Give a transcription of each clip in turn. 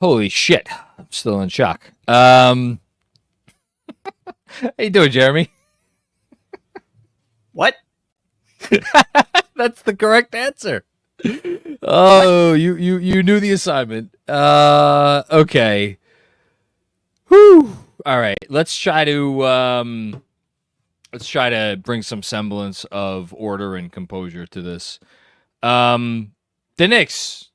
Holy shit. I'm still in shock. How you doing, Jeremy? What? That's the correct answer. Oh, you knew the assignment. Okay. Whew. All right. Let's try to bring some semblance of order and composure to this. The Knicks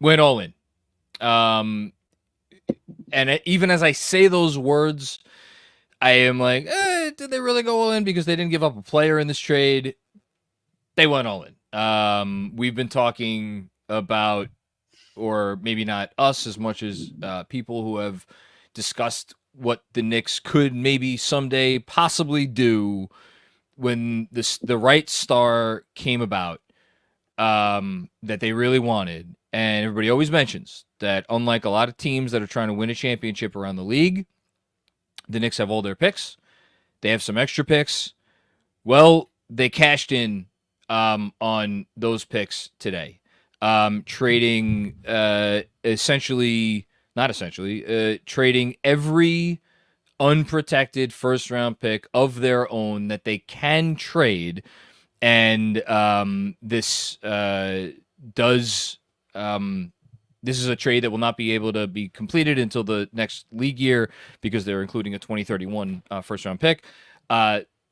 went all in. And even as I say those words, I am like, did they really go all in? Because they didn't give up a player in this trade. They went all in. We've been talking about, or maybe not us as much as people who have discussed what the Knicks could maybe someday possibly do when the right star came about that they really wanted. And everybody always mentions that unlike a lot of teams that are trying to win a championship around the league, the Knicks have all their picks. They have some extra picks. Well, they cashed in on those picks today, trading trading every unprotected first-round pick of their own that they can trade. And this is a trade that will not be able to be completed until the next league year because they're including a 2031 first-round pick,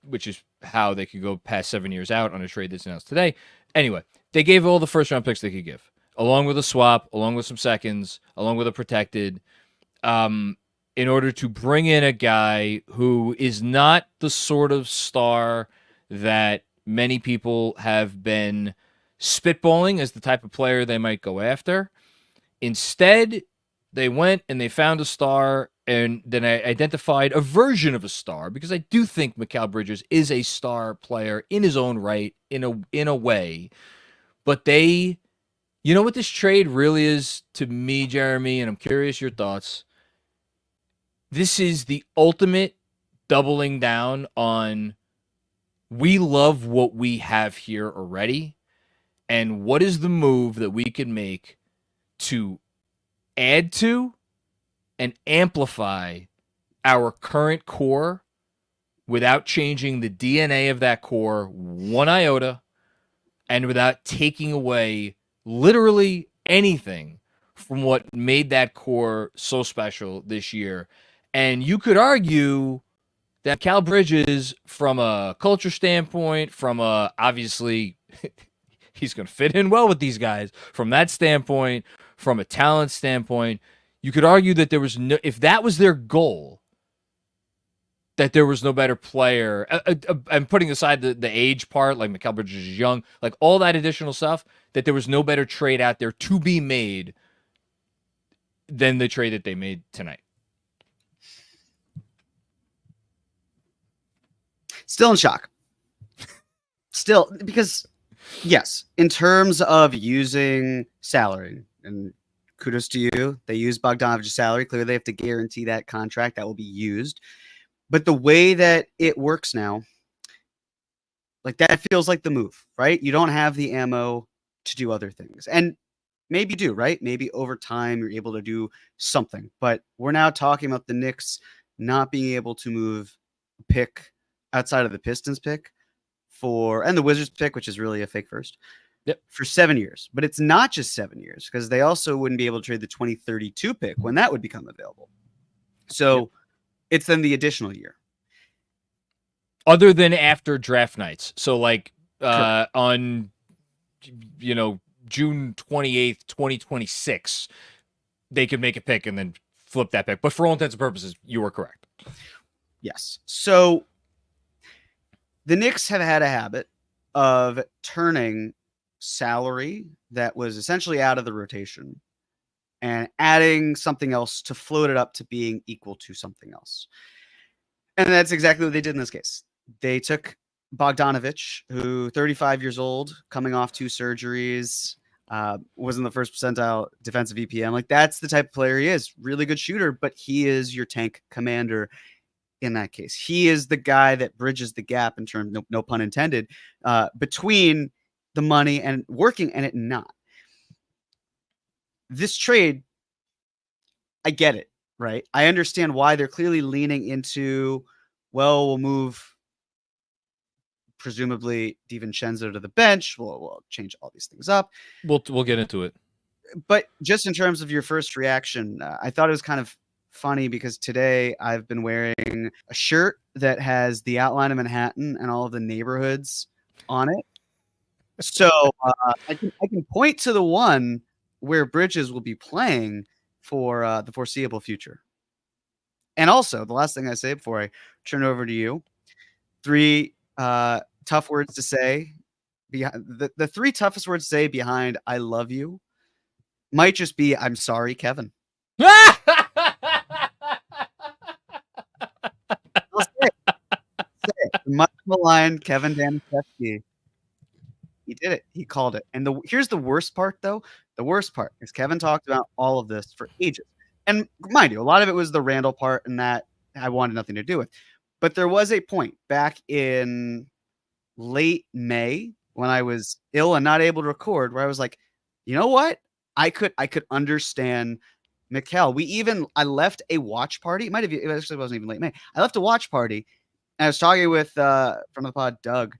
which is how they could go past 7 years out on a trade that's announced today. Anyway, they gave all the first-round picks they could give, along with a swap, along with some seconds, along with a protected, in order to bring in a guy who is not the sort of star that many people have been spitballing as the type of player they might go after. Instead, they went and they found a star, and then I identified a version of a star, because I do think Mikal Bridges is a star player in his own right, in a way. But you know what this trade really is to me, Jeremy, and I'm curious your thoughts. This is the ultimate doubling down on we love what we have here already, and what is the move that we can make to add to and amplify our current core without changing the DNA of that core one iota, and without taking away literally anything from what made that core so special this year. And you could argue that Mikal Bridges, from a culture standpoint, obviously he's going to fit in well with these guys, from that standpoint, from a talent standpoint, you could argue that if that was their goal, that there was no better player. I'm putting aside the age part, like Mikal Bridges is young, like all that additional stuff, that there was no better trade out there to be made than the trade that they made tonight. Still in shock. Still, because, yes, in terms of using salary, and kudos to you, they use Bogdanovic's salary. Clearly, they have to guarantee that contract that will be used. But the way that it works now, like, that feels like the move, right? You don't have the ammo to do other things. And maybe you do, right? Maybe over time you're able to do something. But we're now talking about the Knicks not being able to move a pick outside of the Pistons pick and the Wizards pick, which is really a fake first, for 7 years. But it's not just 7 years, because they also wouldn't be able to trade the 2032 pick when that would become available. So it's then the additional year. Other than after draft nights. So like on, June 28th, 2026, they could make a pick and then flip that pick. But for all intents and purposes, you were correct. Yes. So the Knicks have had a habit of turning salary that was essentially out of the rotation and adding something else to float it up to being equal to something else. And that's exactly what they did in this case. They took Bogdanovic, who 35 years old, coming off 2 surgeries, was in the first percentile defensive EPM. Like, that's the type of player he is. Really good shooter, but he is your tank commander in that case. He is the guy that bridges the gap in terms, no pun intended, between the money and working and it not. this trade, I get it, right? I understand why they're clearly leaning into, well, we'll move presumably DiVincenzo to the bench. We'll change all these things up. We'll get into it. But just in terms of your first reaction, I thought it was kind of funny because today I've been wearing a shirt that has the outline of Manhattan and all of the neighborhoods on it. So I can point to the one where Bridges will be playing for the foreseeable future. And also, the last thing I say before I turn it over to you, 3 tough words to say. The 3 toughest words to say behind "I love you" might just be "I'm sorry, Kevin." I'll say it. Much maligned Kevin Danishevsky. He did it. He called it. And here's the worst part, though. The worst part is Kevin talked about all of this for ages. And mind you, a lot of it was the Randall part, and that I wanted nothing to do with. But there was a point back in late May when I was ill and not able to record where I was like, you know what? I could understand Mikal. I left a watch party. It actually wasn't even late May. I left a watch party, and I was talking with from the pod, Doug,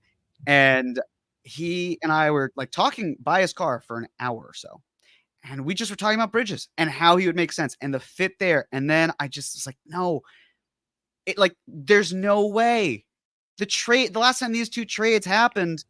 and he and I were like talking by his car for an hour or so. And we just were talking about Bridges and how he would make sense and the fit there. And then I just was like, no, there's no way. The last time these 2 trades happened,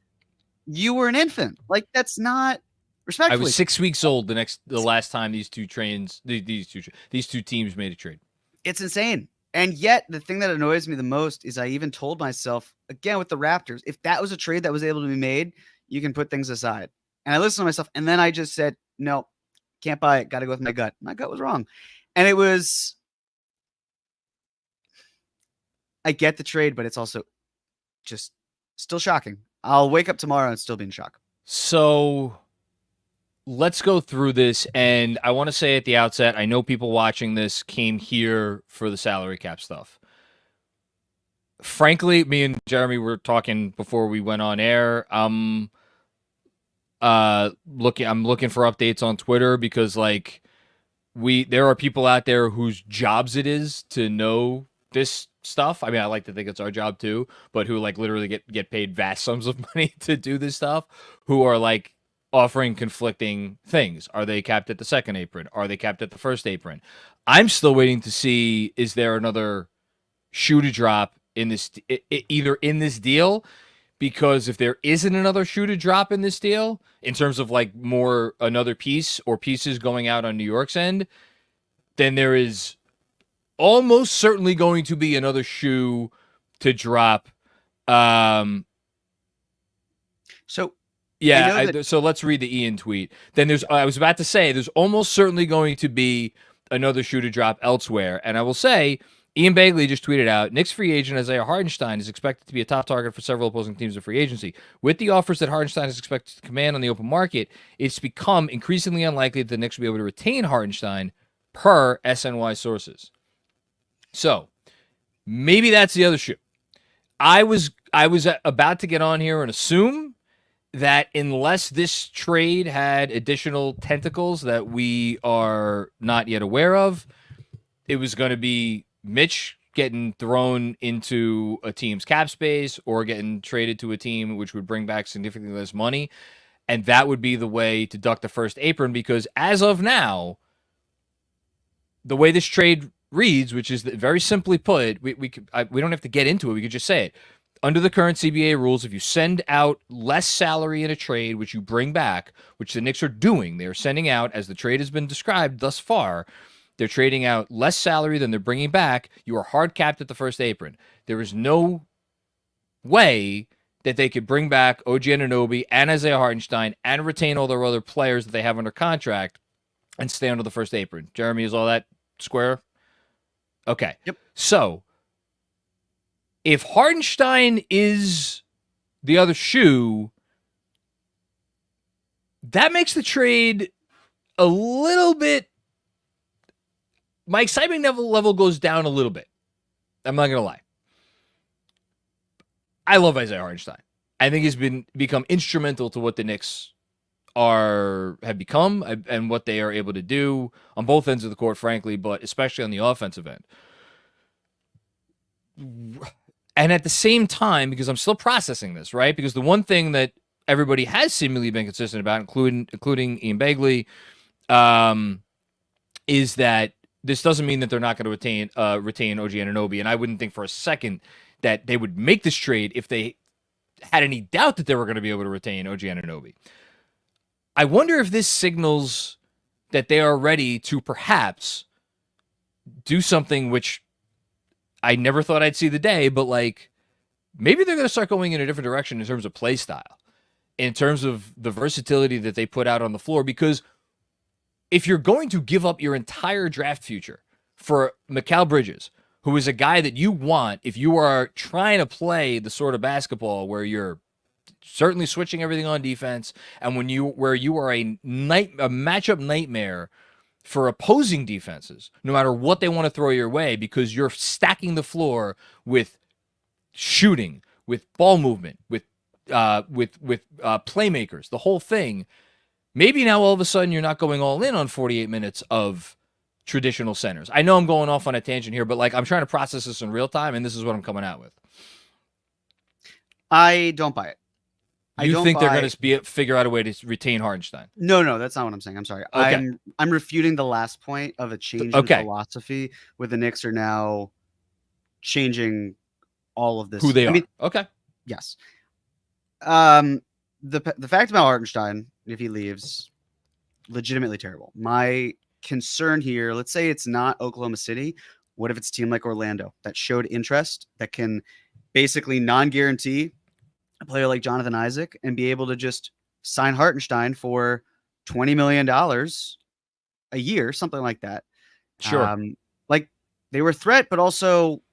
you were an infant. Like, that's not respectfully. I was 6 weeks old the last time these two teams made a trade. It's insane. And yet the thing that annoys me the most is I even told myself, again with the Raptors, if that was a trade that was able to be made, you can put things aside. And I listened to myself, and then I just said, no, can't buy it. Got to go with my gut. My gut was wrong. And it was, I get the trade, but it's also just still shocking. I'll wake up tomorrow and still be in shock. So let's go through this. And I want to say at the outset, I know people watching this came here for the salary cap stuff. Frankly, me and Jeremy were talking before we went on air. I'm looking for updates on Twitter because there are people out there whose jobs it is to know this stuff. I mean, I like to think it's our job too, but who literally get paid vast sums of money to do this stuff, who are offering conflicting things. Are they capped at the second apron? Are they capped at the first apron? I'm still waiting to see, is there another shoe to drop in this, either in this deal? Because if there isn't another shoe to drop in this deal, in terms of more another piece or pieces going out on New York's end, then there is almost certainly going to be another shoe to drop. So let's read the Ian tweet. Then I was about to say, there's almost certainly going to be another shoe to drop elsewhere. And I will say, Ian Bagley just tweeted out, Knicks free agent Isaiah Hartenstein is expected to be a top target for several opposing teams in free agency. With the offers that Hartenstein is expected to command on the open market, it's become increasingly unlikely that the Knicks will be able to retain Hartenstein, per SNY sources. So maybe that's the other shoe. I was about to get on here and assume that unless this trade had additional tentacles that we are not yet aware of, it was going to be Mitch getting thrown into a team's cap space or getting traded to a team which would bring back significantly less money. And that would be the way to duck the first apron, because as of now, the way this trade reads, which is very simply put, we don't have to get into it. We could just say it. Under the current CBA rules, if you send out less salary in a trade, which you bring back, which the Knicks are doing, they're sending out, as the trade has been described thus far, they're trading out less salary than they're bringing back. You are hard capped at the first apron. There is no way that they could bring back OG Anunoby and Isaiah Hartenstein and retain all their other players that they have under contract and stay under the first apron. Jeremy, is all that square? Okay. Yep. So if Hartenstein is the other shoe, that makes the trade a little bit. My excitement level goes down a little bit. I'm not going to lie. I love Isaiah Hartenstein. I think he's become instrumental to what the Knicks have become and what they are able to do on both ends of the court, frankly, but especially on the offensive end. And at the same time, because I'm still processing this, right? Because the one thing that everybody has seemingly been consistent about, including Ian Begley, is that this doesn't mean that they're not going to retain OG Anunoby. And I wouldn't think for a second that they would make this trade if they had any doubt that they were going to be able to retain OG Anunoby. I wonder if this signals that they are ready to perhaps do something which I never thought I'd see the day, but like maybe they're going to start going in a different direction in terms of play style, in terms of the versatility that they put out on the floor. Because if you're going to give up your entire draft future for Mikal Bridges, who is a guy that you want if you are trying to play the sort of basketball where you're certainly switching everything on defense, and where you are a matchup nightmare for opposing defenses, no matter what they want to throw your way, because you're stacking the floor with shooting, with ball movement, with playmakers, the whole thing. Maybe now all of a sudden you're not going all in on 48 minutes of traditional centers. I know I'm going off on a tangent here, but like I'm trying to process this in real time, and this is what I'm coming out with. I don't buy it. You think they're going to figure out a way to retain Hartenstein? No, that's not what I'm saying. I'm sorry. Okay. I'm refuting the last point of a change in philosophy, where the Knicks are now changing all of this. Who they are. Okay. Yes. The fact about Hartenstein, if he leaves, legitimately terrible. My concern here, let's say it's not Oklahoma City. What if it's a team like Orlando that showed interest, that can basically non-guarantee a player like Jonathan Isaac and be able to just sign Hartenstein for $20 million a year, something like that. Sure. Like they were a threat, but also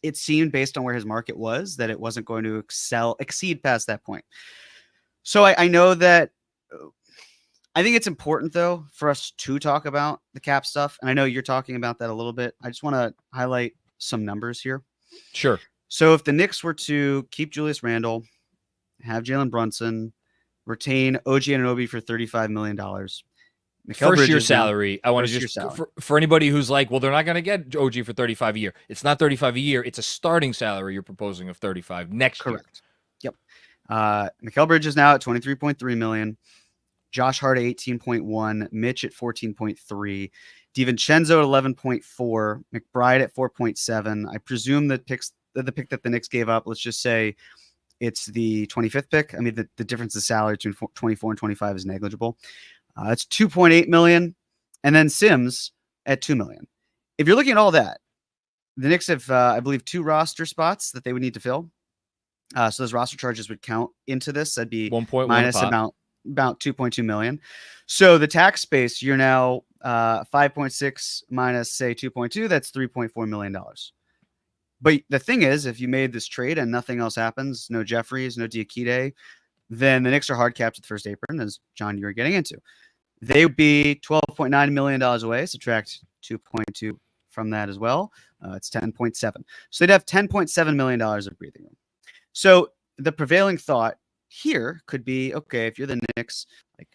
it seemed based on where his market was that it wasn't going to exceed past that point. So I know that I think it's important though for us to talk about the cap stuff. And I know you're talking about that a little bit. I just want to highlight some numbers here. Sure. So if the Knicks were to keep Julius Randle, have Jalen Brunson, retain OG Anunoby for $35 million. First year salary. I want to just for anybody who's like, well, they're not going to get OG for 35 a year. It's not 35 a year. It's a starting salary you're proposing of 35 next year. Correct. Yep. Mikal Bridges now at $23.3 million. Josh Hart at 18.1. Mitch at 14.3. DiVincenzo at 11.4. McBride at 4.7. I presume the pick that the Knicks gave up, let's just say it's the 25th pick. I mean, the difference in salary between 24 and 25 is negligible. It's $2.8 million. And then Sims at $2 million. If you're looking at all that, the Knicks have, I believe, 2 roster spots that they would need to fill. So those roster charges would count into this. That'd be 1.1 minus about $2.2 million. So the tax space, you're now 5.6 minus, say, 2.2. That's $3.4 million. But the thing is, if you made this trade and nothing else happens, no Jeffries, no Diakite, then the Knicks are hard capped at the first apron, as John, you were getting into. They would be $12.9 million away. Subtract 2.2 from that as well. It's 10.7. So they'd have $10.7 million of breathing room. So the prevailing thought here could be, okay, if you're the Knicks, like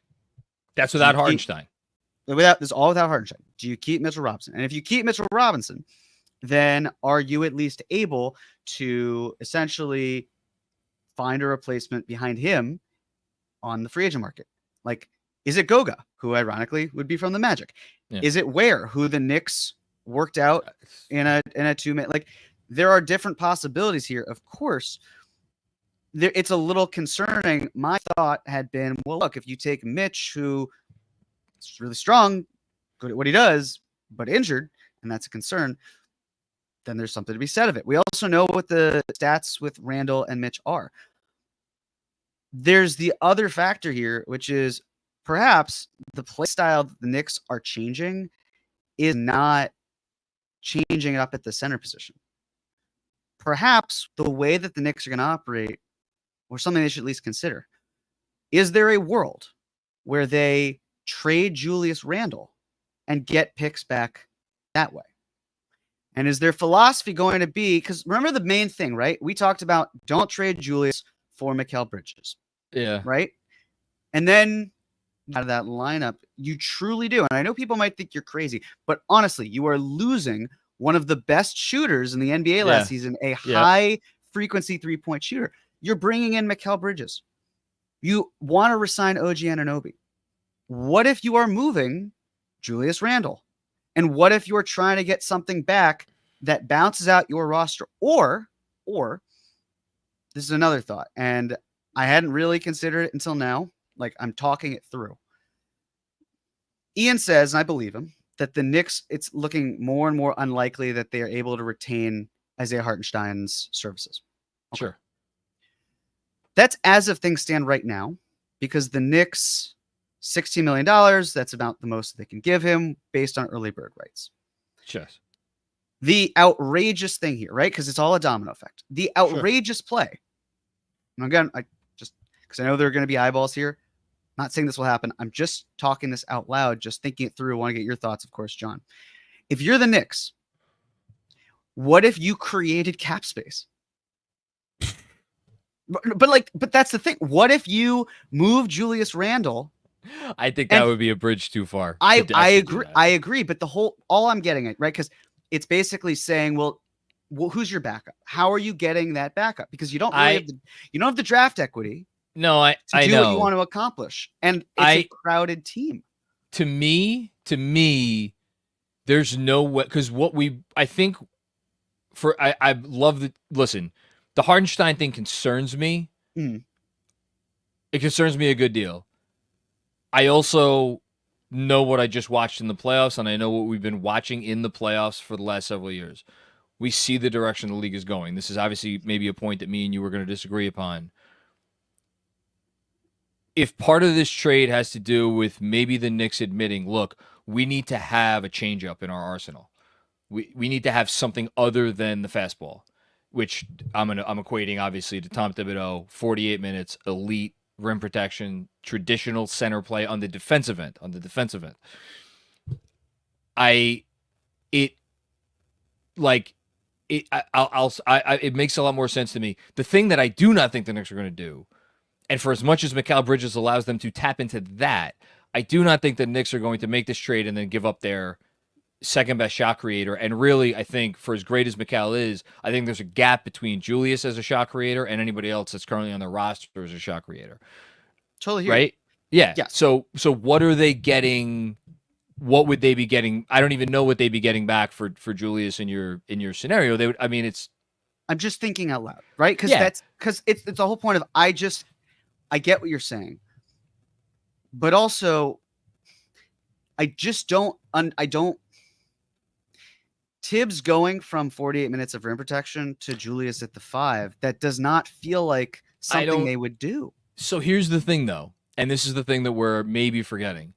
that's without Hartenstein. This is all without Hartenstein. Do you keep Mitchell Robinson? And if you keep Mitchell Robinson, then are you at least able to essentially find a replacement behind him on the free agent market? Like, is it Goga, who ironically would be from the Magic? Yeah. Is it Ware, who the Knicks worked out in a 2-man? Like, there are different possibilities here. Of course, it's a little concerning. My thought had been, well, look, if you take Mitch, who is really strong, good at what he does, but injured, and that's a concern, then there's something to be said of it. We also know what the stats with Randall and Mitch are. There's the other factor here, which is perhaps the play style that the Knicks are changing is not changing up at the center position. Perhaps the way that the Knicks are going to operate, or something they should at least consider, is there a world where they trade Julius Randle and get picks back that way? And is their philosophy going to be, because remember the main thing, right? We talked about don't trade Julius for Mikal Bridges. Yeah. Right? And then out of that lineup, you truly do. And I know people might think you're crazy, but honestly, you are losing one of the best shooters in the NBA last season, a high frequency 3-point shooter. You're bringing in Mikal Bridges. You want to resign OG Anunoby. What if you are moving Julius Randle? And what if you're trying to get something back that bounces out your roster? Or this is another thought, and I hadn't really considered it until now. Like, I'm talking it through. Ian says, and I believe him, that the Knicks, it's looking more and more unlikely that they are able to retain Isaiah Hartenstein's services. Okay. Sure. That's as of things stand right now, because the Knicks, $16 million, that's about the most they can give him based on early bird rights. Sure. The outrageous thing here, right? Because it's all a domino effect. The outrageous play. And again, because I know there are going to be eyeballs here. Not saying this will happen. I'm just talking this out loud, just thinking it through. I want to get your thoughts, of course, John. If you're the Knicks, what if you created cap space? But that's the thing. What if you move Julius Randle? I think that would be a bridge too far. I agree. I agree. But all I'm getting at, right? Because it's basically saying, well, who's your backup? How are you getting that backup? Because you don't really have the draft equity. No, I know what you want to accomplish, and it's a crowded team. To me, there's no way, because I love the listen. The Hartenstein thing concerns me. It concerns me a good deal. I also know what I just watched in the playoffs, and I know what we've been watching in the playoffs for the last several years. We see the direction the league is going. This is obviously maybe a point that me and you were going to disagree upon. If part of this trade has to do with maybe the Knicks admitting, look, we need to have a changeup in our arsenal. We need to have something other than the fastball, which I'm equating obviously to Tom Thibodeau, 48 minutes, elite rim protection, traditional center play on the defensive end. It makes a lot more sense to me. The thing that I do not think the Knicks are going to do, and for as much as Mikal Bridges allows them to tap into that, I do not think the Knicks are going to make this trade and then give up their second best shot creator. And really, I think for as great as Mikal is, I think there's a gap between Julius as a shot creator and anybody else that's currently on their roster as a shot creator. Totally. Right? Yeah. So what are they getting? What would they be getting? I don't even know what they'd be getting back for Julius in your scenario. They would. I mean, I'm just thinking out loud, right? Because it's the whole point of I get what you're saying, but also I don't. Tibbs going from 48 minutes of rim protection to Julius at the 5, that does not feel like something they would do. So here's the thing, though, and this is the thing that we're maybe forgetting.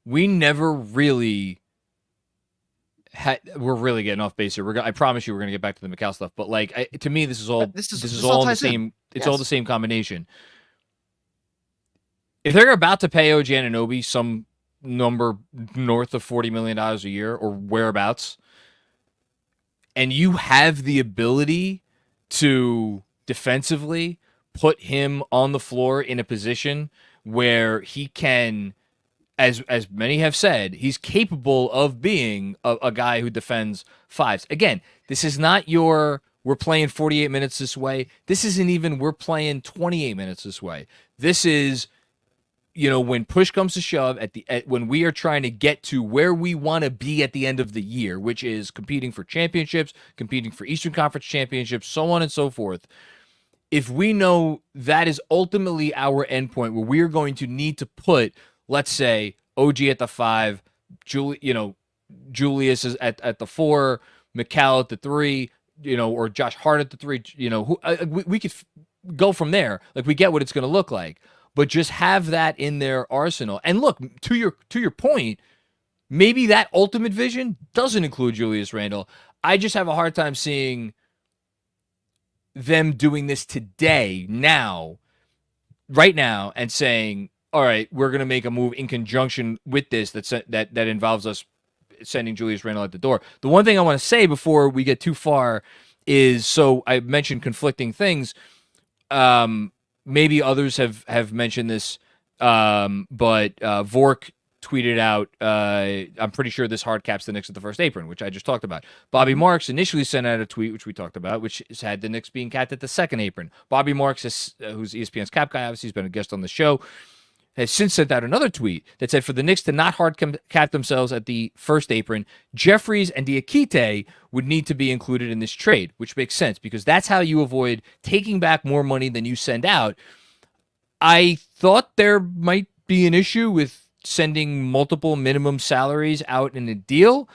We never really we're really getting off base here. I promise you we're going to get back to the Mikal stuff, but to me, this is all all the same. It's all the same combination. If they're about to pay OG Anunoby some number north of $40 million a year or whereabouts, and you have the ability to defensively put him on the floor in a position where he can, as many have said, he's capable of being a guy who defends fives. Again, this is not we're playing 48 minutes this way. This isn't even we're playing 28 minutes this way. This is, when push comes to shove, when we are trying to get to where we want to be at the end of the year, which is competing for championships, competing for Eastern Conference championships, so on and so forth. If we know that is ultimately our endpoint, where we are going to need to put, let's say, OG at the 5, Julius is at the 4, Mikal at the 3, or Josh Hart at the 3, we could go from there. Like, we get what it's going to look like. But just have that in their arsenal. And look, to your point, maybe that ultimate vision doesn't include Julius Randle. I just have a hard time seeing them doing this today, right now, and saying, all right, we're going to make a move in conjunction with this that involves us sending Julius Randle at the door. The one thing I want to say before we get too far is, so I mentioned conflicting things. Maybe others have mentioned this. But Vork tweeted out, I'm pretty sure this hard caps the Knicks at the first apron, which I just talked about. Bobby Marks initially sent out a tweet, which we talked about, which had the Knicks being capped at the second apron. Bobby Marks, who's ESPN's cap guy, obviously he's been a guest on the show, has since sent out another tweet that said for the Knicks to not hard cap themselves at the first apron, Jeffries and Diakite would need to be included in this trade, which makes sense because that's how you avoid taking back more money than you send out. I thought there might be an issue with sending multiple minimum salaries out in a deal.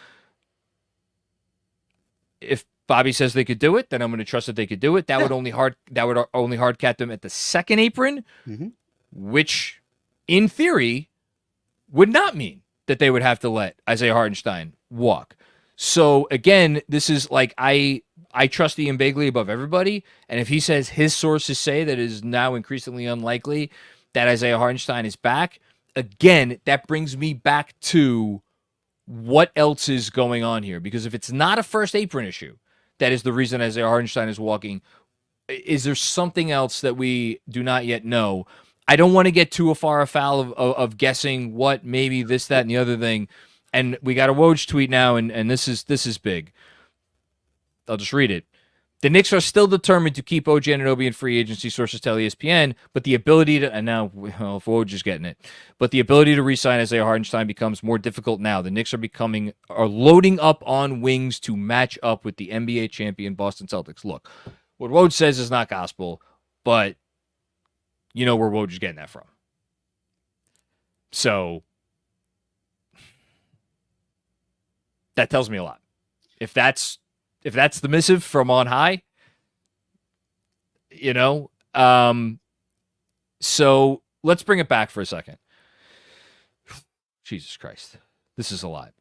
If Bobby says they could do it, then I'm going to trust that they could do it. That would only hard cap them at the second apron, which in theory would not mean that they would have to let Isaiah Hartenstein walk. So again, this is like I trust Ian Begley above everybody, and if he says his sources say that it is now increasingly unlikely that Isaiah Hartenstein is back, again, that brings me back to what else is going on here. Because if it's not a first apron issue, that is the reason Isaiah Hartenstein is walking, is there something else that we do not yet know? I don't want to get too far afoul of guessing what, maybe this, that, and the other thing. And we got a Woj tweet now, and this is big. I'll just read it. The Knicks are still determined to keep OG Anunoby in free agency, sources tell ESPN, but the ability to, and now Woj is getting it, but the ability to re-sign Isaiah Hartenstein becomes more difficult now. The Knicks are loading up on wings to match up with the NBA champion Boston Celtics. Look, what Woj says is not gospel, but you know where Woj is getting that from. So that tells me a lot. If that's the missive from on high, you know. So let's bring it back for a second. Jesus Christ, this is a lot.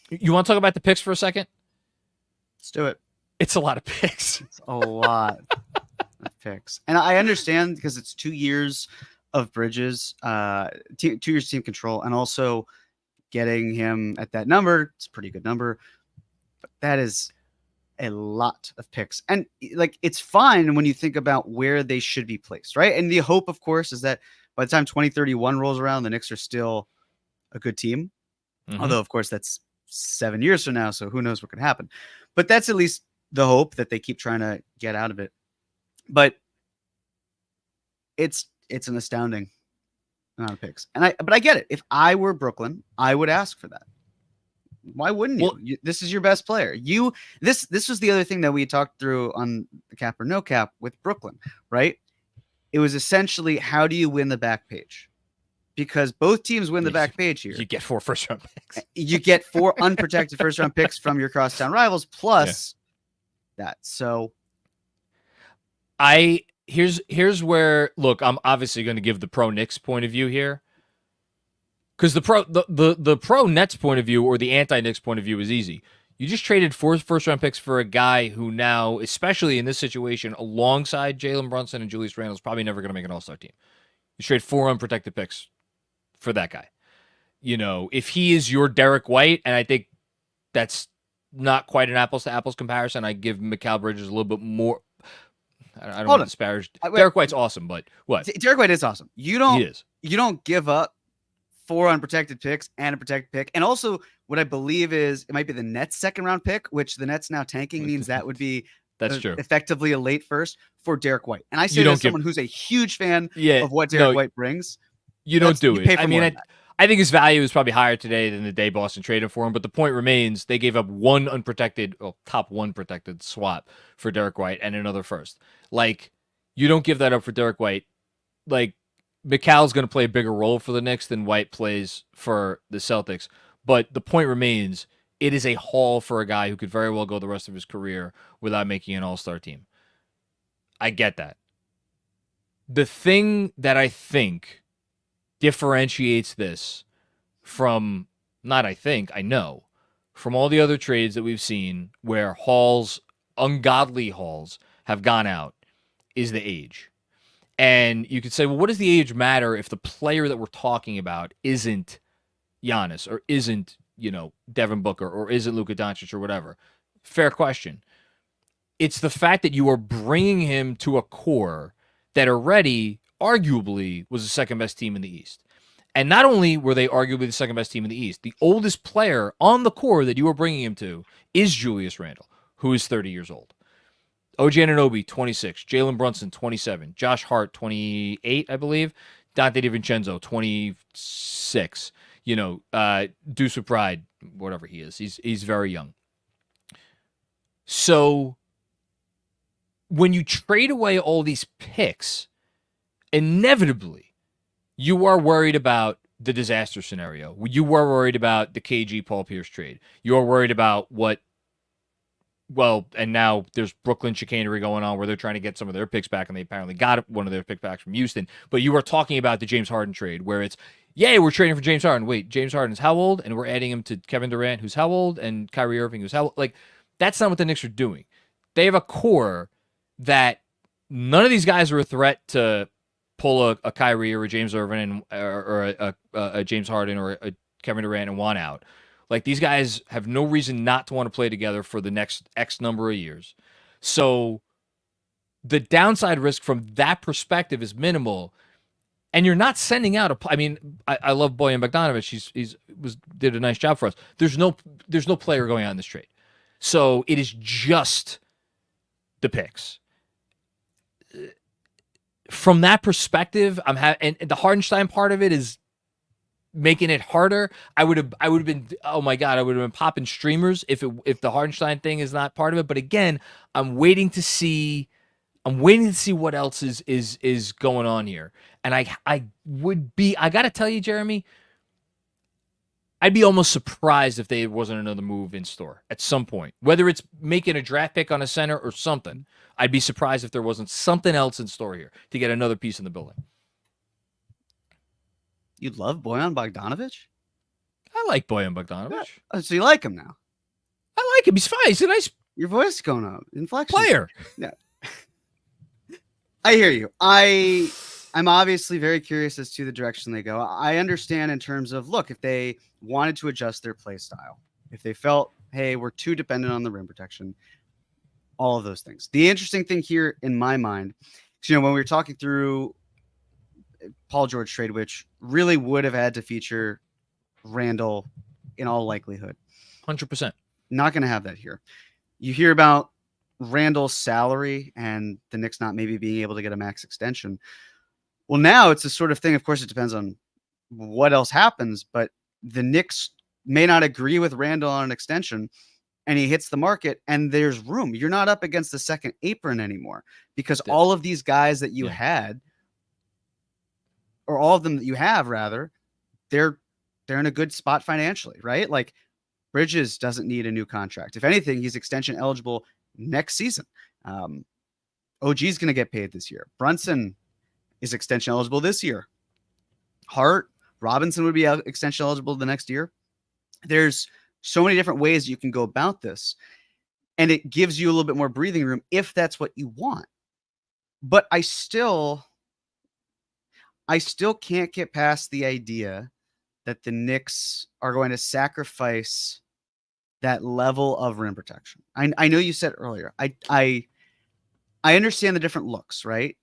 You want to talk about the picks for a second? Let's do it. It's a lot of picks. It's a lot of picks, and I understand because it's 2 years of Bridges, 2 years team control, and also getting him at that number. It's a pretty good number, but that is a lot of picks. And like, it's fine when you think about where they should be placed, right? And the hope, of course, is that by the time 2031 rolls around, the Knicks are still a good team. Although, of course, that's 7 years from now, so who knows what could happen. But that's at least the hope that they keep trying to get out of it. But it's an astounding amount of picks. But I get it. If I were Brooklyn, I would ask for that. Why wouldn't you? Well, this is your best player. This was the other thing that we talked through on the cap or no cap with Brooklyn, right? It was essentially, how do you win the back page? Because both teams win the back page here. You get 4 first-round picks. You get 4 unprotected first-round picks from your crosstown rivals, plus that. So here's where, look, I'm obviously going to give the pro Knicks point of view here. Because the pro Nets point of view or the anti-Knicks point of view is easy. You just traded 4 first-round picks for a guy who now, especially in this situation, alongside Jalen Brunson and Julius Randle, is probably never going to make an all-star team. You trade 4 unprotected picks for that guy. You know, if he is your Derek White, and I think that's not quite an apples-to-apples comparison, I give Mikal Bridges a little bit more. I don't want to disparage. Derek White's awesome, but what? Derek White is awesome. He is. You don't give up 4 unprotected picks and a protected pick. And also what I believe is it might be the Nets second round pick, which the Nets now tanking means that would be that's true. Effectively a late first for Derek White. And I say that as someone who's a huge fan of what Derek White brings. You don't do it. I mean, I think his value is probably higher today than the day Boston traded for him, but the point remains they gave up 1 unprotected, top 1 protected swap for Derek White and another first. Like, you don't give that up for Derek White. Like, Mikal's going to play a bigger role for the Knicks than White plays for the Celtics. But the point remains, it is a haul for a guy who could very well go the rest of his career without making an all-star team. I get that. The thing that I think differentiates this from, not I think, I know, from all the other trades that we've seen where hauls, ungodly hauls, have gone out, is the age. And you could say, well, what does the age matter if the player that we're talking about isn't Giannis or isn't, Devin Booker or isn't Luka Doncic or whatever? Fair question. It's the fact that you are bringing him to a core that already arguably was the second best team in the East. And not only were they arguably the second best team in the East, the oldest player on the core that you are bringing him to is Julius Randle, who is 30 years old. OG Anunoby, 26. Jalen Brunson, 27. Josh Hart, 28, I believe. Dante DiVincenzo, 26. Deuce with Pride, whatever he is. He's very young. So when you trade away all these picks, inevitably, you are worried about the disaster scenario. You are worried about the KG Paul Pierce trade. You are worried about and now there's Brooklyn chicanery going on where they're trying to get some of their picks back, and they apparently got one of their picks back from Houston. But you are talking about the James Harden trade, where it's, yay, we're trading for James Harden. Wait, James Harden's how old? And we're adding him to Kevin Durant, who's how old? And Kyrie Irving, who's how old? Like, that's not what the Knicks are doing. They have a core that none of these guys are a threat to pull a Kyrie or a James Irving or a James Harden or a Kevin Durant and want out. Like, these guys have no reason not to want to play together for the next X number of years. So the downside risk from that perspective is minimal. And you're not sending out I love Bojan Bogdanovic. He did a nice job for us. There's no player going on in this trade. So it is just the picks. From that perspective, and the Hartenstein part of it is making it harder. I would have been, oh my God, I would have been popping streamers if the Hartenstein thing is not part of it. But again, I'm waiting to see what else is going on here. And I gotta tell you, Jeremy, I'd be almost surprised if there wasn't another move in store at some point, whether it's making a draft pick on a center or something. I'd be surprised if there wasn't something else in store here to get another piece in the building. You love Bojan Bogdanovic? I like Bojan Bogdanovic. Yeah. Oh, so you like him now? I like him. He's fine. He's a nice Your voice is going up. Inflection. player. Yeah. I hear you. I'm obviously very curious as to the direction they go. I understand in terms of, look, if they wanted to adjust their play style, if they felt, hey, we're too dependent on the rim protection, all of those things. The interesting thing here in my mind, when we were talking through Paul George trade, which really would have had to feature Randle in all likelihood. 100%. Not going to have that here. You hear about Randle's salary and the Knicks not maybe being able to get a max extension. Well, now it's the sort of thing, of course, it depends on what else happens, but the Knicks may not agree with Randle on an extension, and he hits the market, and there's room. You're not up against the second apron anymore, because all of these guys that you had, or all of them that you have, rather, they're in a good spot financially, right? Like, Bridges doesn't need a new contract. If anything, he's extension eligible next season. OG's going to get paid this year. Brunson is extension eligible this year. Hart, Robinson would be extension eligible the next year. There's so many different ways you can go about this, and it gives you a little bit more breathing room if that's what you want. But I still can't get past the idea that the Knicks are going to sacrifice that level of rim protection. I know you said earlier, I understand the different looks, right?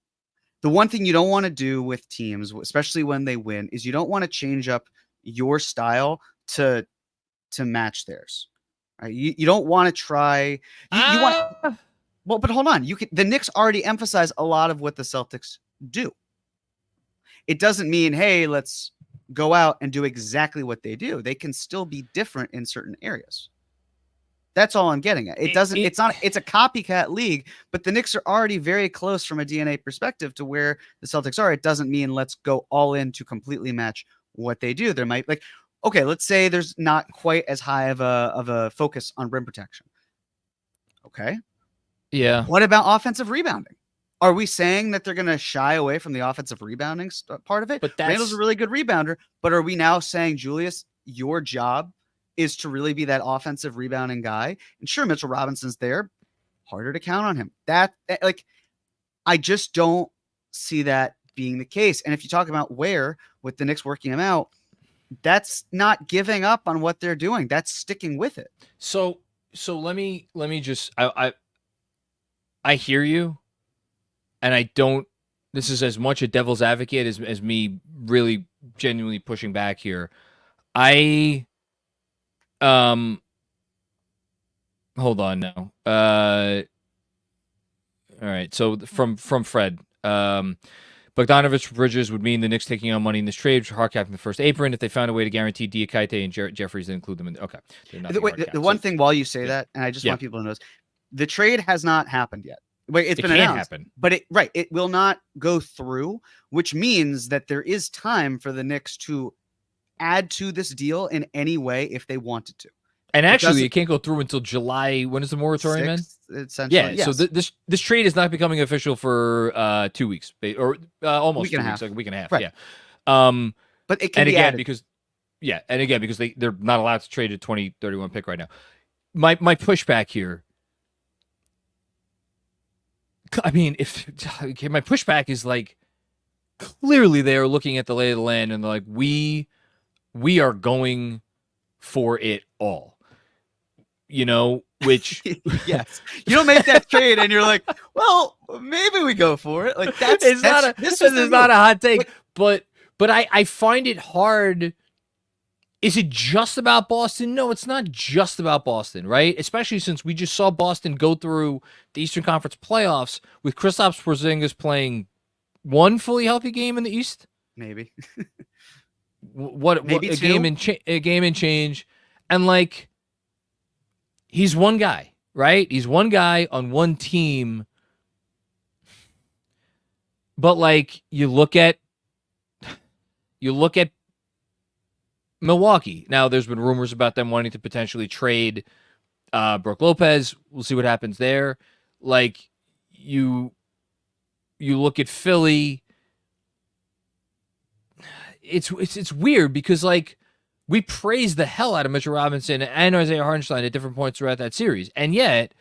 The one thing you don't want to do with teams, especially when they win, is you don't want to change up your style to match theirs. Right? You don't want to try. You want. Well, but hold on. The Knicks already emphasize a lot of what the Celtics do. It doesn't mean, hey, let's go out and do exactly what they do. They can still be different in certain areas. That's all I'm getting at. It's a copycat league, but the Knicks are already very close from a DNA perspective to where the Celtics are. It doesn't mean let's go all in to completely match what they do. There might, okay, let's say there's not quite as high of a focus on rim protection. Okay. Yeah. What about offensive rebounding? Are we saying that they're going to shy away from the offensive rebounding part of it? But Randall's a really good rebounder, but are we now saying, Julius, your job is to really be that offensive rebounding guy? And sure, Mitchell Robinson's there. Harder to count on him. I just don't see that being the case. And if you talk about where, with the Knicks working him out, that's not giving up on what they're doing. That's sticking with it. So let me just, I hear you, and I don't this is as much a devil's advocate as me really genuinely pushing back here. Hold on now. All right. So from Fred, Bogdanovic for Bridges would mean the Knicks taking on money in this trade, hard capping the first apron. If they found a way to guarantee Diakite and Jeffries, then include them in. Okay. The one thing while you say that, and I just want people to notice, the trade has not happened yet. Wait, it's been announced, but it will not go through, which means that there is time for the Knicks to add to this deal in any way if they wanted to. And actually, it can't go through until July. When is the moratorium end? Essentially, yes. So this trade is not becoming official for 2 weeks, or almost 2 weeks, like a week and a half. Right. Yeah. But it can be added. because they're not allowed to trade a 2031 pick right now. My pushback here. I mean, my pushback is like, clearly they are looking at the lay of the land and they're like, we are going for it all. You know, which yes, you don't make that trade and you're like, well, maybe we go for it. Like this is not a hot take, but I find it hard. Is it just about Boston? No, it's not just about Boston, right? Especially since we just saw Boston go through the Eastern Conference playoffs with Kristaps Porzingis playing one fully healthy game in the East. Maybe. Maybe a game and change, and like. He's one guy, right? He's one guy on one team. But like you look at Milwaukee. Now there's been rumors about them wanting to potentially trade Brook Lopez. We'll see what happens there. Like you look at Philly. It's weird because like we praised the hell out of Mitchell Robinson and Isaiah Hartenstein at different points throughout that series. And yet,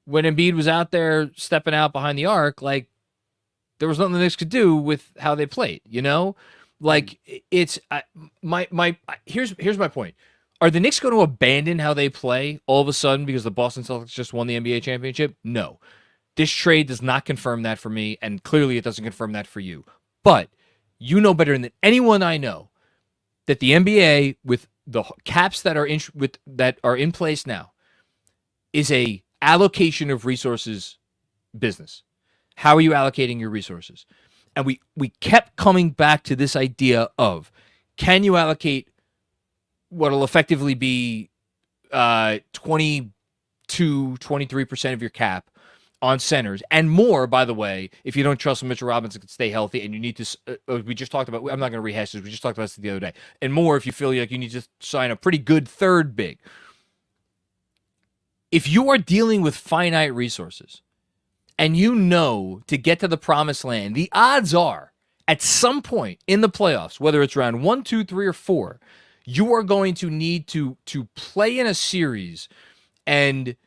when Embiid was out there stepping out behind the arc, like, there was nothing the Knicks could do with how they played, you know? Like, here's my point. Are the Knicks going to abandon how they play all of a sudden because the Boston Celtics just won the NBA championship? No. This trade does not confirm that for me, and clearly it doesn't confirm that for you. But you know better than anyone I know that the NBA, with the caps that are in place now, is a allocation of resources business. How are you allocating your resources? And we kept coming back to this idea of, can you allocate what will effectively be 23% of your cap on centers, and more, by the way, if you don't trust Mitchell Robinson can stay healthy, and you need to, we just talked about, I'm not going to rehash this, we just talked about this the other day, and more if you feel like you need to sign a pretty good third big. If you are dealing with finite resources, and you know to get to the promised land, the odds are, at some point in the playoffs, whether it's round 1, 2, 3, or 4, you are going to need to play in a series and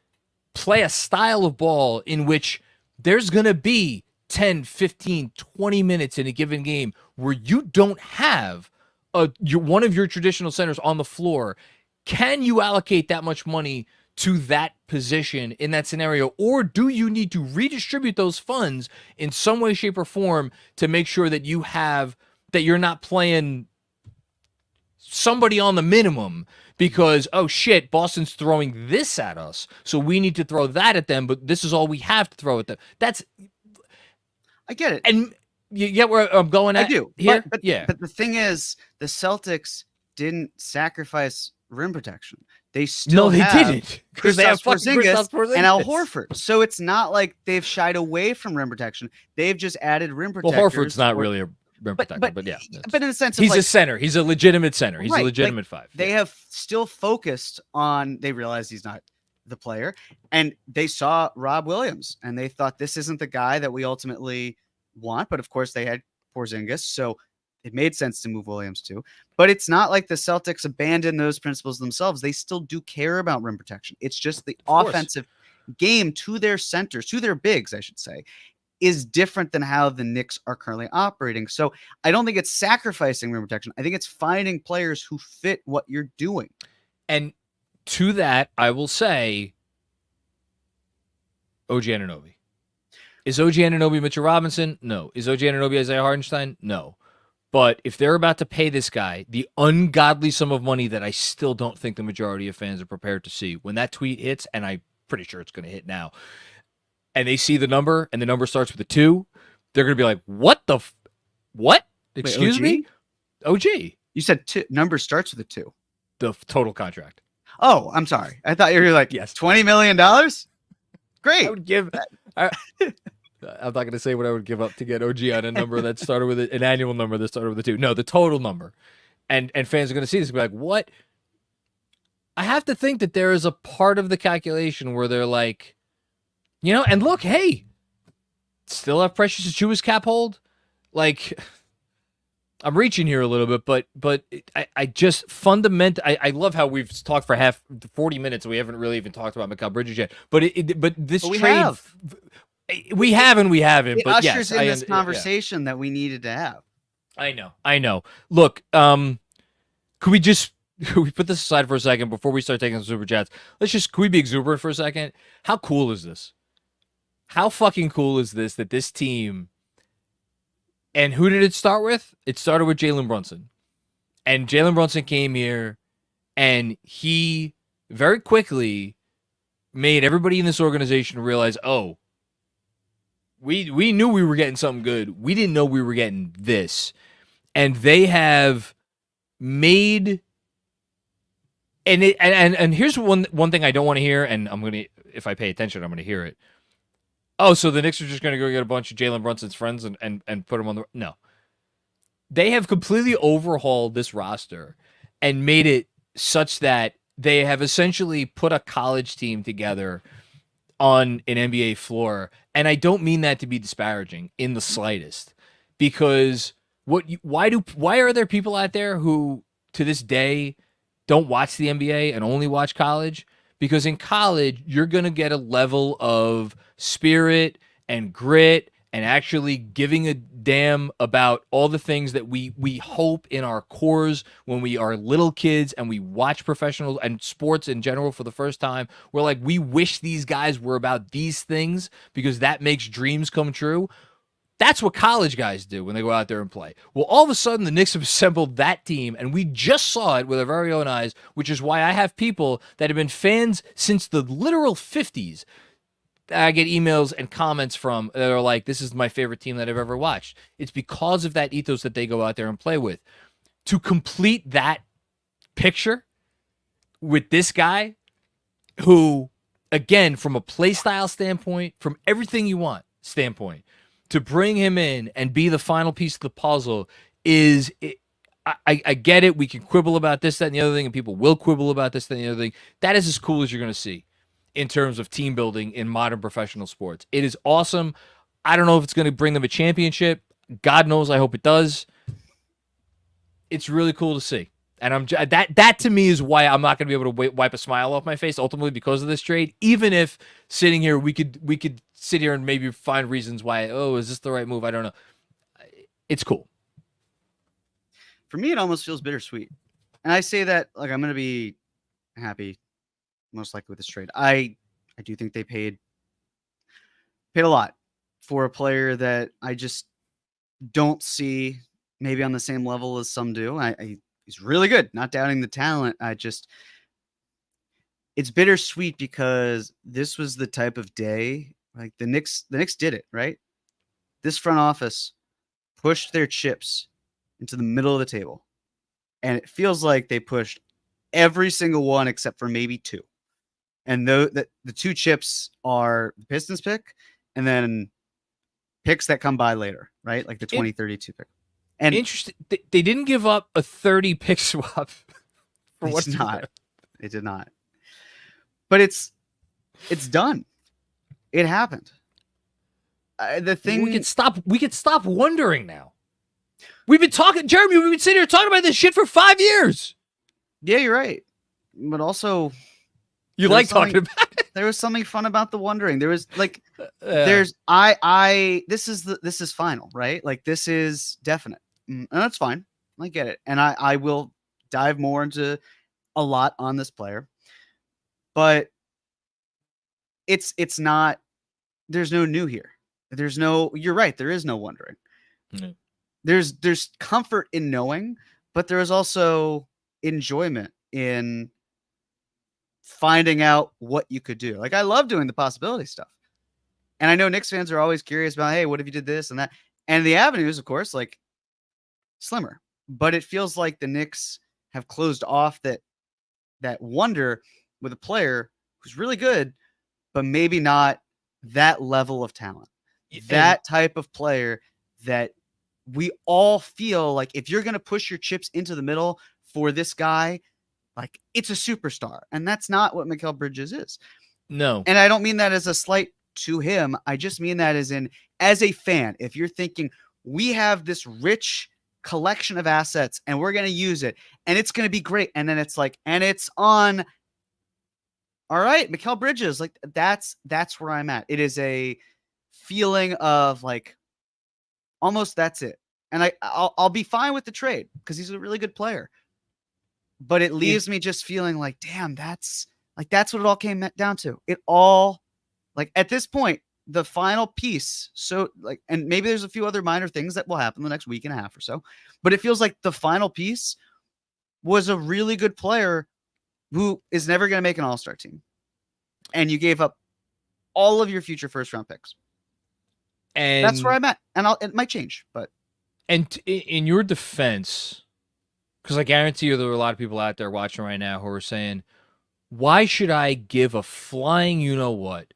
play a style of ball in which there's going to be 10, 15, 20 minutes in a given game where you don't have one of your traditional centers on the floor. Can you allocate that much money to that position in that scenario? Or do you need to redistribute those funds in some way, shape, or form to make sure that you're not playing somebody on the minimum because, oh shit, Boston's throwing this at us, so we need to throw that at them, but this is all we have to throw at them. I get it. And you get where I'm going at? I do. Here? But the thing is, the Celtics didn't sacrifice rim protection. They still didn't, because they have Porzingis and Al Horford. So it's not like they've shied away from rim protection. They've just added rim protection. Well, Horford's not really a rim protector, but yeah. But in a sense of he's a center. He's a legitimate center. He's a legitimate five. They have still focused on, they realize he's not the player, and they saw Rob Williams, and they thought, this isn't the guy that we ultimately want. But of course they had Porzingis, so it made sense to move Williams too. But it's not like the Celtics abandoned those principles themselves. They still do care about rim protection. It's just the offensive game to their centers, to their bigs, I should say, is different than how the Knicks are currently operating. So I don't think it's sacrificing rim protection. I think it's finding players who fit what you're doing. And to that, I will say OG Anunoby. Is OG Anunoby Mitchell Robinson? No. Is OG Anunoby Isaiah Hartenstein? No. But if they're about to pay this guy the ungodly sum of money that I still don't think the majority of fans are prepared to see, when that tweet hits, and I'm pretty sure it's going to hit now, and they see the number, and the number starts with a 2, they're going to be like, what the what? Excuse me? OG. You said number starts with a 2. The total contract. Oh, I'm sorry. I thought you were like, yes, $20 million? Great. I would give... I'm not going to say what I would give up to get OG on a number that started with an annual number that started with a 2. No, the total number. And fans are going to see this and be like, what? I have to think that there is a part of the calculation where they're like, and look, hey, still have Precious Achiuwa's cap hold. Like, I'm reaching here a little bit, but I just I love how we've talked for 40 minutes and we haven't really even talked about Mikal Bridges yet. But this we trade... have. We have and we haven't, it but ushers yes, in this conversation that we needed to have. I know. Look, could we put this aside for a second before we start taking some super chats? Could we be exuberant for a second? How cool is this? How fucking cool is this that this team, and who did it start with? It started with Jalen Brunson. And Jalen Brunson came here and he very quickly made everybody in this organization realize, oh, we knew we were getting something good. We didn't know we were getting this. And they have made and here's one thing I don't want to hear, and if I pay attention, I'm gonna hear it. Oh, so the Knicks are just gonna go get a bunch of Jalen Brunson's friends and put them on the... No. They have completely overhauled this roster and made it such that they have essentially put a college team together on an NBA floor. And I don't mean that to be disparaging in the slightest, because why are there people out there who to this day don't watch the NBA and only watch college? Because in college, you're going to get a level of spirit and grit and actually giving a damn about all the things that we hope in our cores when we are little kids and we watch professional and sports in general for the first time. We're like, we wish these guys were about these things because that makes dreams come true. That's what college guys do when they go out there and play. Well, all of a sudden, the Knicks have assembled that team, and we just saw it with our very own eyes, which is why I have people that have been fans since the literal 50s. I get emails and comments from that are like, this is my favorite team that I've ever watched. It's because of that ethos that they go out there and play with. To complete that picture with this guy who, again, from a play style standpoint, from everything you want standpoint, to bring him in and be the final piece of the puzzle I get it. We can quibble about this, that, and the other thing, and people will quibble about this, that, and the other thing. That is as cool as you're going to see in terms of team building in modern professional sports. It is awesome. I don't know if it's going to bring them a championship. God knows, I hope it does. It's really cool to see. And that to me is why I'm not going to be able to wipe a smile off my face ultimately because of this trade. Even if sitting here, we could sit here and maybe find reasons why, oh, is this the right move? I don't know. It's cool. For me, it almost feels bittersweet. And I say that like I'm going to be happy most likely with this trade. I do think they paid a lot for a player that I just don't see maybe on the same level as some do. He's really good, not doubting the talent. It's bittersweet because this was the type of day, like the Knicks did it, right? This front office pushed their chips into the middle of the table. And it feels like they pushed every single one except for maybe 2. And the 2 chips are the Pistons pick and then picks that come by later, right? Like the 2032 pick. And interesting. They didn't give up a 30 pick swap for what's not. They did not. But it's done. It happened. The thing we could stop wondering now. We've been talking, Jeremy. We've been sitting here talking about this shit for 5 years. Yeah, you're right. But also, you like talking about it. There was something fun about the wondering. There was like, this is final, right? Like this is definite. And that's fine. I get it. And I will dive more into a lot on this player, but it's not, there's no new here. you're right, there is no wondering. Mm. There's comfort in knowing, but there is also enjoyment in finding out what you could do. Like, I love doing the possibility stuff. And I know Knicks fans are always curious about, hey, what if you did this and that? And the avenues, of course, like, slimmer. But it feels like the Knicks have closed off that wonder with a player who's really good, but maybe not that level of talent. That type of player that we all feel like, if you're going to push your chips into the middle for this guy, like, it's a superstar. And that's not what Mikal Bridges is. No. And I don't mean that as a slight to him. I just mean that as a fan, if you're thinking, we have this rich collection of assets and we're going to use it and it's going to be great. And then it's like, and it's on. All right, Mikal Bridges, like, that's where I'm at. It is a feeling of like, almost that's it. And I'll be fine with the trade because he's a really good player. But it leaves me just feeling like, damn, that's what it all came down to. It all, like, at this point, the final piece. So, like, and maybe there's a few other minor things that will happen the next week and a half or so, but it feels like the final piece was a really good player who is never going to make an all-star team. And you gave up all of your future first-round picks. And that's where I'm at. And it might change, but. And in your defense, because I guarantee you there are a lot of people out there watching right now who are saying, why should I give a flying you-know-what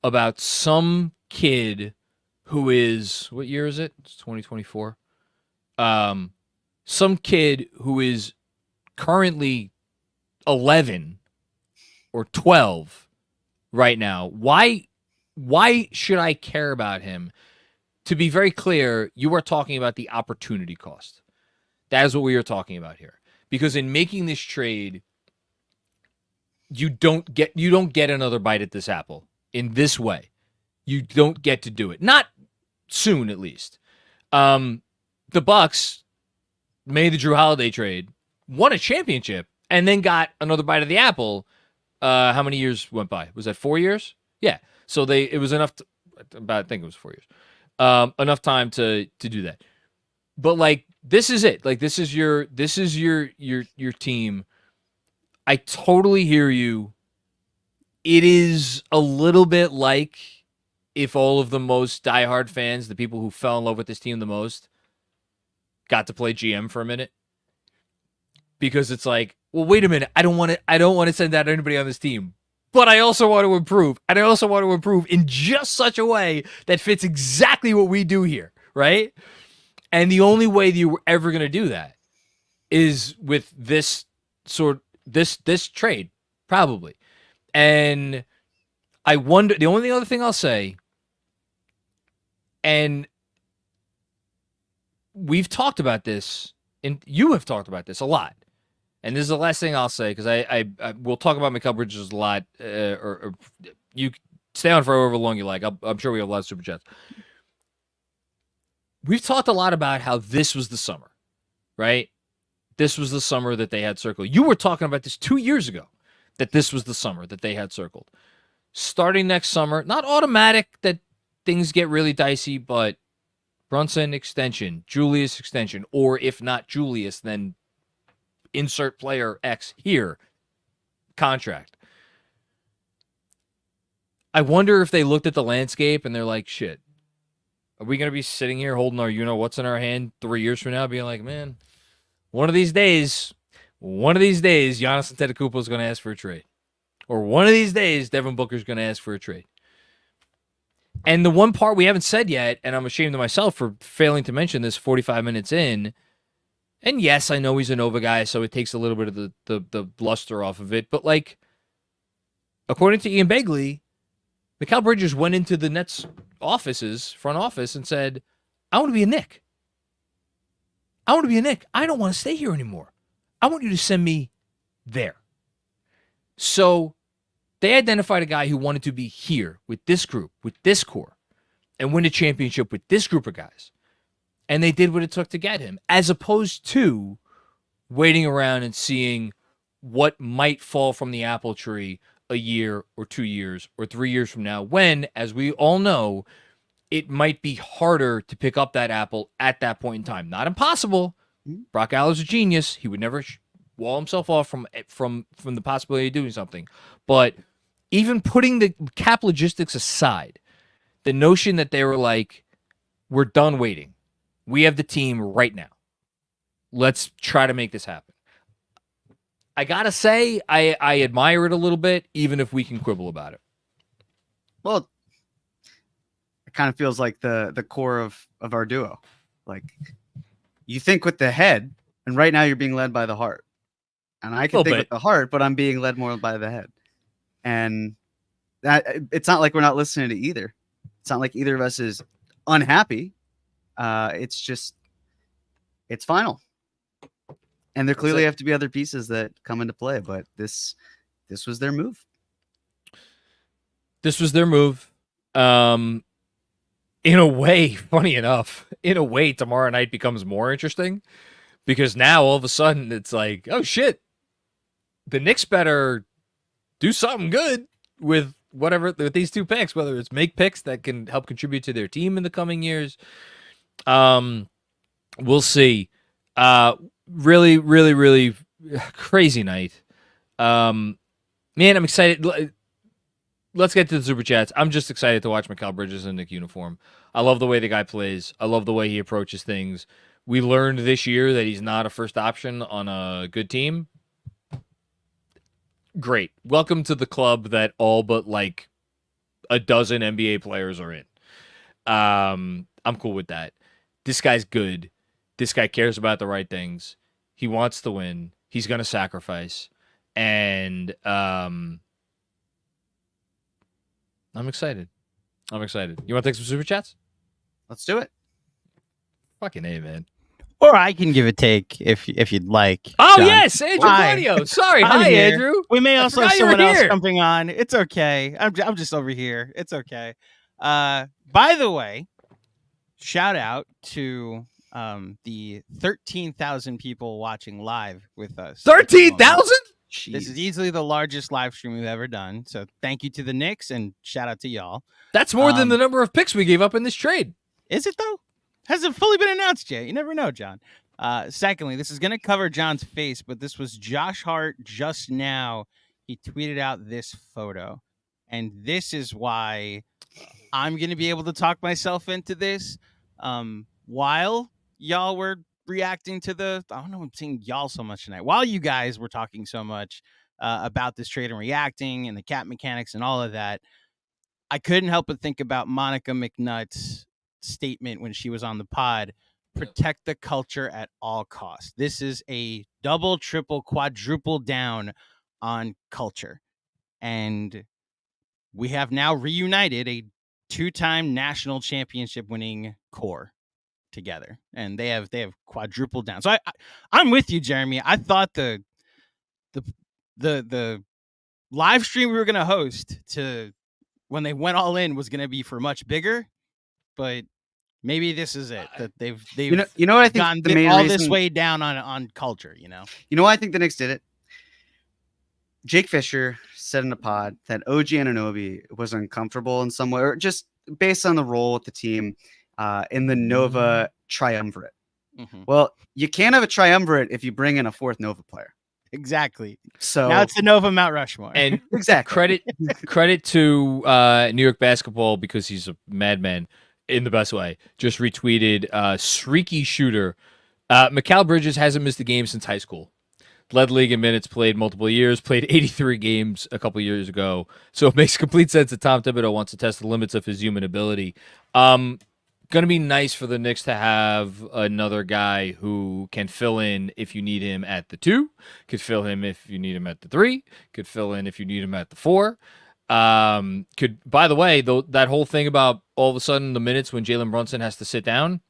about some kid who is, what year is it? It's 2024. Some kid who is currently 11 or 12 right now. Why should I care about him? To be very clear, you are talking about the opportunity cost. That is what we are talking about here. Because in making this trade, you don't get another bite at this apple in this way. You don't get to do it. Not soon, at least. The Bucks made the Drew Holiday trade, won a championship, and then got another bite of the apple. How many years went by? Was that 4 years? Yeah. So it was enough. I think it was 4 years. Enough time to do that. But like, this is it. Like, this is your team. I totally hear you. It is a little bit like if all of the most diehard fans, the people who fell in love with this team the most, got to play GM for a minute. Because it's like, well, wait a minute. I don't want to send out anybody on this team, but I also want to improve. And I also want to improve in just such a way that fits exactly what we do here, right? And the only way that you were ever going to do that is with this trade, probably. And I wonder, the only other thing I'll say, and we've talked about this, and you have talked about this a lot. And this is the last thing I'll say, because I we'll talk about Mikal Bridges a lot, or you stay on for however long you like. I'm sure we have a lot of super chats. We've talked a lot about how this was the summer, right? This was the summer that they had circled. You were talking about this 2 years ago, that this was the summer that they had circled. Starting next summer, not automatic that things get really dicey, but Brunson extension, Julius extension, or if not Julius, then insert player X here, contract. I wonder if they looked at the landscape and they're like, shit, are we going to be sitting here holding our what's in our hand 3 years from now, being like, man, one of these days, Giannis Antetokounmpo is going to ask for a trade. Or one of these days, Devin Booker's going to ask for a trade. And the one part we haven't said yet, and I'm ashamed of myself for failing to mention this 45 minutes in, and yes, I know he's a Nova guy, so it takes a little bit of the luster off of it, but like, according to Ian Begley, Mikal Bridges went into the Nets front office, and said, I want to be a Knick. I want to be a Knick. I don't want to stay here anymore. I want you to send me there. So they identified a guy who wanted to be here with this group, with this core, and win a championship with this group of guys. And they did what it took to get him, as opposed to waiting around and seeing what might fall from the apple tree a year or 2 years or 3 years from now, when, as we all know, it might be harder to pick up that apple at that point in time. Not impossible. Mhm. Brock Aller's a genius. He would never wall himself off from the possibility of doing something. But even putting the cap logistics aside, the notion that they were like, we're done waiting. We have the team right now. Let's try to make this happen. I gotta say, I admire it a little bit, even if we can quibble about it. Well, it kind of feels like the core of our duo. Like, you think with the head, and right now you're being led by the heart. And I can think with the heart, but I'm being led more by the head. And that it's not like we're not listening to either. It's not like either of us is unhappy. It's just, it's final. And there clearly have to be other pieces that come into play, but this was their move. This was their move. In a way, funny enough, tomorrow night becomes more interesting because now all of a sudden it's like, oh shit, the Knicks better do something good with these two picks, whether it's make picks that can help contribute to their team in the coming years. We'll see. Really, really, really crazy night. Man, I'm excited. Let's get to the Super Chats. I'm just excited to watch Mikal Bridges in Knick uniform. I love the way the guy plays. I love the way he approaches things. We learned this year that he's not a first option on a good team. Great. Welcome to the club that all but like a dozen NBA players are in. I'm cool with that. This guy's good. This guy cares about the right things. He wants to win. He's going to sacrifice. And I'm excited. You want to take some Super Chats? Let's do it. Fucking A, man. Or I can give a take if you'd like. Oh, John. yes, Andrew Claudio. Sorry. Hi, here. Andrew. We may I also forgot have you were someone else here. jumping on. It's okay. I'm just over here. It's okay. By the way, shout out to the 13,000 people watching live with us. 13,000? This is easily the largest live stream we've ever done. So thank you to the Knicks and shout out to y'all. That's more than the number of picks we gave up in this trade. Is it though? Hasn't fully been announced yet. You never know, John. Secondly, this is going to cover John's face, but this was Josh Hart just now. He tweeted out this photo. And this is why I'm going to be able to talk myself into this. While y'all were reacting to I don't know, I'm seeing y'all so much tonight. While you guys were talking so much about this trade and reacting and the cap mechanics and all of that, I couldn't help but think about Monica McNutt's statement when she was on the pod: protect the culture at all costs. This is a double, triple, quadruple down on culture. And we have now reunited a two-time national championship winning core together, and they have quadrupled down. So I'm with you, Jeremy. I thought the live stream we were going to host to when they went all in was going to be for much bigger, but maybe this is it, that they've you know what I think gone the main all reason, this way down on culture. You know why I think the Knicks did it? Jake Fisher said in a pod that OG Anunoby was uncomfortable in some way, or just based on the role with the team in the Nova triumvirate. Mm-hmm. Well, you can't have a triumvirate if you bring in a fourth Nova player. Exactly. So now it's the Nova Mount Rushmore. And exactly credit to New York basketball, because he's a madman in the best way. Just retweeted Shrieky Shooter. Mikal Bridges hasn't missed a game since high school. Led league in minutes, played multiple years, played 83 games a couple years ago. So it makes complete sense that Tom Thibodeau wants to test the limits of his human ability. Going to be nice for the Knicks to have another guy who can fill in if you need him at the 2, could fill him if you need him at the 3, could fill in if you need him at the 4. Could, by the way, that whole thing about all of a sudden the minutes when Jalen Brunson has to sit down,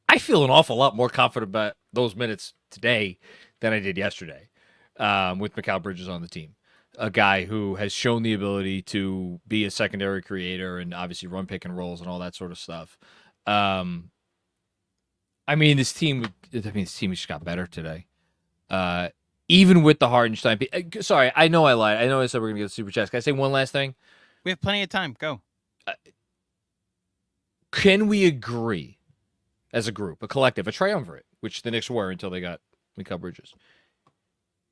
I feel an awful lot more confident about those minutes today than I did yesterday with Mikal Bridges on the team. A guy who has shown the ability to be a secondary creator and obviously run pick and rolls and all that sort of stuff. I mean, this team just got better today. Even with the Hartenstein. Sorry, I know I lied. I know I said we're going to get the Super Chats. Can I say one last thing? We have plenty of time. Go. Can we agree as a group, a collective, a triumvirate, which the Knicks were until they got Mikal Bridges?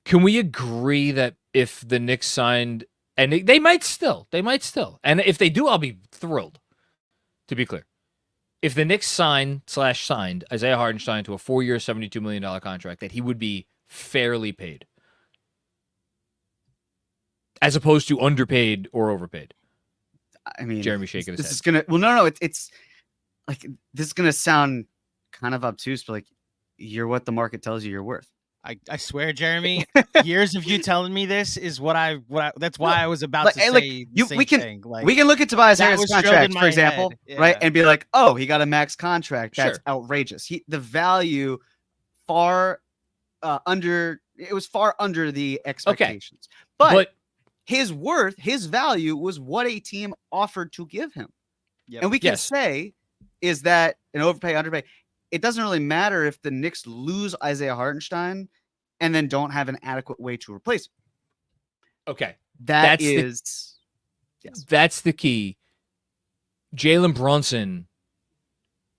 Can we agree that if the Knicks signed, and they might still, and if they do, I'll be thrilled, to be clear. If the Knicks signed Isaiah Hartenstein to a 4-year, $72 million contract, that he would be fairly paid, as opposed to underpaid or overpaid? I mean, Jeremy shaking his this head. is gonna. Well, no. It's like this is gonna sound kind of obtuse, but like you're what the market tells you you're worth. I swear, Jeremy, years of you telling me this is what I that's why I was about Like, to hey, say like, the same we can- thing. Like, We can look at Tobias that Harris' was drilled contract, in for my example, head. right, Yeah. and be like, "Oh, he got a max contract. That's Sure. outrageous." The value far under. It was far under the expectations, but his worth, his value was what a team offered to give him. Yep. And we can Yes. say, is that an overpay, underpay? It doesn't really matter if the Knicks lose Isaiah Hartenstein and then don't have an adequate way to replace him. Okay. That's That's the key. Jalen Brunson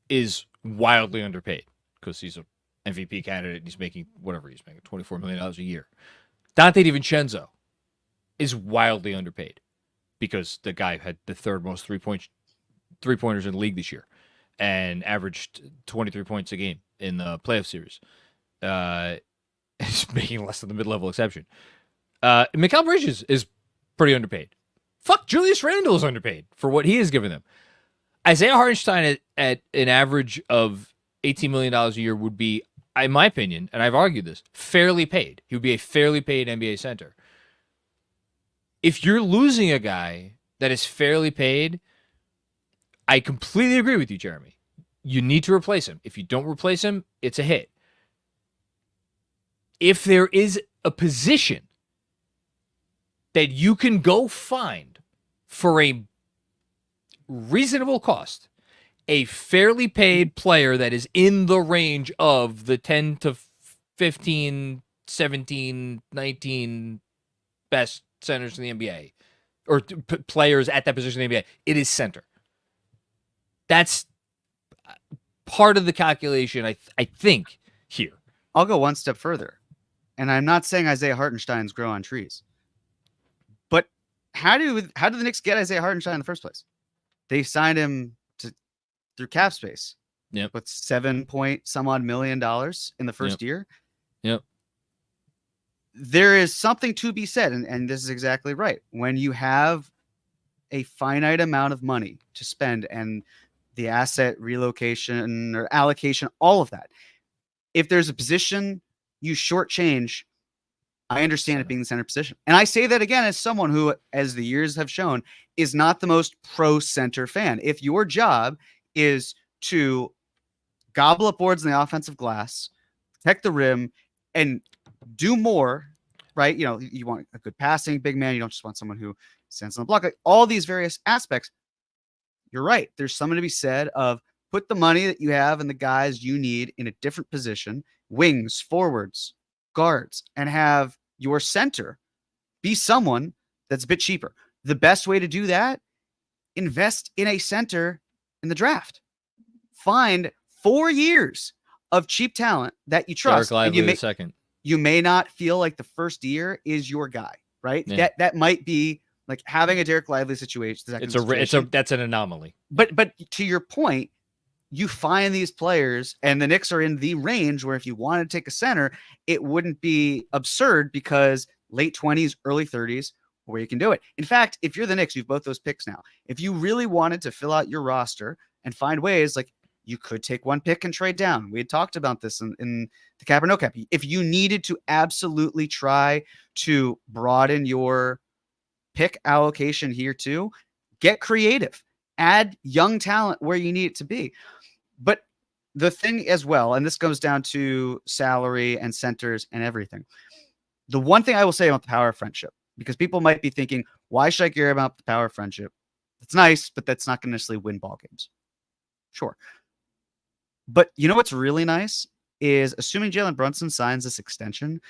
is wildly underpaid because he's an MVP candidate and he's making whatever he's making, $24 million a year. Dante DiVincenzo is wildly underpaid because the guy had the third most three-pointers in the league this year and averaged 23 points a game in the playoff series. He's making less than the mid-level exception. Mikal Bridges is pretty underpaid. Fuck, Julius Randle is underpaid for what he has given them. Isaiah Hartenstein at an average of $18 million a year would be, in my opinion, and I've argued this, fairly paid. He would be a fairly paid NBA center. If you're losing a guy that is fairly paid, I completely agree with you, Jeremy. You need to replace him. If you don't replace him, it's a hit. If there is a position that you can go find for a reasonable cost, a fairly paid player that is in the range of the 10 to 15, 17, 19 best centers in the NBA, or players at that position in the NBA, it is center. That's part of the calculation, I think, here. I'll go one step further. And I'm not saying Isaiah Hartensteins grow on trees. But how do the Knicks get Isaiah Hartenstein in the first place? They signed him through cap space. Yep. With $7 million in the first year. Yep. There is something to be said, and this is exactly right. When you have a finite amount of money to spend and the asset relocation or allocation, all of that, if there's a position you shortchange, I understand it being the center position. And I say that again as someone who, as the years have shown, is not the most pro center fan. If your job is to gobble up boards in the offensive glass, protect the rim, and do more, right? You know, you want a good passing big man. You don't just want someone who stands on the block. Like all these various aspects, you're right. There's something to be said of put the money that you have and the guys you need in a different position, wings, forwards, guards, and have your center be someone that's a bit cheaper. The best way to do that, invest in a center in the draft. Find 4 years of cheap talent that you trust. Derek Lively and the second. You may not feel like the first year is your guy, right? Yeah. That might be like having a Derek Lively situation. That's an anomaly. But to your point, you find these players, and the Knicks are in the range where if you want to take a center, it wouldn't be absurd because late 20s, early 30s, where you can do it. In fact, if you're the Knicks, you've both those picks now. If you really wanted to fill out your roster and find ways, like you could take one pick and trade down. We had talked about this in the cap or no cap. If you needed to absolutely try to broaden your pick allocation here too, get creative, add young talent where you need it to be. But the thing as well, and this goes down to salary and centers and everything. The one thing I will say about the power of friendship, because people might be thinking, why should I care about the power of friendship? It's nice, but that's not going to necessarily win ball games. Sure. But you know what's really nice is assuming Jalen Brunson signs this extension,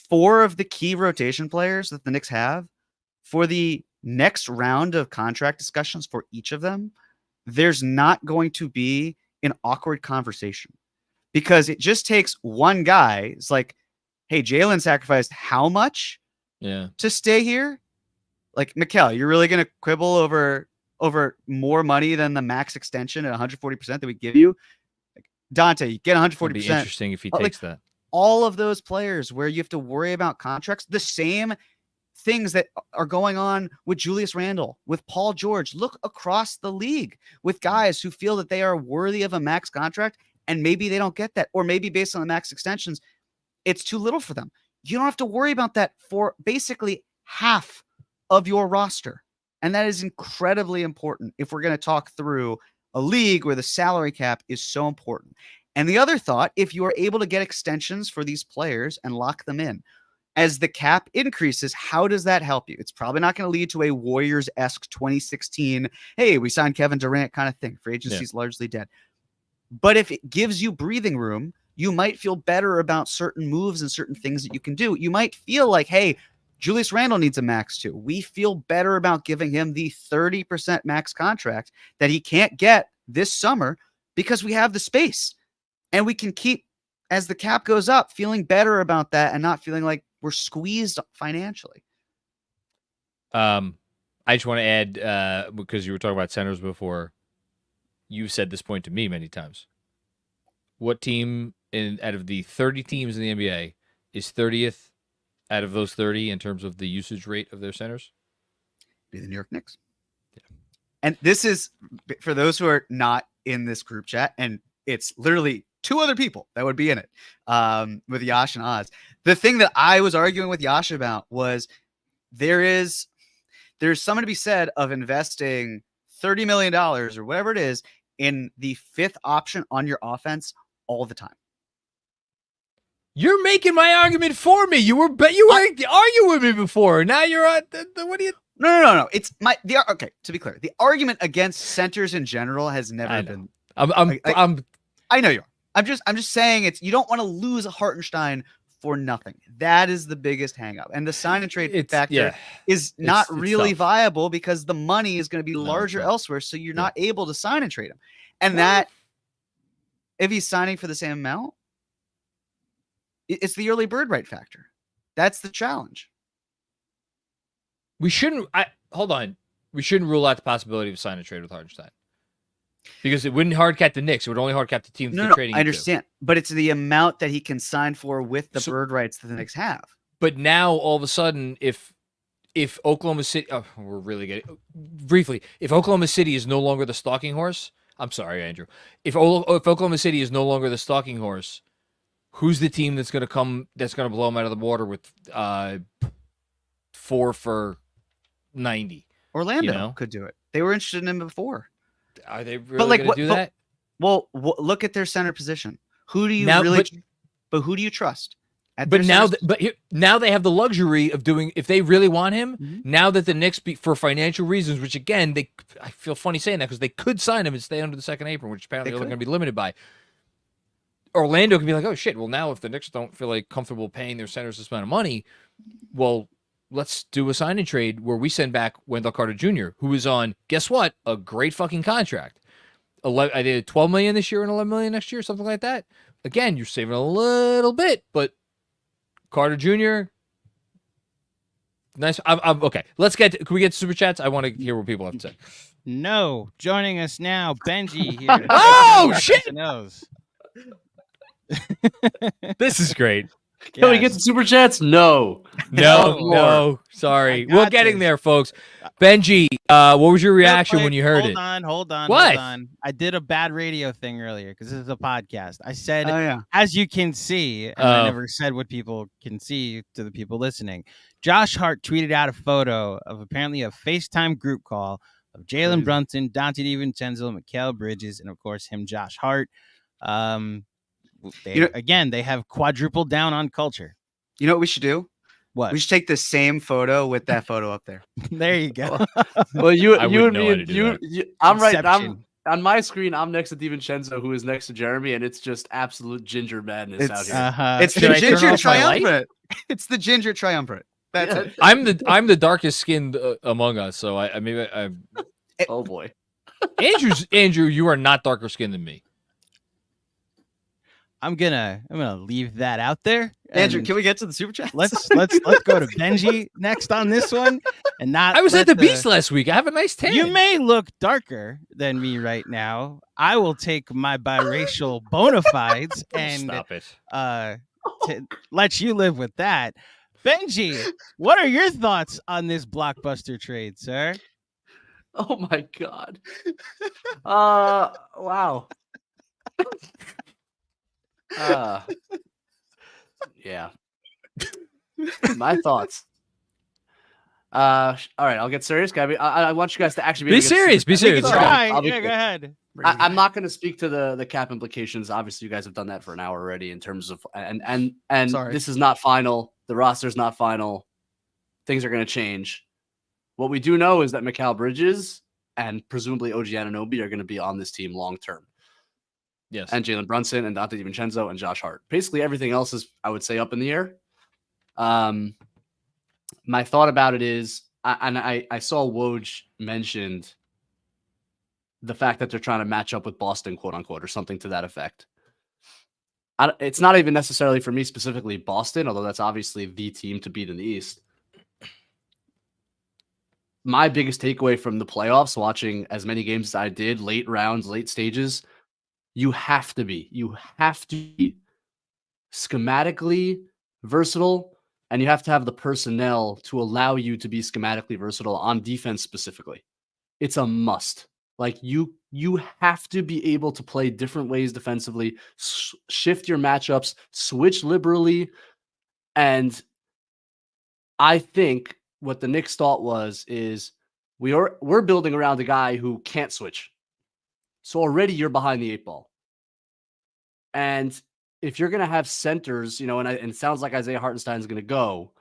4 of the key rotation players that the Knicks have, for the next round of contract discussions for each of them, there's not going to be an awkward conversation because it just takes one guy. It's like, hey, Jalen sacrificed how much to stay here? Like, Mikal, you're really going to quibble over more money than the max extension at 140% that we give you? Like, Dante, you get 140%. It'd be interesting if he takes that. All of those players where you have to worry about contracts, the same things that are going on with Julius Randle, with Paul George. Look across the league with guys who feel that they are worthy of a max contract, and maybe they don't get that, or maybe based on the max extensions, it's too little for them. You don't have to worry about that for basically half of your roster. And that is incredibly important if we're going to talk through a league where the salary cap is so important. And the other thought, if you are able to get extensions for these players and lock them in, as the cap increases, how does that help you? It's probably not going to lead to a Warriors-esque 2016, hey, we signed Kevin Durant kind of thing. Free agency is largely dead. But if it gives you breathing room, you might feel better about certain moves and certain things that you can do. You might feel like, hey, Julius Randle needs a max too. We feel better about giving him the 30% max contract that he can't get this summer because we have the space. And we can keep, as the cap goes up, feeling better about that and not feeling like we're squeezed financially. I just want to add, because you were talking about centers before, you've said this point to me many times. What team out of the 30 teams in the NBA is 30th out of those 30 in terms of the usage rate of their centers? Be the New York Knicks. Yeah. And this is, for those who are not in this group chat, and it's literally 2 other people that would be in it, with Yash and Oz. The thing that I was arguing with Yash about was there's something to be said of investing $30 million or whatever it is in the 5th option on your offense all the time. You're making my argument for me. You were arguing with me before. Now you're on. What do you? No. It's okay. To be clear, the argument against centers in general has never been. I know you are. I'm just saying you don't want to lose a Hartenstein for nothing. That is the biggest hang up. And the sign and trade factor is not really viable because the money is going to be larger elsewhere. So you're not able to sign and trade him. And that, if he's signing for the same amount, it's the early bird right factor. That's the challenge. We shouldn't rule out the possibility of sign and trade with Hartenstein. Because it wouldn't hard cap the Knicks. It would only hard cap the team that trading. I understand. But it's the amount that he can sign for with the bird rights that the Knicks have. But now, all of a sudden, if Oklahoma City... Oh, we're really getting... Briefly, if Oklahoma City is no longer the stalking horse... I'm sorry, Andrew. If Oklahoma City is no longer the stalking horse, who's the team that's going to blow them out of the water with 4 for 90? Orlando could do it. They were interested in him before. Are they really going to do that? Well, look at their center position. Who do you who do you trust? Now they have the luxury of doing, if they really want him, now that the Knicks, for financial reasons, which again, I feel funny saying that because they could sign him and stay under the second apron, which apparently they're going to be limited by. Orlando can be like, oh shit, well now if the Knicks don't feel like comfortable paying their centers this amount of money, well, let's do a sign and trade where we send back Wendell Carter Jr., who is on, guess what, a great fucking contract. I did $12 million this year and $11 million next year, something like that. Again, you're saving a little bit, but Carter Jr., nice. I'm okay. Can we get to super chats? I want to hear what people have to say. No, joining us now, Benjy here. Oh shit! This is great. Can we get to super chats? No. Sorry. We're getting there, folks. Benjy, what was your reaction when you heard it? Hold on. What? Hold on. I did a bad radio thing earlier because this is a podcast. I said, as you can see, and I never said what people can see to the people listening. Josh Hart tweeted out a photo of apparently a FaceTime group call of Jalen Brunson, Dante DiVincenzo, Mikal Bridges, and of course him, Josh Hart. They have quadrupled down on culture. You know what we should do? What? We should take the same photo with that photo up there. There you go. Well, you and me, I'm right. I'm on my screen. I'm next to DiVincenzo, who is next to Jeremy, and it's just absolute ginger madness out here. It's the ginger triumvirate. It's the ginger triumvirate. That's it. I'm the darkest skinned among us, so I oh boy. Andrew, you are not darker skinned than me. I'm gonna leave that out there. Andrew, and can we get to the super chat? let's go to Benjy next on this one, and not. I was let at the beach last week. I have a nice tan. You may look darker than me right now. I will take my biracial bona fides and Stop it. let you live with that. Benjy, what are your thoughts on this blockbuster trade, sir? Oh my god. Wow. Yeah. My thoughts. All right, I'll get serious. I want you guys to actually Be serious. Be serious. Try. I'll be Yeah, quick. go ahead. I'm not going to speak to the cap implications. Obviously, you guys have done that for an hour already in terms of and Sorry. this is not final. The roster's not final. Things are going to change. What we do know is that Mikal Bridges and presumably OG Anunoby are going to be on this team long term. Yes. And Jalen Brunson and Dante DiVincenzo and Josh Hart. Basically, everything else is, I would say, up in the air. My thought about it is, I saw Woj mentioned the fact that they're trying to match up with Boston, quote unquote, or something to that effect. It's not even necessarily for me specifically Boston, although that's obviously the team to beat in the East. My biggest takeaway from the playoffs, watching as many games as I did, late rounds, late stages, you have to be schematically versatile, and you have to have the personnel to allow you to be schematically versatile on defense specifically. It's a must. Like you have to be able to play different ways defensively, shift your matchups, switch liberally. And I think what the Knicks thought is we're building around a guy who can't switch. So already you're behind the 8 ball. And if you're going to have centers, and it sounds like Isaiah Hartenstein is going to go,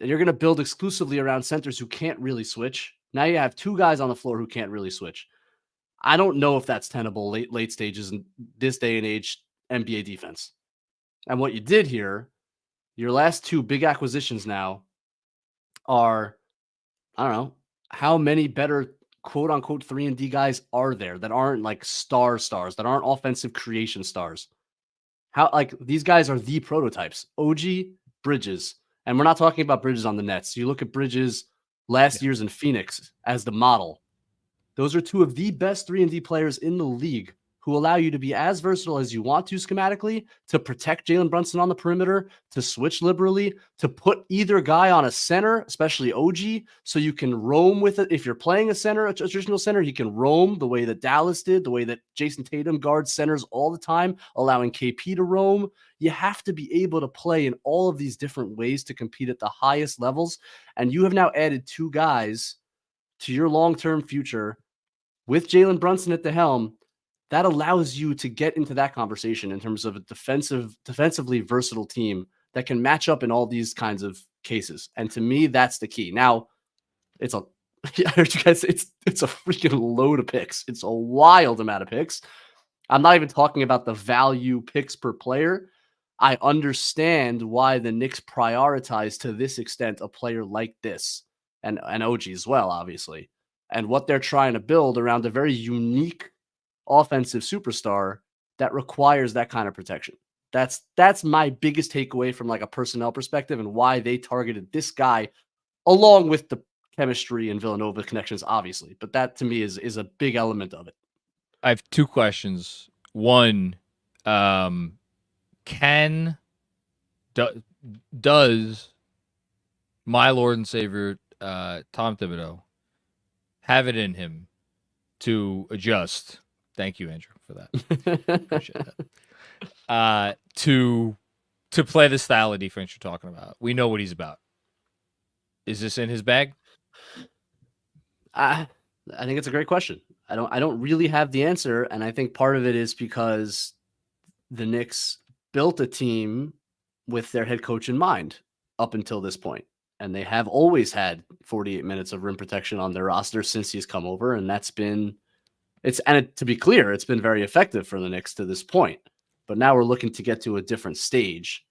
and you're going to build exclusively around centers who can't really switch. Now you have 2 guys on the floor who can't really switch. I don't know if that's tenable late stages in this day and age NBA defense. And what you did here, your last 2 big acquisitions now are, I don't know, how many better quote unquote 3-and-D guys are there that aren't like stars, that aren't offensive creation stars? How, like, these guys are the prototypes. OG, Bridges. And we're not talking about Bridges on the Nets. You look at Bridges last year's in Phoenix as the model. Those are 2 of the best 3-and-D players in the league who allow you to be as versatile as you want to schematically, to protect Jalen Brunson on the perimeter, to switch liberally, to put either guy on a center, especially OG, so you can roam with it. If you're playing a center, a traditional center, he can roam the way that Dallas did, the way that Jason Tatum guards centers all the time, allowing KP to roam. You have to be able to play in all of these different ways to compete at the highest levels. And you have now added 2 guys to your long-term future with Jalen Brunson at the helm. That allows you to get into that conversation in terms of a defensively versatile team that can match up in all these kinds of cases. And to me, that's the key. Now, I heard you guys, it's a freaking load of picks. It's a wild amount of picks. I'm not even talking about the value picks per player. I understand why the Knicks prioritize to this extent a player like this, and OG as well, obviously, and what they're trying to build around a very unique offensive superstar that requires that kind of protection. That's my biggest takeaway from like a personnel perspective, and why they targeted this guy, along with the chemistry and Villanova connections, obviously. But that to me is a big element of it. I have 2 questions. One, does my Lord and Savior Tom Thibodeau have it in him to adjust? Thank you, Andrew, for that. Appreciate that. To play the style of defense you're talking about. We know what he's about. Is this in his bag? I think it's a great question. I don't really have the answer, and I think part of it is because the Knicks built a team with their head coach in mind up until this point, and they have always had 48 minutes of rim protection on their roster since he's come over, and that's been to be clear, it's been very effective for the Knicks to this point. But now we're looking to get to a different stage.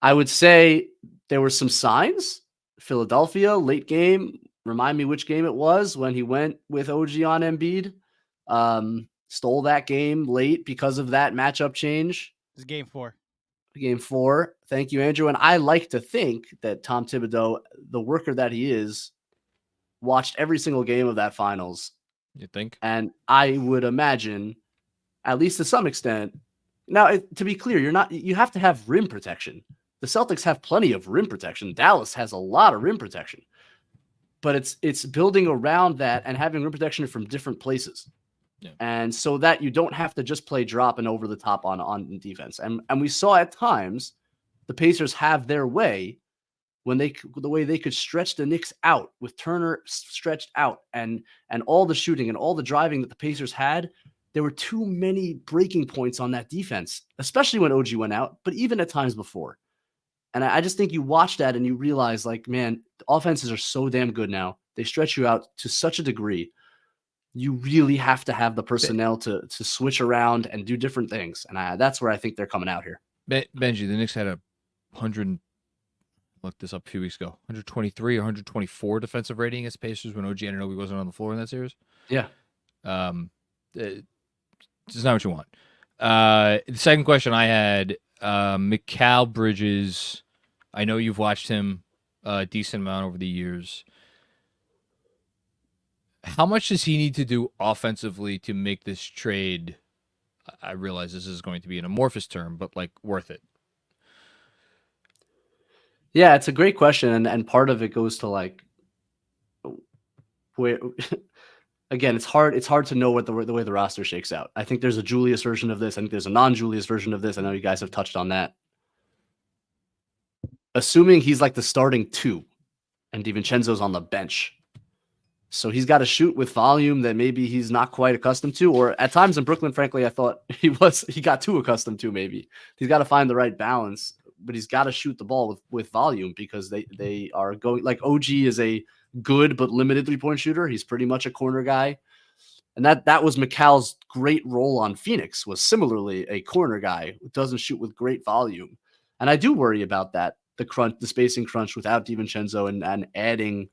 I would say there were some signs. Philadelphia, late game, Remind me which game it was when he went with OG on Embiid. Stole that game late because of that matchup change. This is game 4. Game 4. Thank you, Andrew. And I like to think that Tom Thibodeau, the worker that he is, watched every single game of that finals. You think? And I would imagine, at least to some extent, now to be clear, you have to have rim protection. The Celtics have plenty of rim protection. Dallas has a lot of rim protection. But it's building around that and having rim protection from different places. Yeah. And so that you don't have to just play drop and over the top on defense. And we saw at times the Pacers have their way when the way they could stretch the Knicks out with Turner stretched out and all the shooting and all the driving that the Pacers had. There were too many breaking points on that defense, especially when OG went out, but even at times before. And I just think you watch that and you realize, like, man, the offenses are so damn good now. They stretch you out to such a degree. You really have to have the personnel to switch around and do different things. And that's where I think they're coming out here. Benjy, the Knicks had a 100, looked this up a few weeks ago, 123 or 124 defensive rating against Pacers when OG Anunoby wasn't on the floor in that series. Yeah. It's not what you want. The second question I had, Mikal Bridges. I know you've watched him a decent amount over the years. How much does he need to do offensively to make this trade? I realize this is going to be an amorphous term, but like worth it. Yeah, it's a great question. And part of it goes to like, where, again, it's hard to know what the way the roster shakes out. I think there's a Julius version of this. I think there's a non-Julius version of this. I know you guys have touched on that. Assuming he's like the starting 2 and DiVincenzo's on the bench. So he's got to shoot with volume that maybe he's not quite accustomed to, or at times in Brooklyn, frankly, I thought he got too accustomed to. Maybe he's got to find the right balance, but he's got to shoot the ball with volume because they are going, like, OG is a good but limited 3-point shooter. He's pretty much a corner guy, and that was Mikal's great role on Phoenix, was similarly a corner guy who doesn't shoot with great volume. And I do worry about that, the spacing crunch without DiVincenzo and adding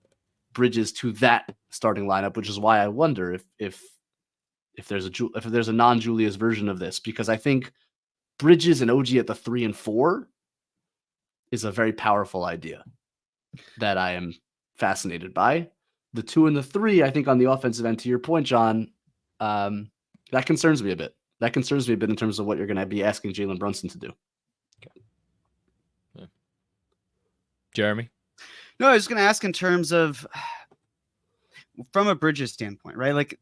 Bridges to that starting lineup, which is why I wonder if there's a non-Julius version of this, because I think Bridges and OG at the 3 and 4 is a very powerful idea that I am fascinated by. The 2 and the 3, I think on the offensive end, to your point, John, that concerns me a bit. That concerns me a bit in terms of what you're going to be asking Jalen Brunson to do. Okay. Yeah. Jeremy? No, I was going to ask in terms of from a Bridges standpoint, right? Like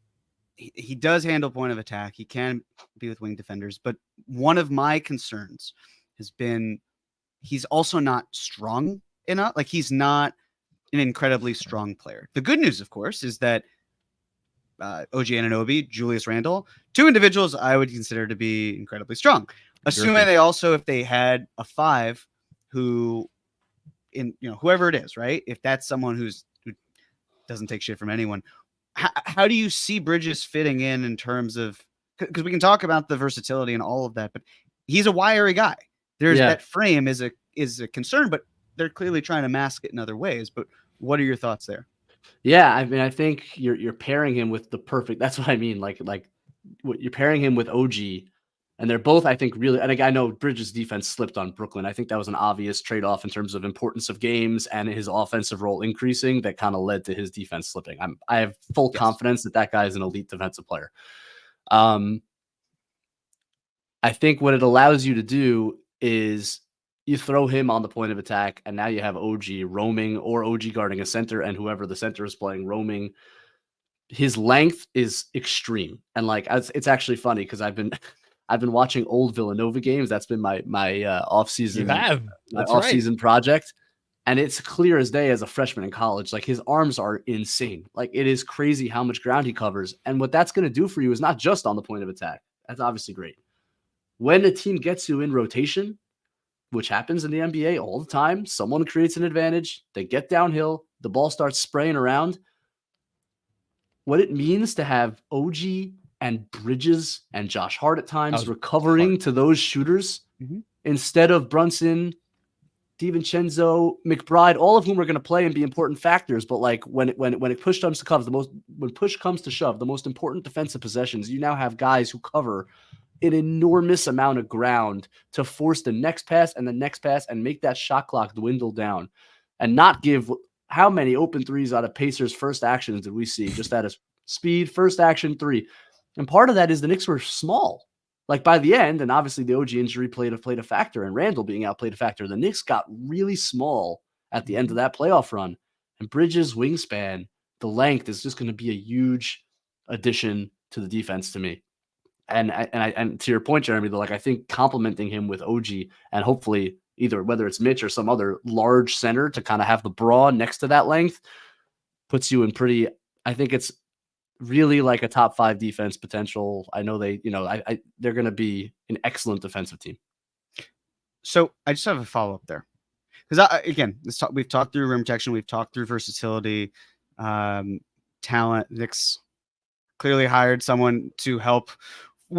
he does handle point of attack. He can be with wing defenders, but one of my concerns has been he's also not strong enough. Like he's not an incredibly strong player. The good news, of course, is that OG Anunoby, Julius Randle, 2 individuals I would consider to be incredibly strong. Assuming they also, if they had a 5 who, whoever it is, right? If that's someone who doesn't take shit from anyone, how do you see Bridges fitting in terms of, because we can talk about the versatility and all of that, but he's a wiry guy. That frame is a concern, but they're clearly trying to mask it in other ways. But what are your thoughts there? Yeah, I mean, I think you're pairing him with the perfect. That's what I mean. Like you're pairing him with OG. And they're both, I think, really, and I know Bridges' defense slipped on Brooklyn. I think that was an obvious trade-off in terms of importance of games and his offensive role increasing that kind of led to his defense slipping. I have full confidence that guy is an elite defensive player. I think what it allows you to do is you throw him on the point of attack, and now you have OG roaming or OG guarding a center, and whoever the center is playing roaming. His length is extreme. And like, it's actually funny because I've been watching old Villanova games. That's been my off-season, off-season project. And it's clear as day as a freshman in college. Like his arms are insane. Like it is crazy how much ground he covers. And what that's going to do for you is not just on the point of attack. That's obviously great. When a team gets you in rotation, which happens in the NBA all the time, someone creates an advantage. They get downhill. The ball starts spraying around. What it means to have OG and Bridges and Josh Hart at times recovering to those shooters instead of Brunson DiVincenzo, McBride, all of whom are going to play and be important factors. But like when push comes to shove, when push comes to shove, the most important defensive possessions, you now have guys who cover an enormous amount of ground to force the next pass and the next pass and make that shot clock dwindle down, and not give how many open threes out of Pacers' first actions did we see? Just out of speed, first action three, and part of that is the Knicks were small. Like by the end, and obviously the OG injury played a factor, and Randall being out played a factor. The Knicks got really small at the end of that playoff run, and Bridges' wingspan, the length is just going to be a huge addition to the defense to me. And to your point, Jeremy, like I think complementing him with OG and hopefully either whether it's Mitch or some other large center to kind of have the brawl next to that length puts you in pretty. I think it's really like a top 5 defense potential. I know they're going to be an excellent defensive team. So I just have a follow-up there. Because we've talked through rim protection. We've talked through versatility, talent. Knicks clearly hired someone to help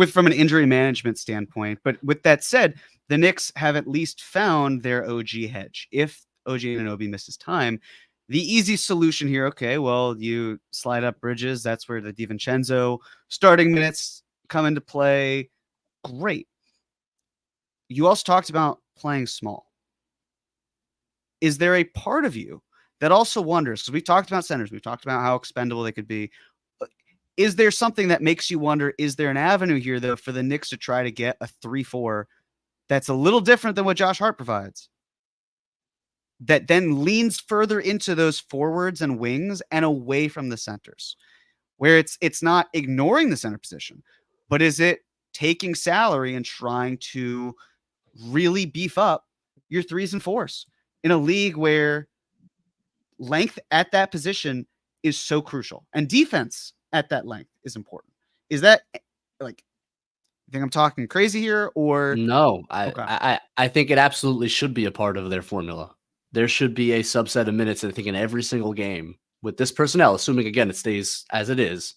from an injury management standpoint. But with that said, the Knicks have at least found their OG hedge. If OG Anunoby misses time, the easy solution here, okay, well, you slide up Bridges. That's where the DiVincenzo starting minutes come into play. Great. You also talked about playing small. Is there a part of you that also wonders, because we've talked about centers, we've talked about how expendable they could be. Is there something that makes you wonder, is there an avenue here, though, for the Knicks to try to get a 3-4 that's a little different than what Josh Hart provides, that then leans further into those forwards and wings and away from the centers, where it's not ignoring the center position, but is it taking salary and trying to really beef up your 3s and 4s in a league where length at that position is so crucial and defense at that length is important? Is that like, you think I'm talking crazy here, or no? Okay. I think it absolutely should be a part of their formula. There should be a subset of minutes, I think, in every single game with this personnel, assuming again it stays as it is.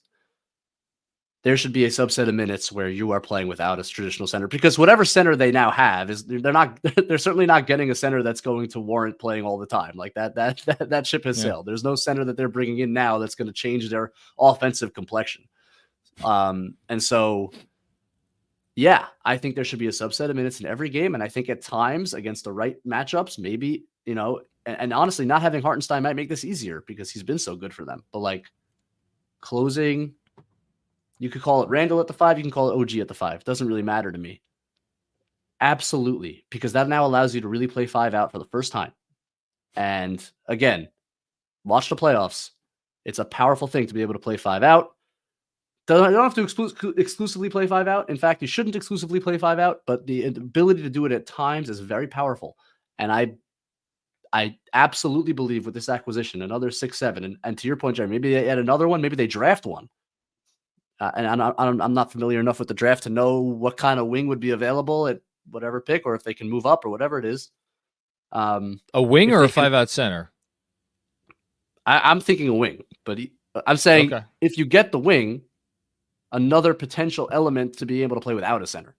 There should be a subset of minutes where you are playing without a traditional center, because whatever center they now have is they're certainly not getting a center that's going to warrant playing all the time. Like that ship has sailed. There's no center that they're bringing in now that's going to change their offensive complexion. And so, yeah, I think there should be a subset of minutes in every game. And I think at times against the right matchups, maybe, and honestly, not having Hartenstein might make this easier because he's been so good for them. But like closing, you could call it Randall at the 5. You can call it OG at the 5. Doesn't really matter to me. Absolutely. Because that now allows you to really play 5 out for the first time. And again, watch the playoffs. It's a powerful thing to be able to play 5 out. You don't have to exclusively play 5 out. In fact, you shouldn't exclusively play 5 out, but the ability to do it at times is very powerful. And I absolutely believe with this acquisition, another 6-7, and to your point, Jerry, maybe they add another one, maybe they draft one. And I'm not familiar enough with the draft to know what kind of wing would be available at whatever pick, or if they can move up or whatever it is. A wing or a 5-out center? I'm thinking a wing, but I'm saying if you get the wing, another potential element to be able to play without a center.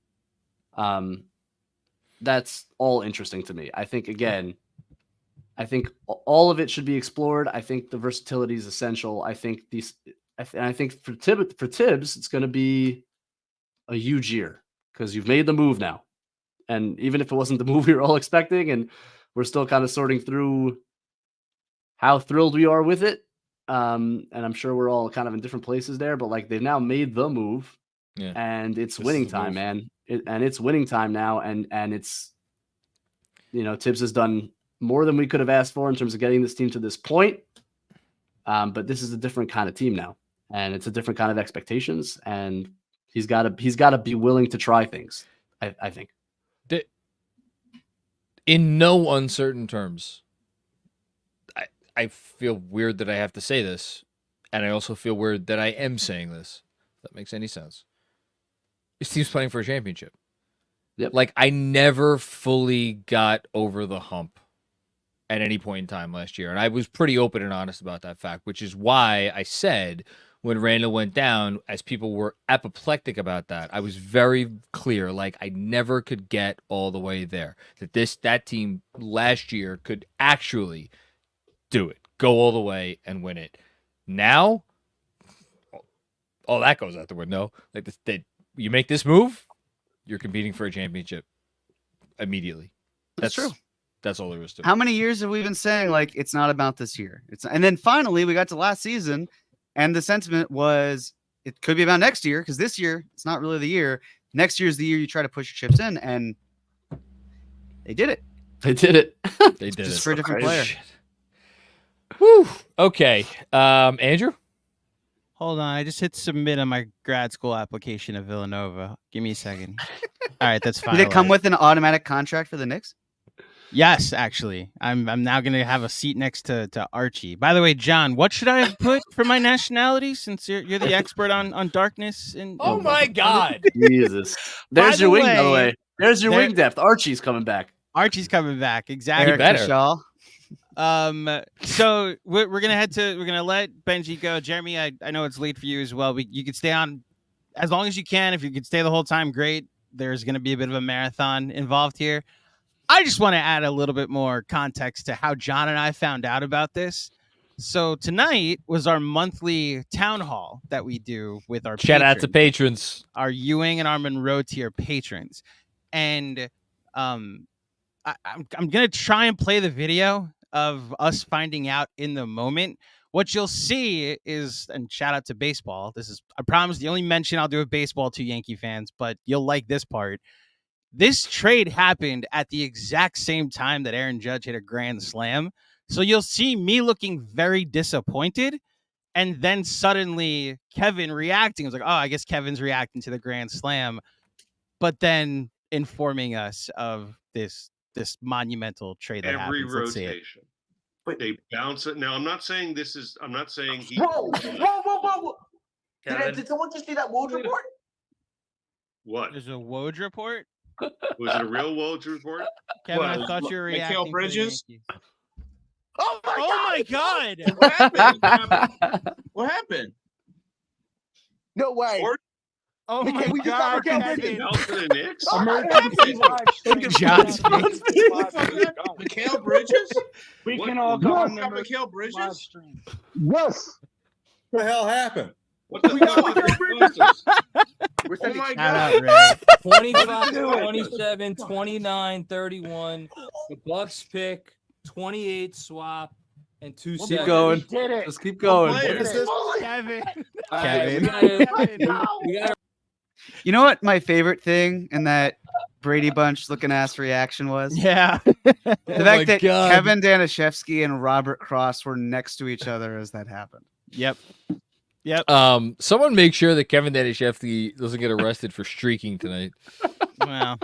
That's all interesting to me. I think, again, all of it should be explored. I think the versatility is essential. I think I think for Tibbs, it's going to be a huge year because you've made the move now. And even if it wasn't the move we were all expecting, and we're still kind of sorting through how thrilled we are with it. And I'm sure we're all kind of in different places there, but like they've now made the move and it's winning time, man. And it's winning time now. And it's, Tibbs has done more than we could have asked for in terms of getting this team to this point. But this is a different kind of team now. And it's a different kind of expectations, and he's got to be willing to try things. I think. In no uncertain terms, I feel weird that I have to say this, and I also feel weird that I am saying this. If that makes any sense. This team's playing for a championship. Yep. Like I never fully got over the hump at any point in time last year, and I was pretty open and honest about that fact, which is why I said when Randall went down, as people were apoplectic about that, I was very clear, like I never could get all the way there. That team last year could actually do it, go all the way and win it. Now, all that goes out the window. Like you make this move, you're competing for a championship immediately. That's true. That's all there is to it. How many years have we been saying like it's not about this year? And then finally we got to last season, and the sentiment was it could be about next year because this year it's not really the year. Next year is the year you try to push your chips in, and they did it. They did it. They did Just it for a different player. Shit. Whew. Okay, Andrew. Hold on, I just hit submit on my grad school application at Villanova. Give me a second. All right, that's fine. Did it come with an automatic contract for the Knicks? Yes, actually. I'm now going to have a seat next to Archie. By the way, John, what should I have put for my nationality since you're the expert on darkness? Oh my God. Jesus. There's By your the wing, by the way, way. There's your wing depth. Archie's coming back. Archie's coming back. Exactly. Eric better. Shaw. So we're gonna let Benjy go. Jeremy, I know it's late for you as well. You could stay on as long as you can. If you could stay the whole time, great. There's gonna be a bit of a marathon involved here. I just want to add a little bit more context to how John and I found out about this. So tonight was our monthly town hall that we do with our Shout out to patrons. our Ewing and our Monroe tier patrons. And I'm gonna try and play the video of us finding out in the moment. What you'll see is, and shout out to baseball. This is, I promise, the only mention I'll do of baseball to Yankee fans, but you'll like this part. This trade happened at the exact same time that Aaron Judge hit a grand slam. So you'll see me looking very disappointed. And then suddenly Kevin reacting. I was like, oh, I guess Kevin's reacting to the grand slam. But then informing us of this monumental trade that Every happens. Let's see it. rotation. They bounce it. Now, I'm not saying he. Whoa. Kevin, Did someone just see that Woj report? what? There's a Woj report. Was it a real Woj report? Kevin, What, I thought you were Mikal reacting to the Bridges? Yankees. Oh my Oh God! my God! What happened? What happened? No way. Or- Oh Hey, my we just got God! Mikal Kevin. Out to the Knicks? Oh, what Emergency happened? live stream. John's face. Mikal Bridges? We What- can all what go got on the Mikal live Bridges? stream. Yes. What the hell happened? What the fuck? We're Oh sending my Shout God! out, Ray. 25, do it. 27, 29, 31. The Bucks pick 28 swap and 2 Keep seconds. going. We did it. Just keep going. Play it. What is this? Kevin. All right, Kevin. we gotta You know what my favorite thing in that Brady Bunch looking ass reaction was? Yeah. The my fact that God. Kevin Danishevsky and Robert Cross were next to each other as that happened. Yep. Someone make sure that Kevin Danishevsky doesn't get arrested for streaking tonight. Well,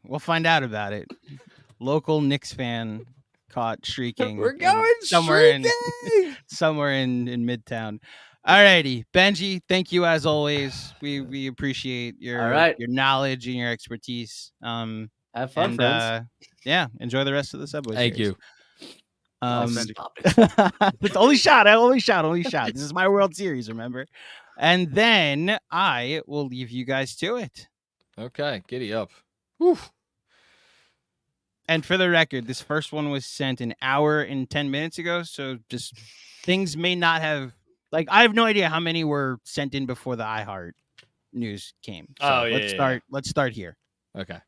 we'll find out about it. Local Knicks fan caught shrieking. We're going somewhere in streaking! somewhere in Midtown. Alrighty, Benjy, thank you as always. We appreciate your All right. your knowledge and your expertise. Have fun, And friends. yeah, enjoy the rest of the Subway. Thank series. you. Stop it. It's only shot. This is my World Series, remember? And then I will leave you guys to it. Okay, giddy up. Whew. And for the record, this first one was sent an hour and 10 minutes ago. So just things may not have, like, I have no idea how many were sent in before the iHeart news came. So Oh, yeah, let's start here. Okay.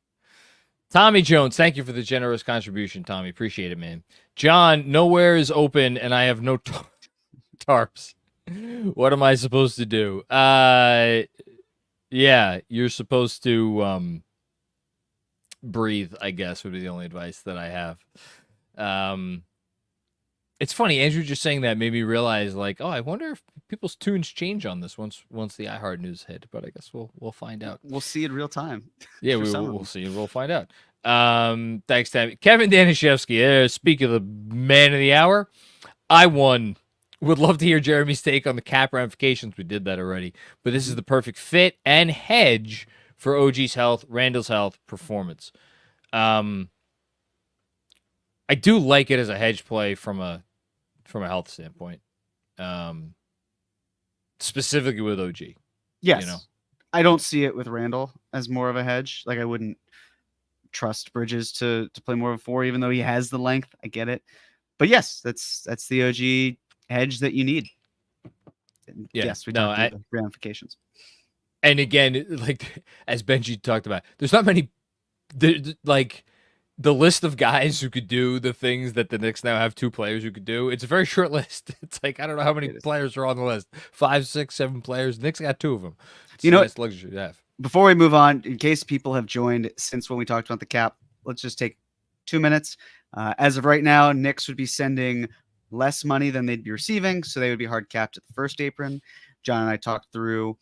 Tommy Jones, thank you for the generous contribution, Tommy. Appreciate it, man. John, nowhere is open, and I have no tarps. What am I supposed to do? Yeah, you're supposed to breathe, I guess, would be the only advice that I have. It's funny, Andrew just saying that made me realize, like, oh, I wonder if people's tunes change on this once the iHeart news hit. But I guess we'll find out. We'll see in real time. Yeah, For some of we'll them. see. We'll find out. Thanks, Tammy. Kevin Danishevsky. Speak of the man of the hour, I won. Would love to hear Jeremy's take on the cap ramifications. We did that already, but this is the perfect fit and hedge for OG's health, Randall's health, performance. I do like it as a hedge play from a health standpoint. specifically with OG. Yes. know. I don't see it with Randall as more of a hedge. Like I wouldn't trust Bridges to play more of a 4, even though he has the length. I get it. But yes, that's the OG hedge that you need. And Yeah. yes, we No, talked about the ramifications. And again, like as Benjy talked about, there's not many. Like the list of guys who could do the things that the Knicks now have 2 players who could do. It's a very short list. It's like I don't know how many It is. players are on the list. 5, 6, 7 players. Knicks got 2 of them. It's You know a what? nice luxury to have. Before we move on, in case people have joined since when we talked about the cap, let's just take 2 minutes. As of right now, Knicks would be sending less money than they'd be receiving, so they would be hard capped at the first apron. John and I talked through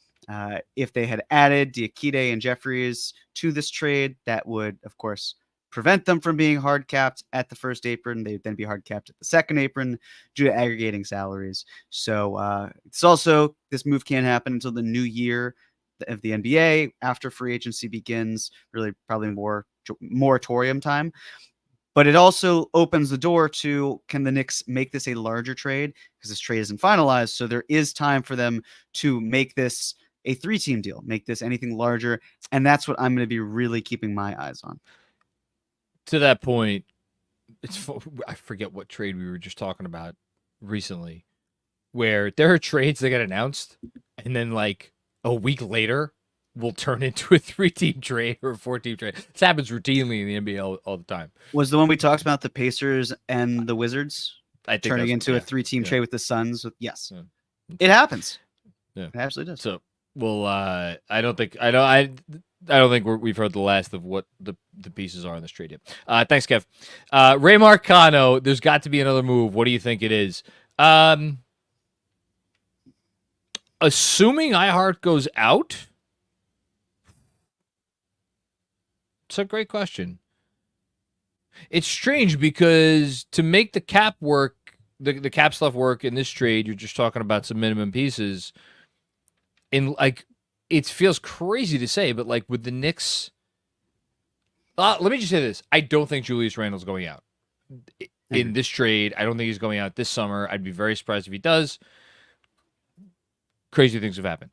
if they had added Diakite and Jeffries to this trade, that would, of course, prevent them from being hard capped at the first apron. They'd then be hard capped at the second apron due to aggregating salaries. So it's also, this move can't happen until the new year of the NBA after free agency begins, really probably more moratorium time. But it also opens the door to, can the Knicks make this a larger trade? Because this trade isn't finalized. So there is time for them to make this a 3-team deal, make this anything larger. And that's what I'm going to be really keeping my eyes on. To that point, I forget what trade we were just talking about recently, where there are trades that get announced and then like a week later will turn into a 3-team trade or a 4-team trade. This happens routinely in the NBA all the time. Was the one we talked about the Pacers and the Wizards I think turning that's- into yeah, a 3-team yeah. trade with the Suns? Yes, Yeah. it happens. Yeah. It absolutely does. So, well, I don't think we've heard the last of what the pieces are in this trade yet. Thanks, Kev. Ray Marcano, there's got to be another move. What do you think it is? Assuming iHeart goes out. It's a great question. It's strange because to make the cap work, the cap stuff work in this trade, you're just talking about some minimum pieces. And like, it feels crazy to say, but like with the Knicks, let me just say this: I don't think Julius Randle's going out in this trade. I don't think he's going out this summer. I'd be very surprised if he does. Crazy things have happened.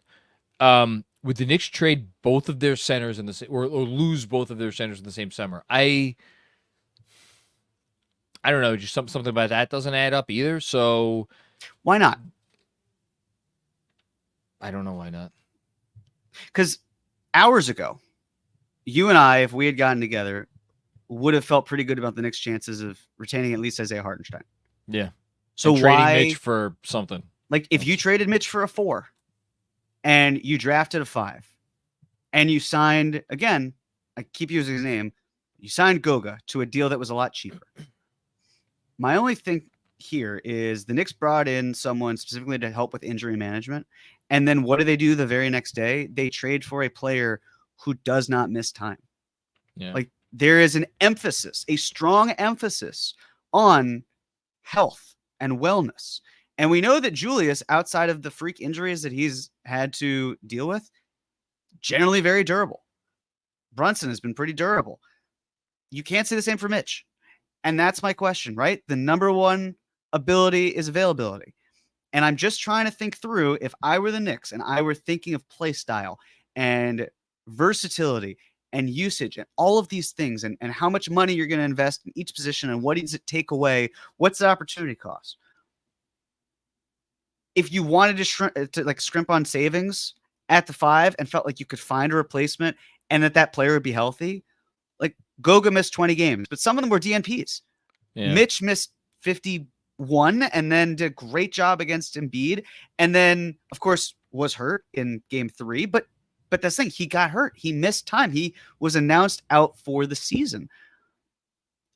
With the Knicks trade both of their centers in the same, or lose both of their centers in the same summer, I don't know, just something about that doesn't add up either. So Why not? I don't know why not. Because hours ago, you and I, if we had gotten together, would have felt pretty good about the Knicks' chances of retaining at least Isaiah Hartenstein. Yeah. So And trading why, Mitch for something? like, if you traded Mitch for a 4 and you drafted a 5 and you signed, again, I keep using his name, you signed Goga to a deal that was a lot cheaper. My only thing here is the Knicks brought in someone specifically to help with injury management. And then what do the very next day? They trade for a player who does not miss time. Yeah. Like, there is an emphasis, a strong emphasis on health and wellness. And we know that Julius, outside of the freak injuries that he's had to deal with, generally very durable. Brunson has been pretty durable. You can't say the same for Mitch. And that's my question, right? The number one ability is availability. And I'm just trying to think through, if I were the Knicks and I were thinking of play style and versatility and usage and all of these things and how much money you're going to invest in each position and what does it take away? What's the opportunity cost? If you wanted to scrimp on savings at the 5 and felt like you could find a replacement and that player would be healthy, like Goga missed 20 games, but some of them were DNPs. Yeah. Mitch missed 51 and then did a great job against Embiid. And then, of course, was hurt in game 3. But that's the thing, he got hurt. He missed time. He was announced out for the season.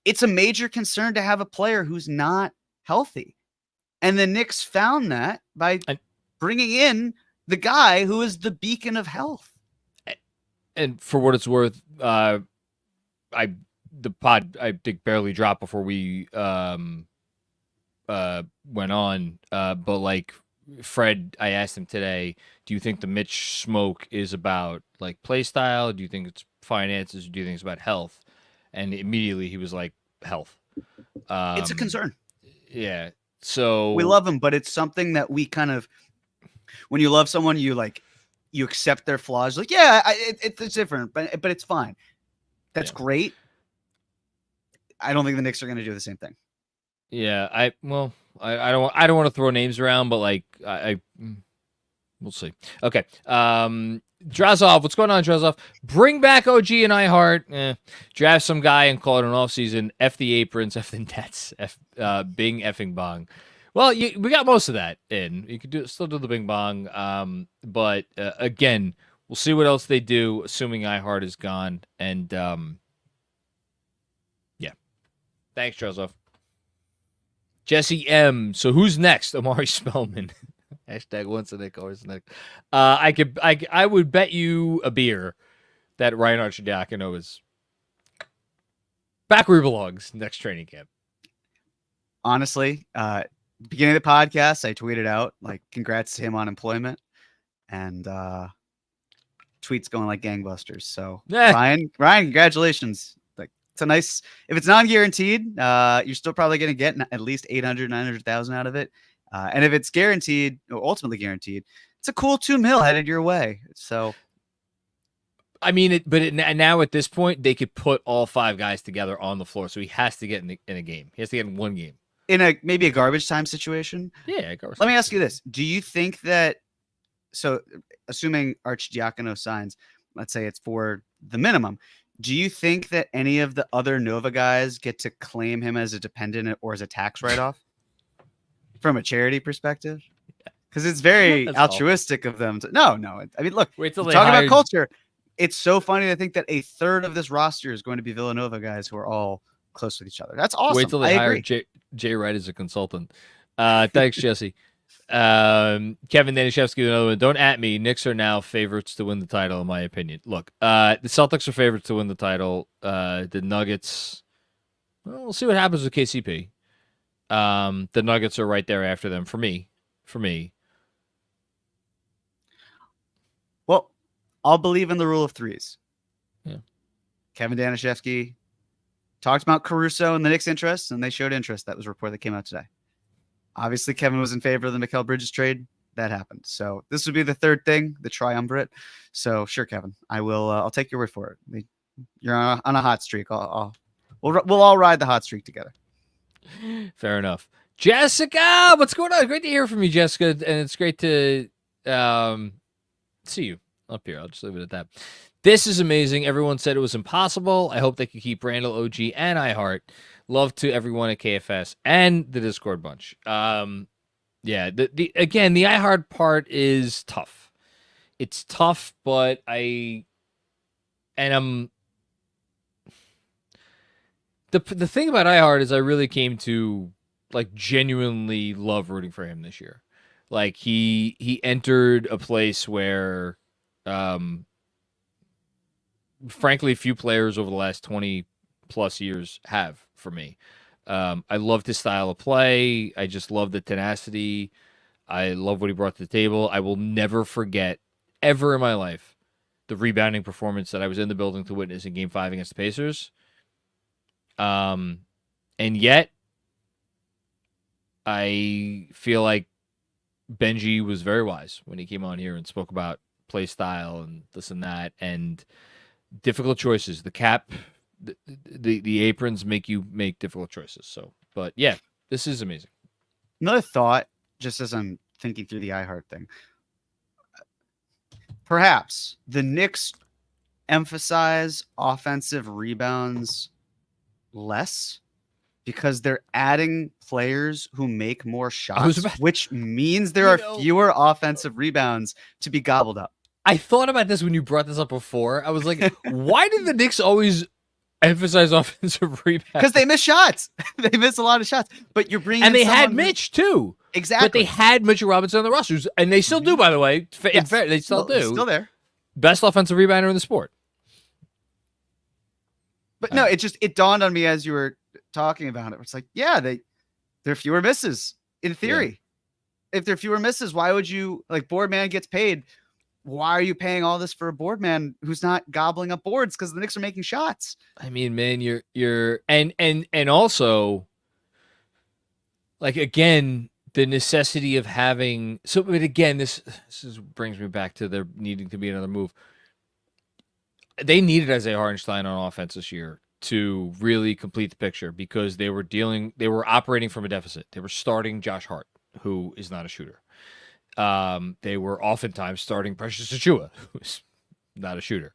It's a major concern to have a player who's not healthy. And the Knicks found that by bringing in the guy who is the beacon of health. And for what it's worth, the pod I think barely dropped before we went on. But like Fred, I asked him today, do you think the Mitch smoke is about like play style? Do you think it's finances? Do you think it's about health? And immediately he was like, health. It's a concern. Yeah. So we love him, but it's something that we when you love someone, you accept their flaws. Like, yeah, it's different, but it's fine. That's great. I don't think the Knicks are going to do the same thing. Yeah, I don't want to throw names around, but like we'll see. Okay. Drazov, what's going on, Drazov? Bring back OG and iHeart. Draft some guy and call it an offseason. F the aprons, F the nets, Bing effing bong. Well, we got most of that in. You could still do the Bing bong. But again, we'll see what else they do, assuming iHeart is gone. And yeah. Thanks, Drazov. Jesse M. So who's next? Amari Spellman. Hashtag once a Nick, always a Nick. I would bet you a beer that Ryan Arcidiacono is back where he belongs next training camp. Honestly, beginning of the podcast, I tweeted out like congrats to him on employment, and tweets going like gangbusters. So Ryan, congratulations. Like it's a nice. If it's non-guaranteed, you're still probably going to get at least 900,000 out of it. And if it's guaranteed, or ultimately guaranteed, it's a cool $2 million headed your way. So, I mean, now at this point, they could put all 5 guys together on the floor. So he has to get in a game. He has to get in one game. In maybe a garbage time situation. Yeah, garbage. Let me ask you this: do you think that? So, assuming Arcidiacono signs, let's say it's for the minimum. Do you think that any of the other Nova guys get to claim him as a dependent or as a tax write-off? From a charity perspective, because it's very altruistic of them to no. I mean, look, wait till they talk about culture. It's so funny to think that a third of this roster is going to be Villanova guys who are all close with each other. That's awesome. Wait till they hire Jay Wright as a consultant. Thanks, Jesse. Kevin Danishevsky, another one. Don't at me. Knicks are now favorites to win the title, in my opinion. Look, the Celtics are favorites to win the title. The Nuggets. Well, we'll see what happens with KCP. The Nuggets are right there after them for me. Well, I'll believe in the rule of threes. Yeah. Kevin Danishevsky talked about Caruso and the Knicks' interest, and they showed interest. That was a report that came out today. Obviously, Kevin was in favor of the Mikal Bridges trade. That happened. So this would be the third thing, the triumvirate. So sure, Kevin, I will. I'll take your word for it. You're on a hot streak. We'll all ride the hot streak together. Fair enough. Jessica, what's going on? Great to hear from you, Jessica, and it's great to see you up here. I'll just leave it at that. This is amazing. Everyone said it was impossible. I hope they can keep Randall, OG, and iHeart. Love to everyone at KFS and the Discord bunch. Yeah, the iHeart part is tough. It's tough, but I'm The thing about iHeart is I really came to like genuinely love rooting for him this year. Like he entered a place where frankly few players over the last 20 plus years have for me. I loved his style of play. I just love the tenacity. I love what he brought to the table. I will never forget ever in my life the rebounding performance that I was in the building to witness in Game 5 against the Pacers. And yet I feel like Benjy was very wise when he came on here and spoke about play style and this and that and difficult choices. The cap, the aprons make you make difficult choices. So, but yeah, this is amazing. Another thought, just as I'm thinking through the iHeart thing, perhaps the Knicks emphasize offensive rebounds less because they're adding players who make more shots, which means there are fewer offensive rebounds to be gobbled up. I thought about this when you brought this up before. I was like, why did the Knicks always emphasize offensive rebounds? Because they miss shots. They miss a lot of shots. But you're bringing and they had Mitch too. Exactly. But they had Mitchell Robinson on the rosters, and they still do, by the way. In fact, they still do. Still there. Best offensive rebounder in the sport. But no, it dawned on me as you were talking about it. It's like, yeah, there are fewer misses in theory. Yeah. If there are fewer misses, why would you Boardman gets paid? Why are you paying all this for a Boardman who's not gobbling up boards because the Knicks are making shots? I mean, man, you're and also like again, the necessity of having but again, brings me back to there needing to be another move. They needed Isaiah Hartenstein on offense this year to really complete the picture because they were operating from a deficit. They were starting Josh Hart, who is not a shooter. They were oftentimes starting Precious Achiuwa, who's not a shooter.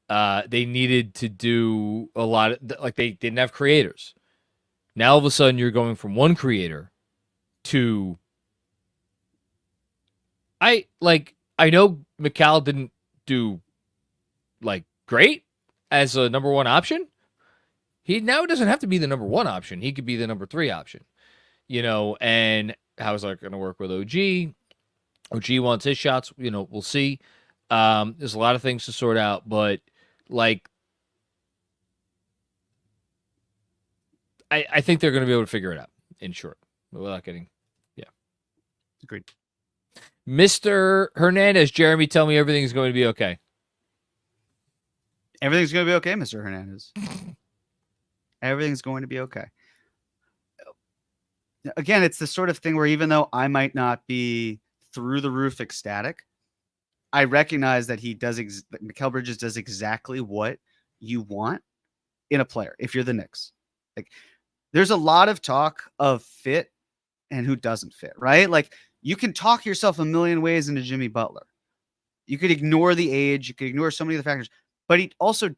They needed to do a lot they didn't have creators. Now all of a sudden you're going from one creator to I know Mikal didn't do great as a number one option. He now doesn't have to be the number one option. He could be the number 3 option. And how is that going to work with OG? OG wants his shots. We'll see. There's a lot of things to sort out, but I think they're going to be able to figure it out in short without getting, Agreed. Mr. Hernandez, Jeremy, tell me everything's going to be okay. Everything's going to be okay, Mr. Hernandez. Everything's going to be okay. Again, it's the sort of thing where even though I might not be through the roof ecstatic, I recognize that Mikal Bridges does exactly what you want in a player if you're the Knicks. There's a lot of talk of fit and who doesn't fit, right? You can talk yourself a million ways into Jimmy Butler. You could ignore the age, you could ignore so many of the factors, but he also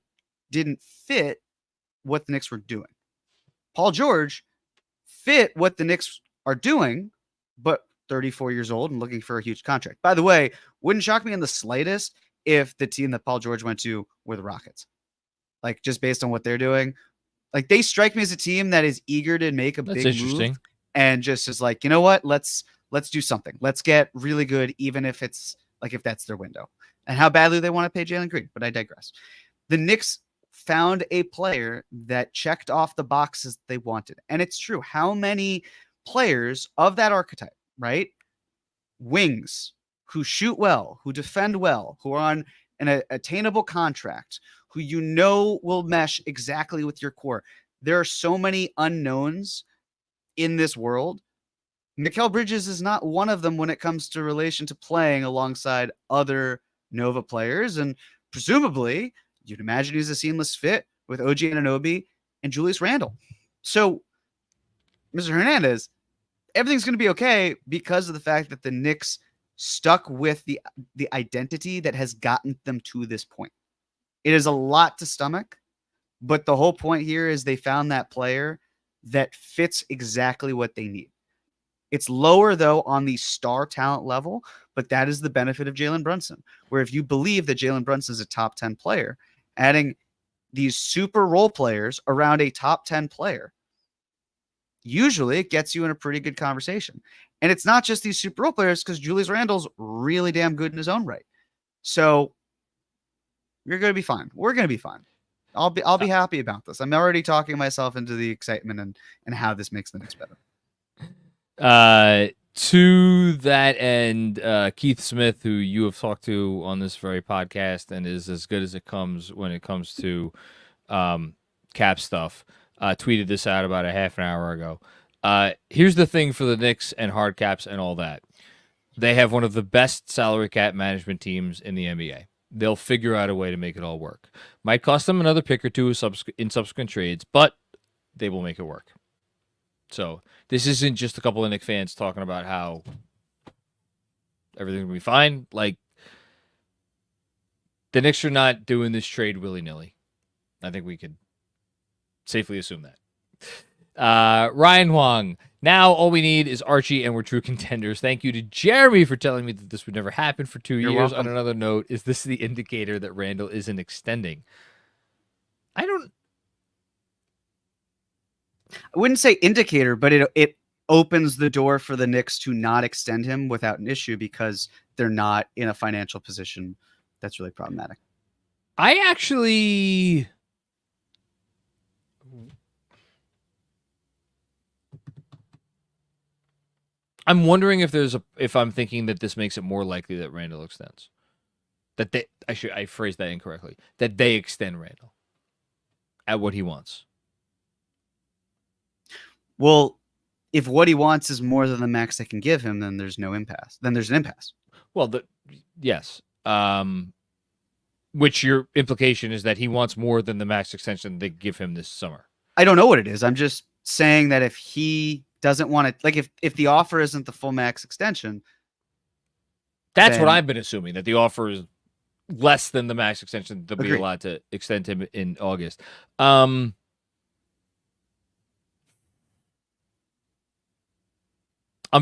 didn't fit what the Knicks were doing. Paul George fit what the Knicks are doing, but 34 years old and looking for a huge contract. By the way, wouldn't shock me in the slightest if the team that Paul George went to were the Rockets. Just based on what they're doing. They strike me as a team that is eager to make a big move and just is you know what? Let's do something. Let's get really good, even if it's if that's their window. And how badly they want to pay Jalen Green, but I digress. The Knicks found a player that checked off the boxes they wanted. And it's true. How many players of that archetype, right? Wings who shoot well, who defend well, who are on an attainable contract, who will mesh exactly with your core. There are so many unknowns in this world. Mikal Bridges is not one of them when it comes to relation to playing alongside other Nova players. And presumably, you'd imagine he's a seamless fit with OG Anunoby and Julius Randle. So, Mr. Hernandez, everything's going to be okay because of the fact that the Knicks stuck with the identity that has gotten them to this point. It is a lot to stomach, but the whole point here is they found that player that fits exactly what they need. It's lower, though, on the star talent level, but that is the benefit of Jalen Brunson, where if you believe that Jalen Brunson is a top 10 player, adding these super role players around a top 10 player, usually it gets you in a pretty good conversation. And it's not just these super role players, because Julius Randle's really damn good in his own right. So you're going to be fine. We're going to be fine. I'll be happy about this. I'm already talking myself into the excitement and how this makes the Knicks better. To that end, Keith Smith, who you have talked to on this very podcast and is as good as it comes when it comes to cap stuff, tweeted this out about a half an hour ago. Here's the thing for the Knicks and hard caps and all that. They have one of the best salary cap management teams in the NBA. They'll figure out a way to make it all work. Might cost them another pick or two in subsequent trades, but they will make it work. So this isn't just a couple of Knicks fans talking about how everything will be fine. The Knicks are not doing this trade willy-nilly. I think we could safely assume that. Ryan Huang. Now all we need is Archie and we're true contenders. Thank you to Jeremy for telling me that this would never happen for 2 years. Welcome. On another note, is this the indicator that Randall isn't extending? I wouldn't say indicator, but it opens the door for the Knicks to not extend him without an issue because they're not in a financial position that's really problematic. I'm wondering if I'm thinking that this makes it more likely that Randall extends. I phrased that incorrectly. That they extend Randall at what he wants. Well, if what he wants is more than the max they can give him, then there's no impasse. Then there's an impasse. Well, yes. Which your implication is that he wants more than the max extension they give him this summer. I don't know what it is. I'm just saying that if he doesn't want to, like, if the offer isn't the full max extension, That's what then- I've been assuming, that the offer is less than the max extension. They'll be Agreed. allowed to extend him in August. I'm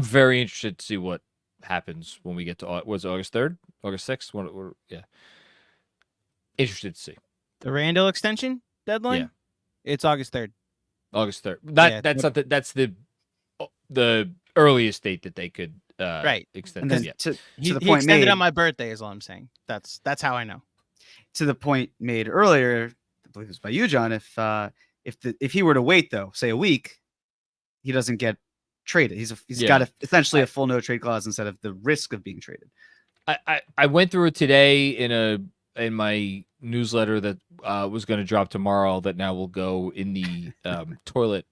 very interested to see what happens when we get to was it August 3rd, August 6th. Yeah, interested to see The Randall extension deadline? Yeah. It's August 3rd. August 3rd. Yeah, That's not that's the earliest date that they could Right. extend. and then Yeah. to He, the he point extended made, on my birthday is all I'm saying. That's how I know. to the point made earlier, I believe it was by you, John. If he were to wait though, say a week, he doesn't get traded. He's Yeah. got essentially a full no trade clause instead of the risk of being traded. I went through it today in my newsletter that was going to drop tomorrow. That now will go in the toilet.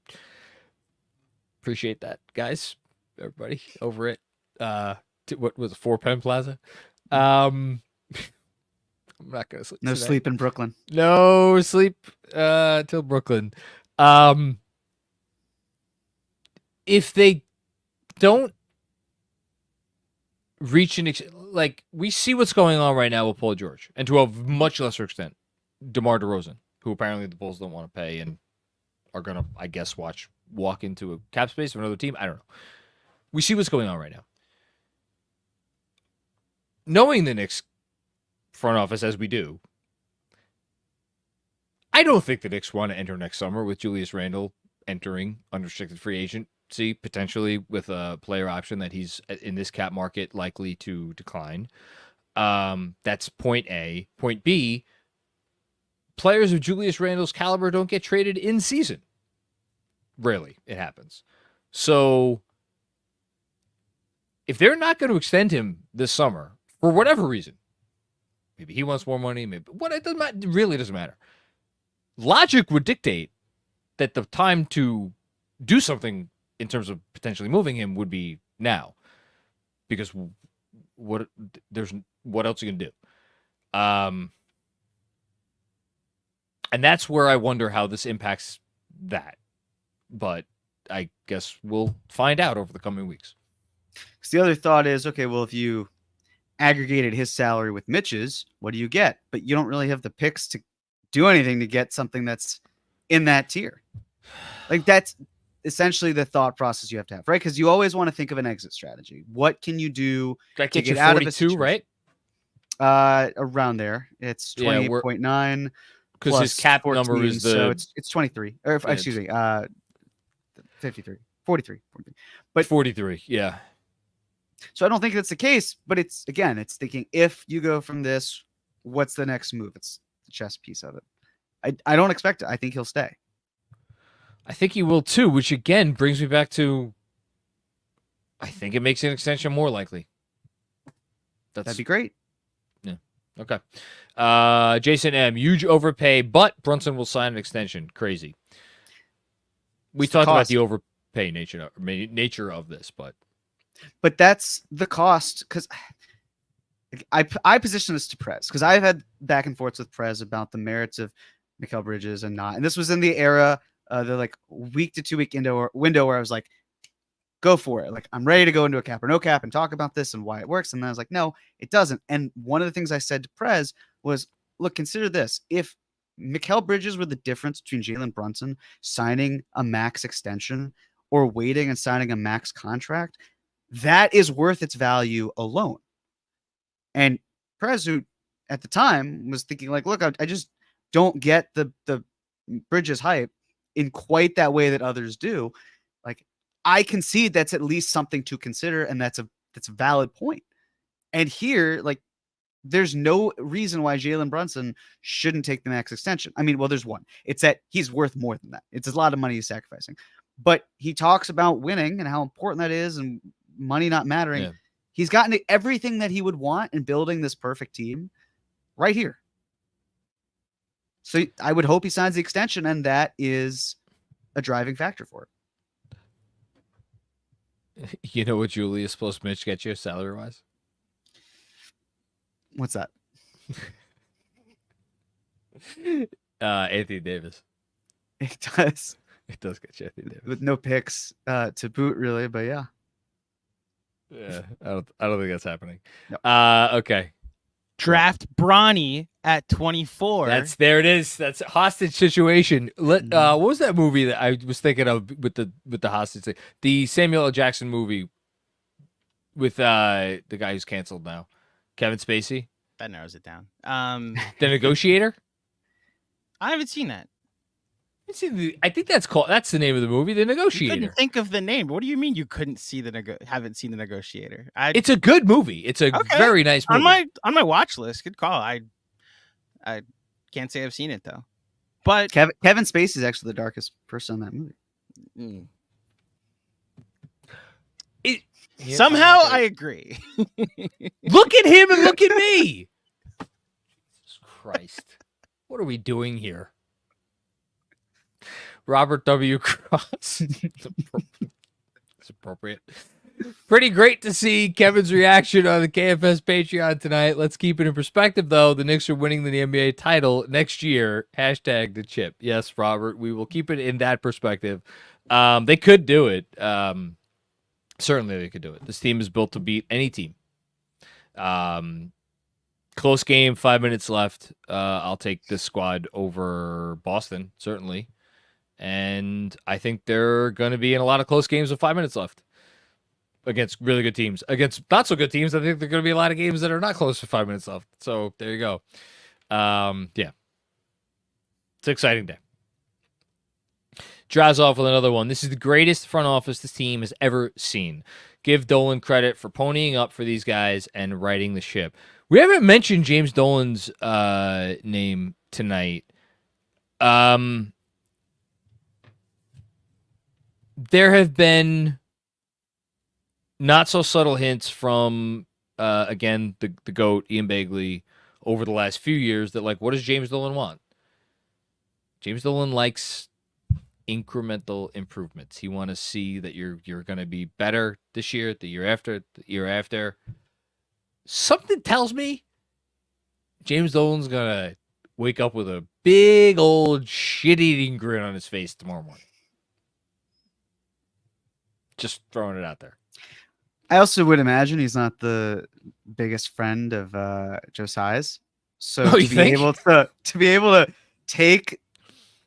Appreciate that, guys, everybody over it. What was it, 4 Penn Plaza? I'm not gonna sleep. No today. sleep in Brooklyn. No sleep till Brooklyn. If they don't reach like, we see what's going on right now with Paul George, and to a much lesser extent, DeMar DeRozan, who apparently the Bulls don't want to pay and are gonna, I guess, walk into a cap space of another team. I don't know. We see what's going on right now. Knowing the Knicks front office as we do, I don't think the Knicks want to enter next summer with Julius Randle entering unrestricted free agency, potentially with a player option that he's in this cap market likely to decline. That's point A. Point B, players of Julius Randle's caliber don't get traded in season. Rarely it happens. So if they're not going to extend him this summer for whatever reason, maybe he wants more money, maybe it really doesn't matter. Logic would dictate that the time to do something in terms of potentially moving him would be now, because what else are you gonna do? And that's where I wonder how this impacts that. But I guess we'll find out over the coming weeks. Because the other thought is, okay, well, if you aggregated his salary with Mitch's, what do you get? But you don't really have the picks to do anything to get something that's in that tier. Like, that's essentially the thought process you have to have, right? Because you always want to think of an exit strategy. What can you do That to gets you get out of a 42, situation? right? Around there. It's Yeah, 28.9. Because his cap number is so it's 23. Or Yeah, excuse me, 53. 43. but 43. Yeah. So I don't think that's the case, but it's thinking, if you go from this, what's the next move? It's the chess piece of it. I don't expect it. I think he'll stay. I think he will too, which again brings me back to, I think it makes an extension more likely. That'd be great. Okay. Jason M, huge overpay, but Brunson will sign an extension. Crazy. We It's the talked about cost. the overpay nature of this, but That's the cost, because I position this to Prez, because I've had back and forths with Prez about the merits of Mikal Bridges and not. And this was in the era, the like week to 2 week window where I was like, go for it. Like, I'm ready to go into a cap or no cap and talk about this and why it works. And then I was like, no, it doesn't. And one of the things I said to Prez was, look, consider this. If Mikal Bridges were the difference between Jalen Brunson signing a max extension or waiting and signing a max contract, that is worth its value alone. And Prez, who at the time was thinking like, look, I just don't get the Bridges hype in quite that way that others do. Like, I concede that's at least something to consider, and that's a valid point. And here, like, there's no reason why Jalen Brunson shouldn't take the max extension. I mean, well, there's one. It's that he's worth more than that. It's a lot of money he's sacrificing. But he talks about winning and how important that is and money not mattering. Yeah. He's gotten everything that he would want in building this perfect team right here. So I would hope he signs the extension, and that is a driving factor for it. You know what Julius plus Mitch get you salary wise? What's that? Anthony Davis. It does. It does get you Anthony Davis. With no picks to boot, really, but yeah. Yeah, I don't think that's happening. No. Okay. Draft Bronny at 24. There it is. That's a hostage situation. What was that movie that I was thinking of with the hostage thing? The Samuel L. Jackson movie with the guy who's canceled now, Kevin Spacey. That narrows it down. The Negotiator. I haven't seen that. I think that's the name of the movie, The You Negotiator. couldn't think of the name. What do you mean you couldn't see haven't seen The Negotiator? It's a good movie. It's a Okay. very nice movie. On my watch list. Good call. I can't say I've seen it though. But Kevin Spacey is actually the darkest person in that movie. somehow I agree. Look at him and look at me. Jesus Christ. What are we doing here? Robert W. Cross. It's appropriate. Pretty great to see Kevin's reaction on the KFS Patreon tonight. Let's keep it in perspective, though. The Knicks are winning the NBA title next year. Hashtag the chip. Yes, Robert, we will keep it in that perspective. They could do it. Certainly they could do it. This team is built to beat any team. Close game, 5 minutes left. I'll take this squad over Boston, certainly. And I think they're going to be in a lot of close games with 5 minutes left against really good teams. Against not so good teams, I think there are going to be a lot of games that are not close to 5 minutes left. So there you go. Yeah. It's an exciting day. Draws off with another one. This is the greatest front office this team has ever seen. Give Dolan credit for ponying up for these guys and righting the ship. We haven't mentioned James Dolan's name tonight. There have been not so subtle hints from, again, the GOAT, Ian Begley, over the last few years that, like, what does James Dolan want? James Dolan likes incremental improvements. He wants to see that you're going to be better this year, the year after, the year after. Something tells me James Dolan's going to wake up with a big old shit-eating grin on his face tomorrow morning. Just throwing it out there. I also would imagine he's not the biggest friend of Josiah's. So Oh, you think? to be able to take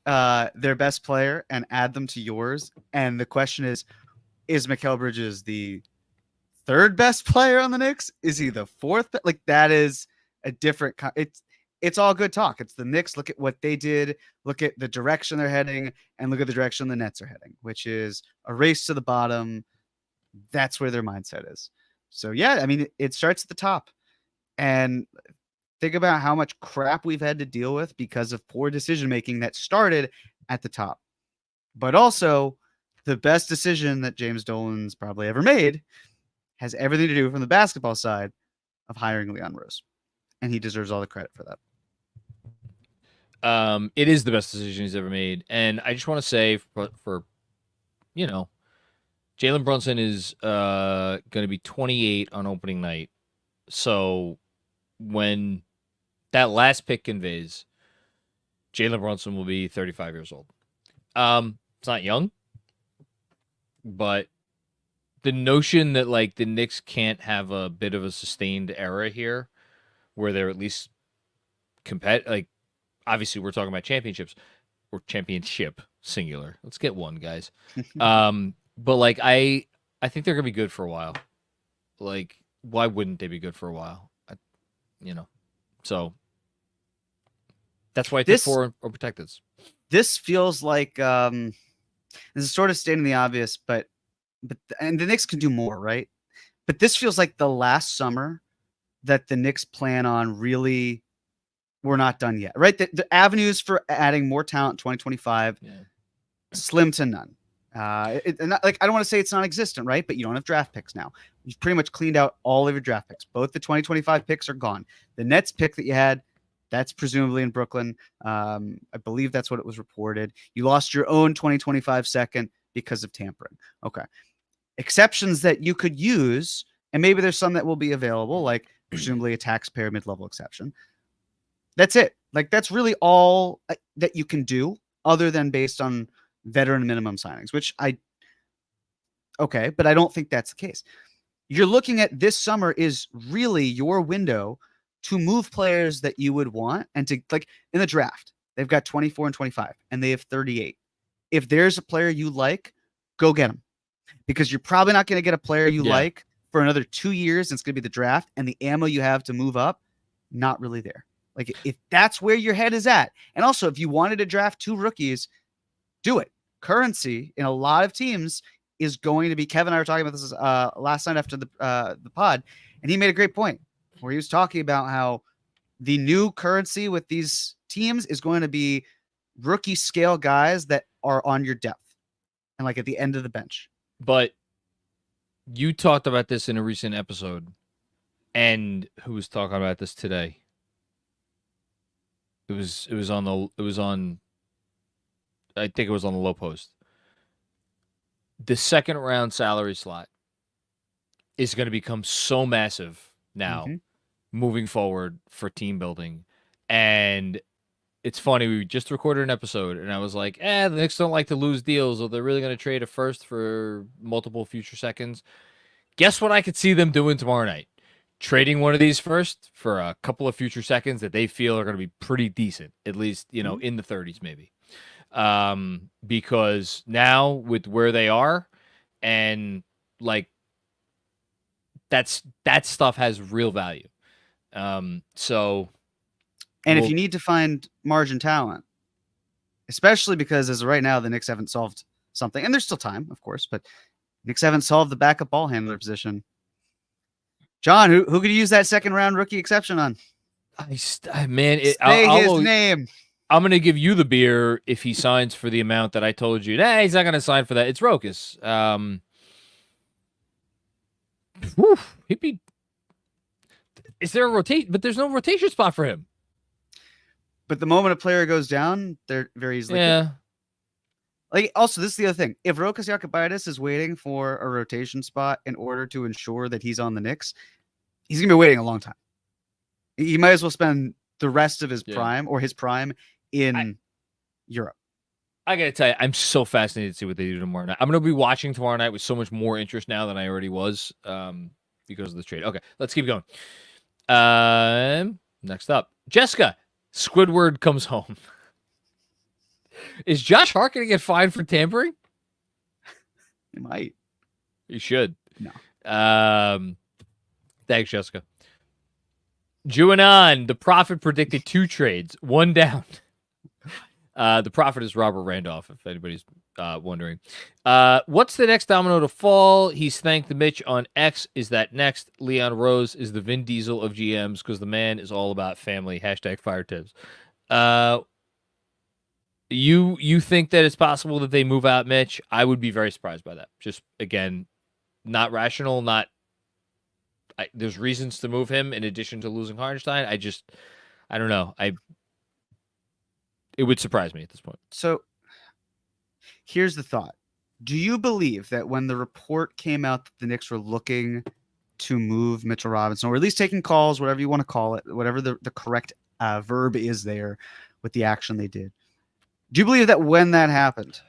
their best player and add them to yours, and the question is Mikal Bridges the third best player on the Knicks? Is he the fourth? Like, that is a different. It's all good talk. It's the Knicks. Look at what they did. Look at the direction they're heading, and look at the direction the Nets are heading, which is a race to the bottom. That's where their mindset is. So yeah, I mean, it starts at the top, and think about how much crap we've had to deal with because of poor decision making that started at the top. But also, the best decision that James Dolan's probably ever made has everything to do from the basketball side of hiring Leon Rose, and he deserves all the credit for that. It is the best decision he's ever made. And I just want to say for Jalen Brunson is going to be 28 on opening night. So when that last pick conveys, Jalen Brunson will be 35 years old. It's not young, but the notion that, like, the Knicks can't have a bit of a sustained era here where they're at least like, obviously we're talking about championships or championship singular. Let's get one, guys. But like, I think they're gonna be good for a while. Like, why wouldn't they be good for a while? So that's why I think 4 are protected. This feels like this is sort of stating the obvious, but and the Knicks can do more, right? But this feels like the last summer that the Knicks plan on really. We're not done yet, right? The avenues for adding more talent in 2025, slim to none. I don't want to say it's non-existent, right? But you don't have draft picks now. You've pretty much cleaned out all of your draft picks. Both the 2025 picks are gone. The Nets pick that you had, that's presumably in Brooklyn. I believe that's what it was reported. You lost your own 2025 second because of tampering. Okay. exceptions that you could use, and maybe there's some that will be available, like presumably a taxpayer mid-level exception. That's it. Like, that's really all that you can do other than based on veteran minimum signings, which okay, but I don't think that's the case. You're looking at this summer is really your window to move players that you would want, and to, like, in the draft, they've got 24 and 25 and they have 38. If there's a player you like, go get him, because you're probably not going to get a player you like for another 2 years. And it's going to be the draft, and the ammo you have to move up, not really there. Like, if that's where your head is at. And also, if you wanted to draft 2 rookies, do it. Currency in a lot of teams is going to be, Kevin and I were talking about this last night after the pod, and he made a great point where he was talking about how the new currency with these teams is going to be rookie scale guys that are on your depth and like at the end of the bench. But you talked about this in a recent episode, and who was talking about this today? I think it was on the Low Post. The second round salary slot is going to become so massive now moving forward for team building. And it's funny, we just recorded an episode and I was like, the Knicks don't like to lose deals, or they're really going to trade a first for multiple future seconds. Guess what I could see them doing tomorrow night? Trading one of these first for a couple of future seconds that they feel are going to be pretty decent, at least, in the 30s maybe. Because now with where they are, and like that stuff has real value. If you need to find margin talent, especially because as of right now, the Knicks haven't solved something, and there's still time, of course, but Knicks haven't solved the backup ball handler position. John, who could you use that second round rookie exception on? Say his name. I'm going to give you the beer if he signs for the amount that I told you. Nah, he's not going to sign for that. It's Rokas. He'd be. Is there a rotate? But there's no rotation spot for him. But the moment a player goes down, they're very easily. Yeah. Like, also, this is the other thing. If Rokas Jokubaitis is waiting for a rotation spot in order to ensure that he's on the Knicks, he's going to be waiting a long time. He might as well spend the rest of his prime or his prime in Europe. I got to tell you, I'm so fascinated to see what they do tomorrow night. I'm going to be watching tomorrow night with so much more interest now than I already was because of the trade. Okay, let's keep going. Next up, Jessica, Squidward comes home. Is Josh Hart going to get fined for tampering? He might. He should. No. Thanks, Jessica. Juanon, the Prophet predicted 2 trades, 1 down. The Prophet is Robert Randolph, if anybody's wondering. What's the next domino to fall? He's thanked the Mitch on X. Is that next? Leon Rose is the Vin Diesel of GMs because the man is all about family. # fire tips. You think that it's possible that they move out Mitch? I would be very surprised by that. Just, again, not rational, there's reasons to move him in addition to losing Hartenstein. I don't know. It would surprise me at this point. So here's the thought. Do you believe that when the report came out that the Knicks were looking to move Mitchell Robinson, or at least taking calls, whatever you want to call it, whatever the correct verb is there with the action they did, do you believe that when that happened,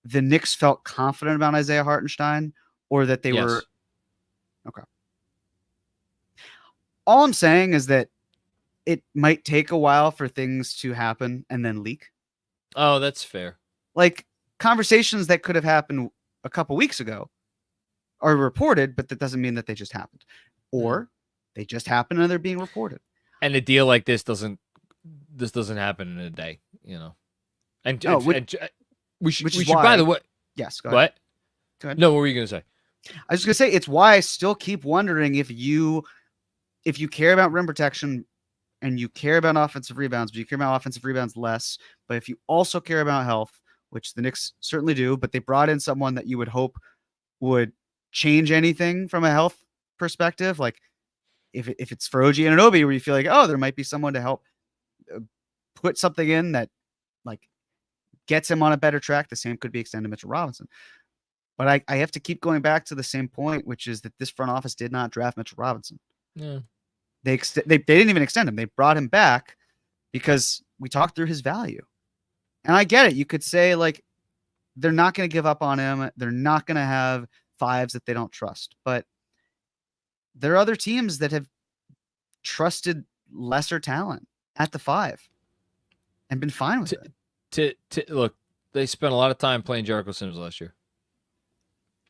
the Knicks felt confident about Isaiah Hartenstein, or that they were... Okay. All I'm saying is that it might take a while for things to happen and then leak. Oh, that's fair. Like, conversations that could have happened a couple weeks ago are reported, but that doesn't mean that they just happened. Or they just happened and they're being reported. And a deal like this doesn't happen in a day, And, we should by the way. Yes, go ahead. What? Go ahead. No, what were you going to say? I was going to say, it's why I still keep wondering if you care about rim protection and you care about offensive rebounds, but you care about offensive rebounds less, but if you also care about health, which the Knicks certainly do, but they brought in someone that you would hope would change anything from a health perspective. Like if it's for OG Anunoby, where you feel like, oh, there might be someone to help put something in that like gets him on a better track. The same could be extended to Mitchell Robinson. But I have to keep going back to the same point, which is that this front office did not draft Mitchell Robinson. Yeah. They didn't even extend him. They brought him back because we talked through his value. And I get it. You could say, like, they're not going to give up on him. They're not going to have fives that they don't trust. But there are other teams that have trusted lesser talent at the 5 and been fine with it. Look, they spent a lot of time playing Jericho Sims last year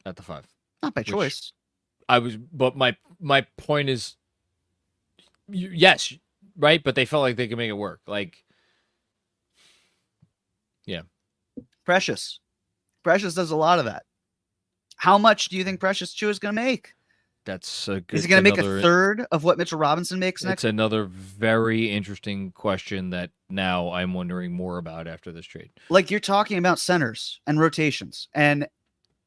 at the 5. Not by choice. But my point is, yes, right? But they felt like they could make it work. Like, yeah. Precious does a lot of that. How much do you think Precious Chua is going to make? That's a good. Is he going to make a third of what Mitchell Robinson makes next? It's another very interesting question that now I'm wondering more about after this trade. Like, you're talking about centers and rotations and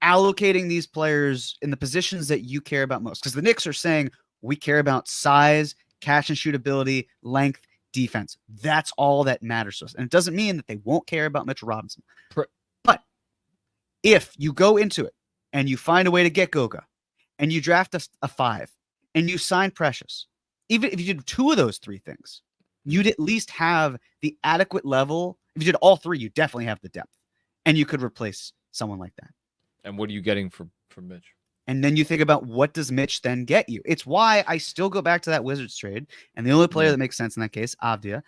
allocating these players in the positions that you care about most. Because the Knicks are saying we care about size, catch and shoot ability, length, defense. That's all that matters to us. And it doesn't mean that they won't care about Mitchell Robinson. But if you go into it and you find a way to get Goga and you draft a 5 and you sign Precious, even if you did 2 of those 3 things, you'd at least have the adequate level. If you did all 3, you definitely have the depth and you could replace someone like that. And what are you getting from Mitch? And then you think about, what does Mitch then get you? It's why I still go back to that Wizards trade. And the only player that makes sense in that case, Avdia,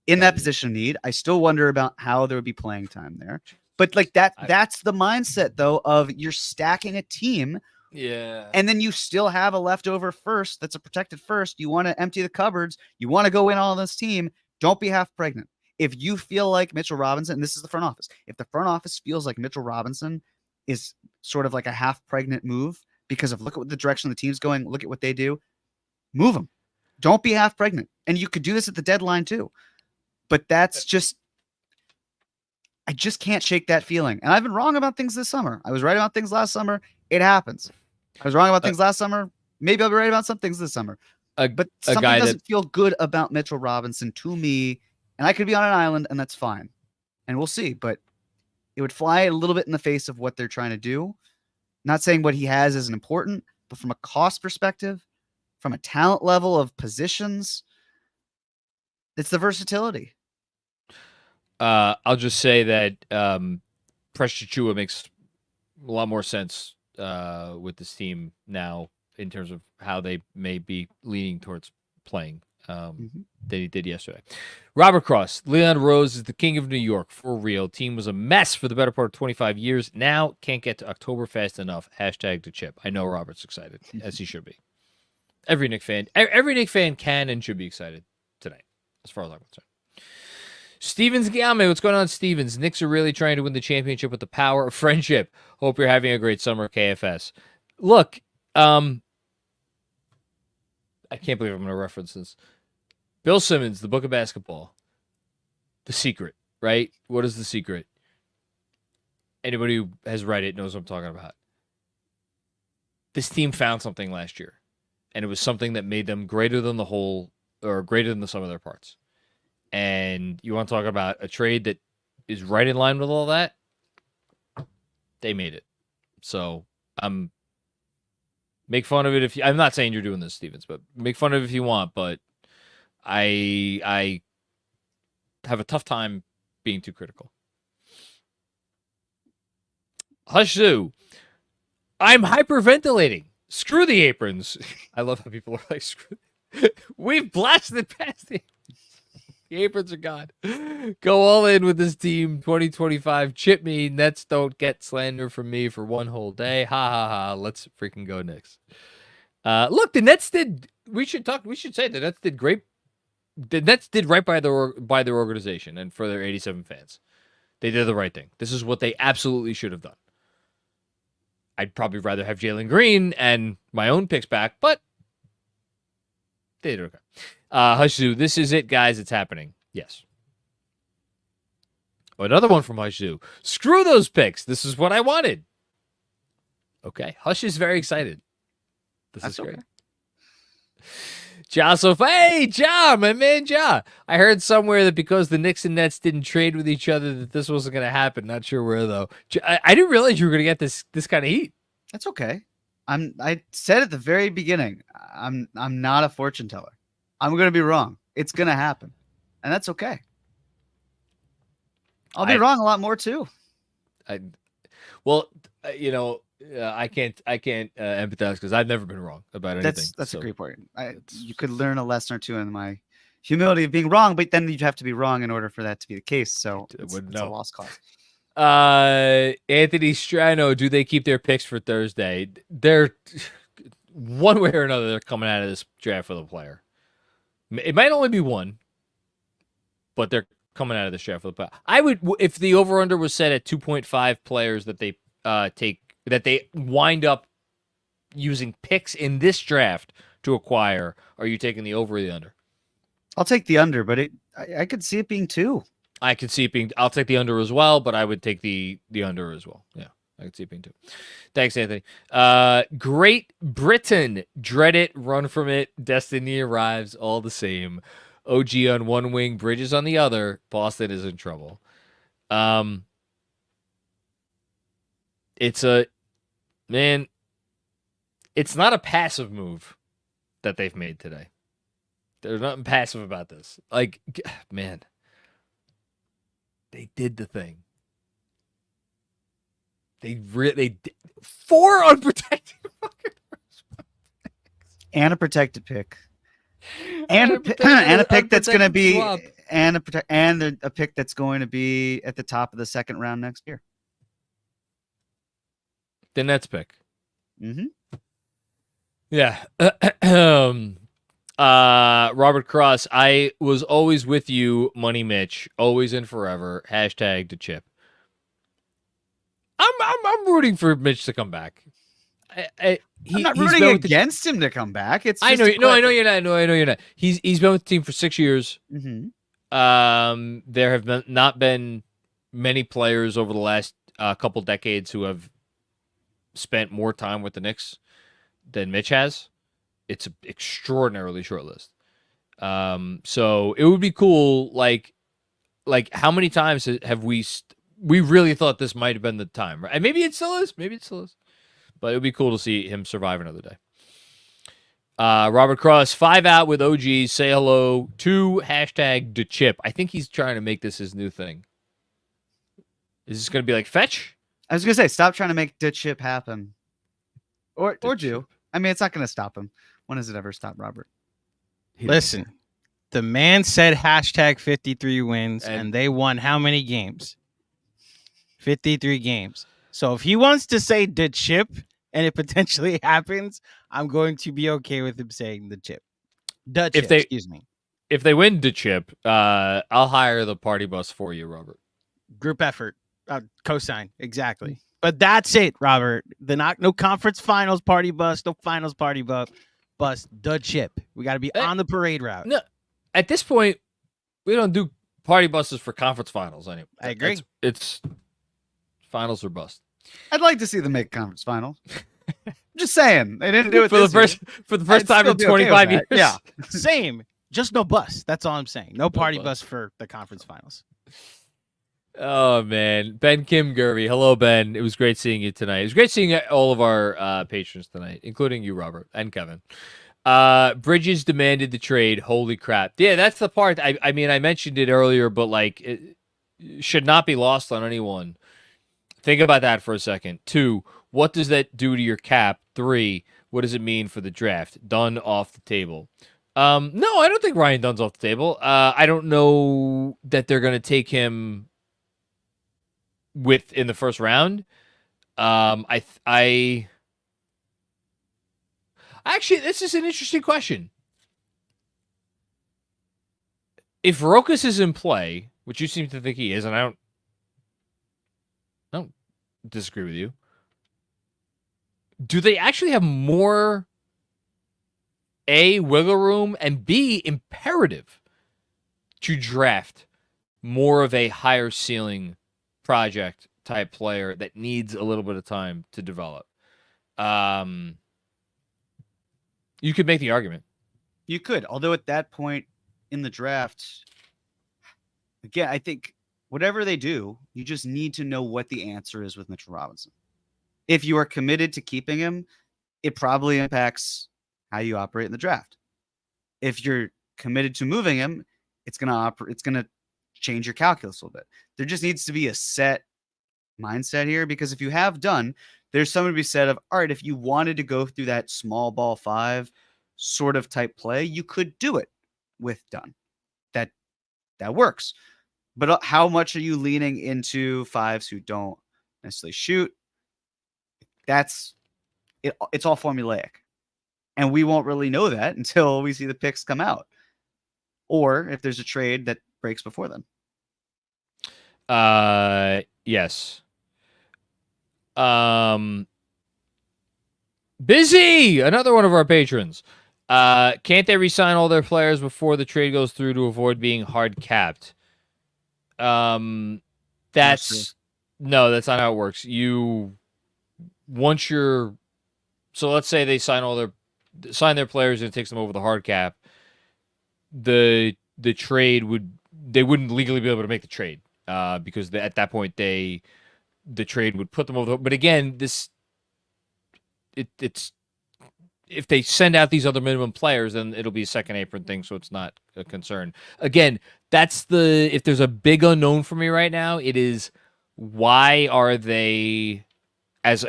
in that position of need. I still wonder about how there would be playing time there. But like that's the mindset, though, of you're stacking a team. Yeah. And then you still have a leftover first that's a protected first. You want to empty the cupboards. You want to go in on this team. Don't be half pregnant. If you feel like Mitchell Robinson, and this is the front office, if the front office feels like Mitchell Robinson is sort of like a half pregnant move because of look at the direction the team's going, look at what they do, move them. Don't be half pregnant. And you could do this at the deadline too. But that's just, I just can't shake that feeling. And I've been wrong about things this summer. I was right about things last summer. It happens. I was wrong about things last summer. Maybe I'll be right about some things this summer. But something doesn't feel good about Mitchell Robinson to me. And I could be on an island, and that's fine. And we'll see. But it would fly a little bit in the face of what they're trying to do. Not saying what he has isn't important, but from a cost perspective, from a talent level of positions, it's the versatility. I'll just say that Precious Chua makes a lot more sense with this team now in terms of how they may be leaning towards playing than he did yesterday. Robert Cross, Leon Rose is the king of New York for real. Team was a mess for the better part of 25 years. Now can't get to October fast enough. Hashtag to Chip. I know Robert's excited, as he should be. Every Knicks fan can and should be excited tonight, as far as I'm concerned. Stevens Giame, what's going on, Stevens? Knicks are really trying to win the championship with the power of friendship. Hope you're having a great summer, KFS. Look, I can't believe I'm going to reference this. Bill Simmons, The Book of Basketball. The Secret, right? What is The Secret? Anybody who has read it knows what I'm talking about. This team found something last year, and it was something that made them greater than the whole, or greater than the sum of their parts. And you want to talk about a trade that is right in line with all that? They made it. So make fun of it if you, I'm not saying you're doing this, Stevens, but make fun of it if you want. But I have a tough time being too critical. Hush Zoo. I'm hyperventilating. Screw the aprons. I love how people are like, screw. We've blasted past the aprons. The aprons are gone. Go all in with this team 2025. Chip me. Nets don't get slander from me for one whole day. Ha ha ha. Let's freaking go Knicks. Look, the Nets did. We should say the Nets did great. The Nets did right by their organization and for their 87 fans. They did the right thing. This is what they absolutely should have done. I'd probably rather have Jalen Green and my own picks back, but they did okay. Hushu, this is it, guys. It's happening. Yes. Oh, another one from Hushu. Screw those picks. This is what I wanted. Okay. Hush is very excited. This is great. Okay. Ja, so hey, Ja, my man, Ja. I heard somewhere that because the Knicks and Nets didn't trade with each other, that this wasn't going to happen. Not sure where though. I didn't realize you were going to get this kind of heat. That's okay. I said at the very beginning, I'm not a fortune teller. I'm going to be wrong. It's going to happen, and that's okay. I'll be wrong a lot more too. I can't empathize because I've never been wrong about anything. That's so. a great point. You could learn a lesson or two in my humility of being wrong, but then you'd have to be wrong in order for that to be the case. So it's a lost cause. Anthony Strano, do they keep their picks for Thursday? They're one way or another. They're coming out of this draft with a player. It might only be one, but they're coming out of this draft with a player. I would, if the over under was set at 2.5 players that they that they wind up using picks in this draft to acquire. Are you taking the over or the under? I'll take the under, but I could see it being 2. I could see it being. I'll take the under as well, but I would take the under as well. Yeah, I could see it being 2. Thanks, Anthony. Great Britain, dread it, run from it. Destiny arrives, all the same. OG on one wing, Bridges on the other. Boston is in trouble. It's not a passive move that they've made today. There's nothing passive about this. Like, man, they did the thing. They did 4 unprotected and a protected pick, and a pick that's going to be and a pick that's going to be at the top of the second round next year. The Nets pick. Mm-hmm. Yeah. Robert Cross, I was always with you, Money Mitch, always and forever. Hashtag to Chip. I'm rooting for Mitch to come back. I'm not rooting against him to come back. It's I know you're not. No, I know you're not. He's been with the team for 6 years. Mm-hmm. There have not been many players over the last couple decades who have spent more time with the Knicks than Mitch has. It's an extraordinarily short list. So it would be cool. Like how many times have we really thought this might have been the time, right? And maybe it still is. But it would be cool to see him survive another day. Robert Cross, 5 out with OGs. Say hello to hashtag the Chip. I think he's trying to make this his new thing. Is this going to be like fetch? I was going to say, stop trying to make the Chip happen. Or do. I mean, it's not going to stop him. When does it ever stop, Robert? Listen, the man said hashtag 53 wins, and they won how many games? 53 games. So if he wants to say the Chip and it potentially happens, I'm going to be okay with him saying the Chip. Excuse me. If they win the Chip, I'll hire the party bus for you, Robert. Group effort. Cosign. Exactly. But that's it, Robert. No conference finals party bus, no finals party bus, the Chip. We got to be on the parade route. No, at this point, we don't do party buses for conference finals anyway. I agree. It's finals or bust. I'd like to see them make conference finals. I'm just saying they didn't do it for the first time in 25 years. Yeah, same. Just no bus. That's all I'm saying. No party bus for the conference finals. Oh man, Ben Kim Gervy. Hello, Ben. It was great seeing you tonight. It was great seeing all of our patrons tonight, including you, Robert, and Kevin. Bridges demanded the trade. Holy crap! Yeah, that's the part. I mean, I mentioned it earlier, but like, it should not be lost on anyone. Think about that for a second. 2, what does that do to your cap? 3, what does it mean for the draft? Dunn off the table. No, I don't think Ryan Dunn's off the table. I don't know that they're going to take him in the first round. Actually, this is an interesting question. If Rokas is in play, which you seem to think he is, and I don't disagree with you. Do they actually have more A, wiggle room, and B, imperative to draft more of a higher ceiling project type player that needs a little bit of time to develop? You could make the argument. You could, although at that point in the draft, again, I think whatever they do, you just need to know what the answer is with Mitchell Robinson. If you are committed to keeping him, it probably impacts how you operate in the draft. If you're committed to moving him, it's gonna change your calculus a little bit. There just needs to be a set mindset here, because if you have done, there's something to be said of, all right, if you wanted to go through that small ball 5 sort of type play, you could do it with Dunn. That works. But how much are you leaning into 5s who don't necessarily shoot? That's it. It's all formulaic. And we won't really know that until we see the picks come out. Or if there's a trade that breaks before then. Yes. Busy, another one of our patrons. Can't they re-sign all their players before the trade goes through to avoid being hard capped? That's not how it works. So let's say they sign their players and it takes them over the hard cap. The trade they wouldn't legally be able to make the trade because at that point the trade would put them over. But again, it's if they send out these other minimum players, then it'll be a second apron thing, so it's not a concern. Again, if there's a big unknown for me right now, it is why are they, as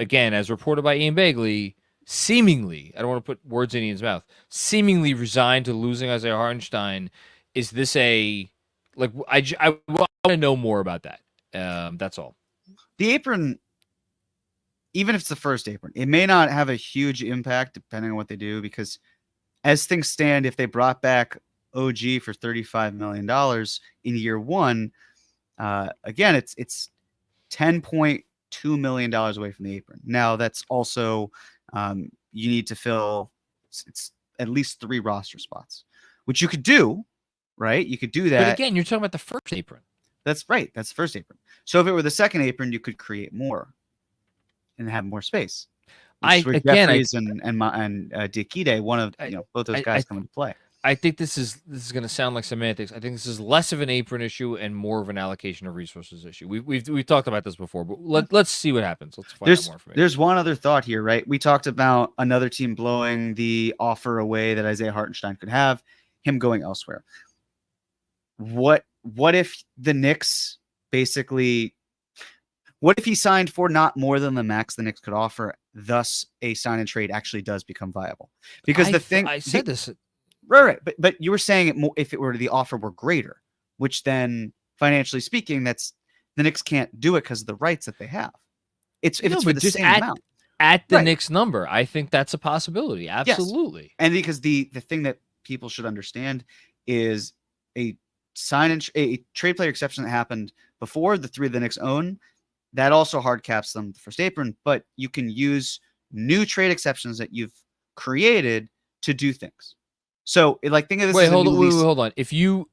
reported by Ian Begley, seemingly, I don't want to put words in Ian's mouth, seemingly resigned to losing Isaiah Hartenstein. Is this I want to know more about that. That's all. The apron, even if it's the first apron, it may not have a huge impact depending on what they do, because as things stand, if they brought back OG for $35 million in year 1, again, it's $10.2 million away from the apron. Now, that's also, you need to fill it's at least 3 roster spots, which you could do, right? You could do that. But again, you're talking about the first apron. That's right. That's the first apron. So if it were the second apron, you could create more and have more space. Jeffries and Diakite, one of both those guys come into play. I think this is going to sound like semantics. I think this is less of an apron issue and more of an allocation of resources issue. We've talked about this before, but let's see what happens. Let's find out more information. There's one other thought here, right? We talked about another team blowing the offer away that Isaiah Hartenstein could have, him going elsewhere. What if the Knicks what if he signed for not more than the max the Knicks could offer, thus a sign and trade actually does become viable? Because I said this. Right. But you were saying it more if it were the offer were greater, which then financially speaking, that's the Knicks can't do it because of the rights that they have. It's for the same amount. At the Knicks number, I think that's a possibility. Absolutely. Yes. And because the thing that people should understand is a trade player exception that happened before the 3 the Knicks own, that also hard caps them the first apron, but you can use new trade exceptions that you've created to do things. So think of this. Hold on. If you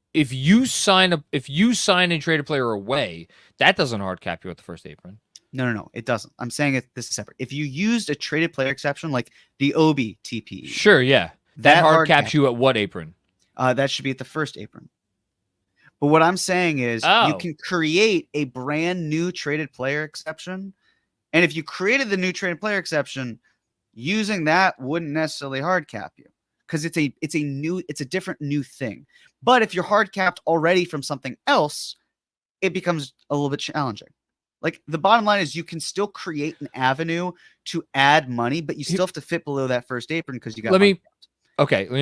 sign and trade a player away, that doesn't hard cap you at the first apron. No, it doesn't. I'm saying this is separate. If you used a traded player exception like the Obi TPE, sure, yeah, that hard caps you at what apron? That should be at the first apron. But what I'm saying is you can create a brand new traded player exception. And if you created the new traded player exception, using that wouldn't necessarily hard cap you because it's a different new thing. But if you're hard capped already from something else, it becomes a little bit challenging. The bottom line is you can still create an avenue to add money, but you still have to fit below that first apron because you got. Let me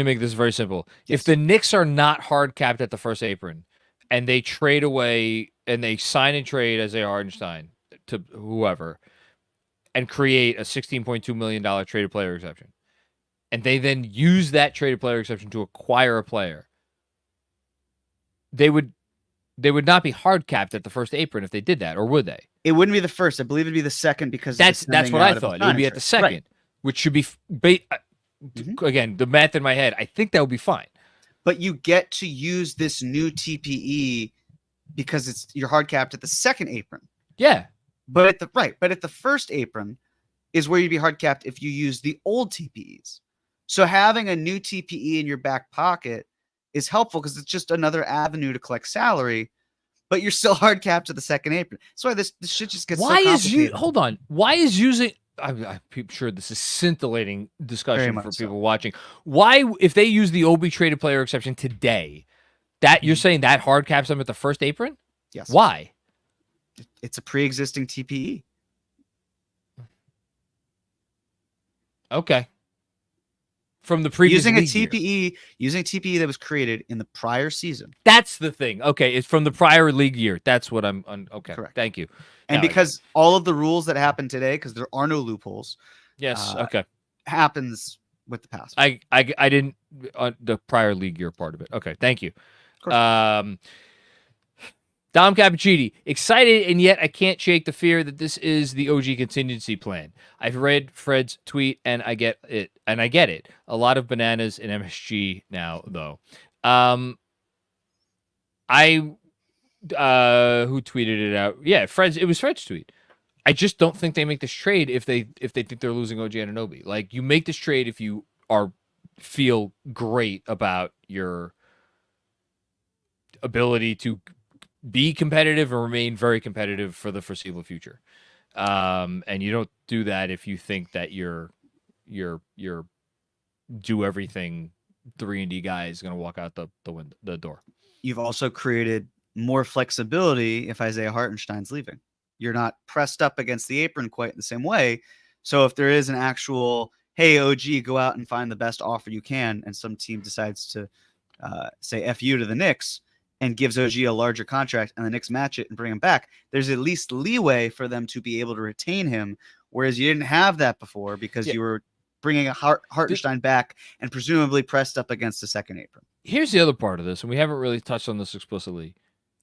make this very simple. Yes. If the Knicks are not hard capped at the first apron, and they trade away and they sign and trade Isaiah Hartenstein to whoever and create a $16.2 million traded player exception, and they then use that traded player exception to acquire a player, they would not be hard capped at the first apron if they did that, or would they? It wouldn't be the first. I believe it'd be the second because that's what I thought. It would be at the second, right, which should be again, the math in my head. I think that would be fine. But you get to use this new TPE because you're hard capped at the second apron. Yeah. But at the first apron is where you'd be hard capped if you use the old TPEs. So having a new TPE in your back pocket is helpful because it's just another avenue to collect salary, but you're still hard capped to the second apron. That's why this shit just gets Why so is complicated. hold on? Why is using? I'm sure this is scintillating discussion much for so. people watching. Why, if they use the OB traded player exception today, that you're saying that hard caps them at the first apron? Yes. Why? It's a pre-existing TPE. Okay. From the previous Using a league year. using a TPE that was created in the prior season. That's the thing. Okay, it's from the prior league year. That's what I'm on. Okay, Correct. Thank you. And Now I get because all of the rules that happen today, because there are no loopholes, yes, uh, okay. happens with the past. I didn't the prior league year part of it. Okay, thank you. course. Dom Cappuccini, excited, and yet I can't shake the fear that this is the OG contingency plan. I've read Fred's tweet, and I get it. A lot of bananas in MSG now, though. Who tweeted it out? Yeah, it was Fred's tweet. I just don't think they make this trade if they think they're losing OG Anunoby. Like, you make this trade if you feel great about your ability to be competitive and remain very competitive for the foreseeable future. And you don't do that if you think that you're do everything 3-and-D guy is going to walk out the door. You've also created more flexibility if Isaiah Hartenstein's leaving. You're not pressed up against the apron quite in the same way. So if there is an actual, hey, OG, go out and find the best offer you can, and some team decides to say F you to the Knicks and gives OG a larger contract and the Knicks match it and bring him back, there's at least leeway for them to be able to retain him, whereas you didn't have that before because you were bringing a Hartenstein back and presumably pressed up against the second apron. Here's the other part of this, and we haven't really touched on this explicitly.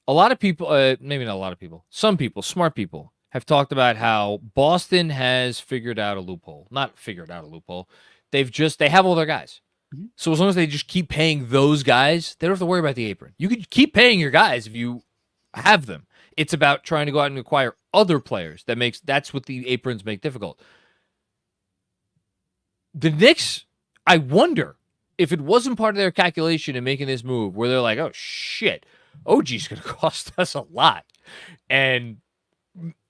A lot of people, maybe not a lot of people, some people, smart people, have talked about how Boston has figured out a loophole. Not figured out a loophole. They have all their guys. Mm-hmm. So as long as they just keep paying those guys, they don't have to worry about the apron. You could keep paying your guys if you have them. It's about trying to go out and acquire other players. That's what the aprons make difficult. The Knicks, I wonder if it wasn't part of their calculation in making this move where they're like, oh shit, OG's going to cost us a lot. And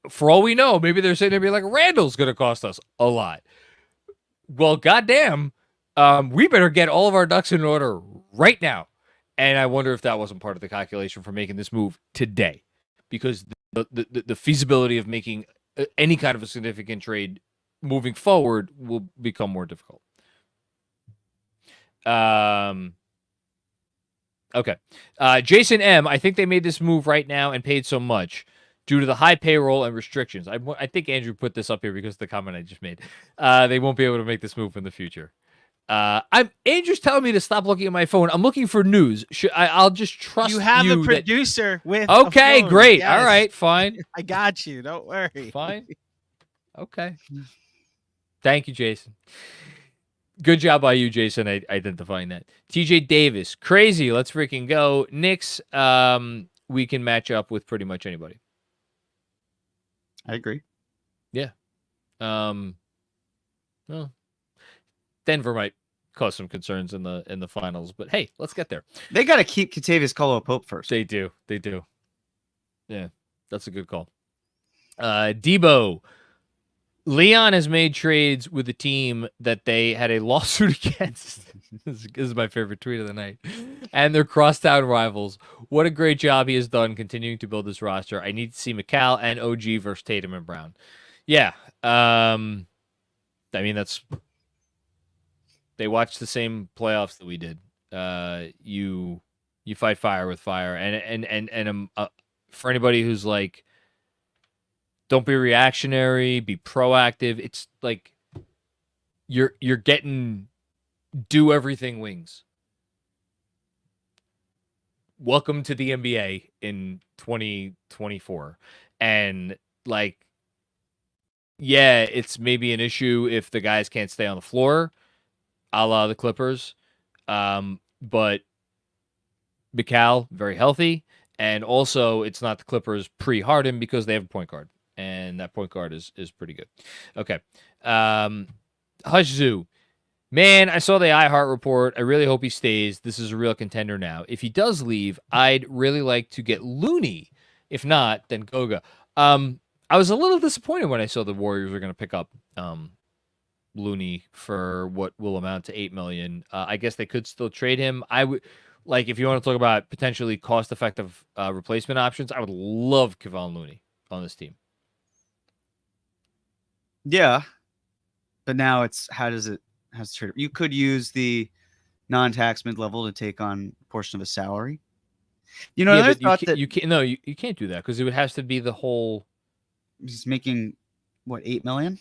for all we know, maybe they're saying like Randall's going to cost us a lot. Well, goddamn. We better get all of our ducks in order right now. And I wonder if that wasn't part of the calculation for making this move today, because the feasibility of making any kind of a significant trade moving forward will become more difficult. Okay. Jason M., I think they made this move right now and paid so much due to the high payroll and restrictions. I think Andrew put this up here because of the comment I just made. They won't be able to make this move in the future. Andrew's telling me to stop looking at my phone. I'm looking for news. I'll just trust you. You have a producer with Okay, a phone. great. Yes. All right, fine. I got you. Don't worry. Fine. Okay. Thank you, Jason. Good job by you, Jason, identifying that. TJ Davis, crazy. Let's freaking go. Knicks, we can match up with pretty much anybody. I agree. Yeah. Well, Denver might cause some concerns in the finals, but hey, let's get there. They got to keep Kentavious Caldwell-Pope first. They do. Yeah, that's a good call. Debo, Leon has made trades with a team that they had a lawsuit against. This is my favorite tweet of the night. And they're crosstown rivals. What a great job he has done continuing to build this roster. I need to see Mikal and OG versus Tatum and Brown. Yeah. I mean, they watched the same playoffs that we did. You fight fire with fire, and for anybody who's like, don't be reactionary, be proactive. It's like you're getting do everything wings. Welcome to the NBA in 2024, and like, yeah, it's maybe an issue if the guys can't stay on the floor, a la the Clippers. But Mikal, very healthy. And also, it's not the Clippers pre-Harden because they have a point guard. And that point guard is pretty good. Okay. Hushzu. Man, I saw the iHeart report. I really hope he stays. This is a real contender now. If he does leave, I'd really like to get Looney. If not, then Goga. I was a little disappointed when I saw the Warriors were going to pick up Looney for what will amount to $8 million. I guess they could still trade him. I would like if you want to talk about potentially cost-effective replacement options. I would love Kevon Looney on this team. Yeah, but now it's how's it trade? You could use the non-tax mid-level to take on a portion of a salary. You know, Yeah, another but thought that you can't. No, you can't do that because it would have to be the whole. he's making what, $8 million?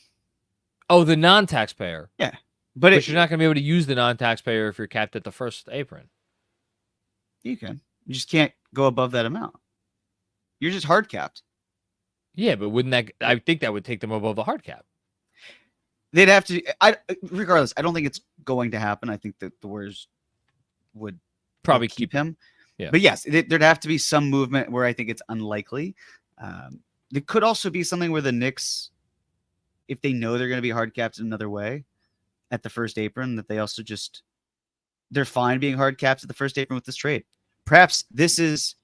Oh, the non-taxpayer. But But you're not going to be able to use the non-taxpayer if you're capped at the first apron. you can. You just can't go above that amount. You're just hard capped. Yeah, but wouldn't that? I think that would take them above the hard cap. They'd have to. Regardless, I don't think it's going to happen. I think that the Warriors would Probably keep keep. him. Yeah. But yes, there'd have to be some movement where I think it's unlikely. There could also be something where the Knicks, if they know they're going to be hard capped in another way at the first apron, that they also just they're fine being hard capped at the first apron with this trade. Perhaps this is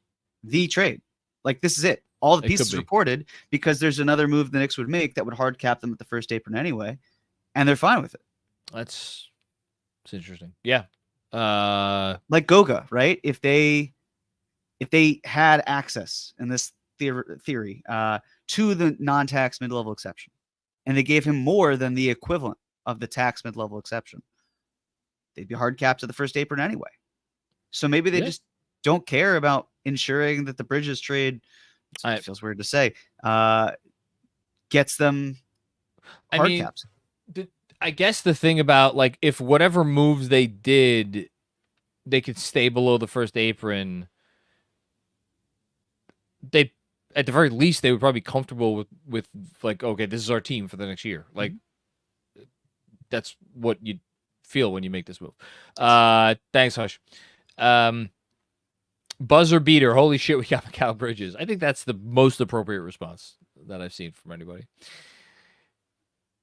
the trade. Like this is it. All the It could pieces be. reported because there's another move the Knicks would make that would hard cap them at the first apron anyway, and they're fine with it. It's interesting. Yeah. Like Goga, right? If they had access in this theory to the non-tax mid-level exception, and they gave him more than the equivalent of the tax mid-level exception, they'd be hard capped at the first apron anyway. So maybe they Yeah. just don't care about ensuring that the Bridges trade, it feels weird to say, gets them I hard mean, capped. I guess the thing about like if whatever moves they did, they could stay below the first apron. They, at the very least, they would probably be comfortable with like, okay, this is our team for the next year. Like, that's what you feel when you make this move. Thanks, Hush. Buzzer beater. Holy shit, we got Mikal Bridges. I think that's the most appropriate response that I've seen from anybody.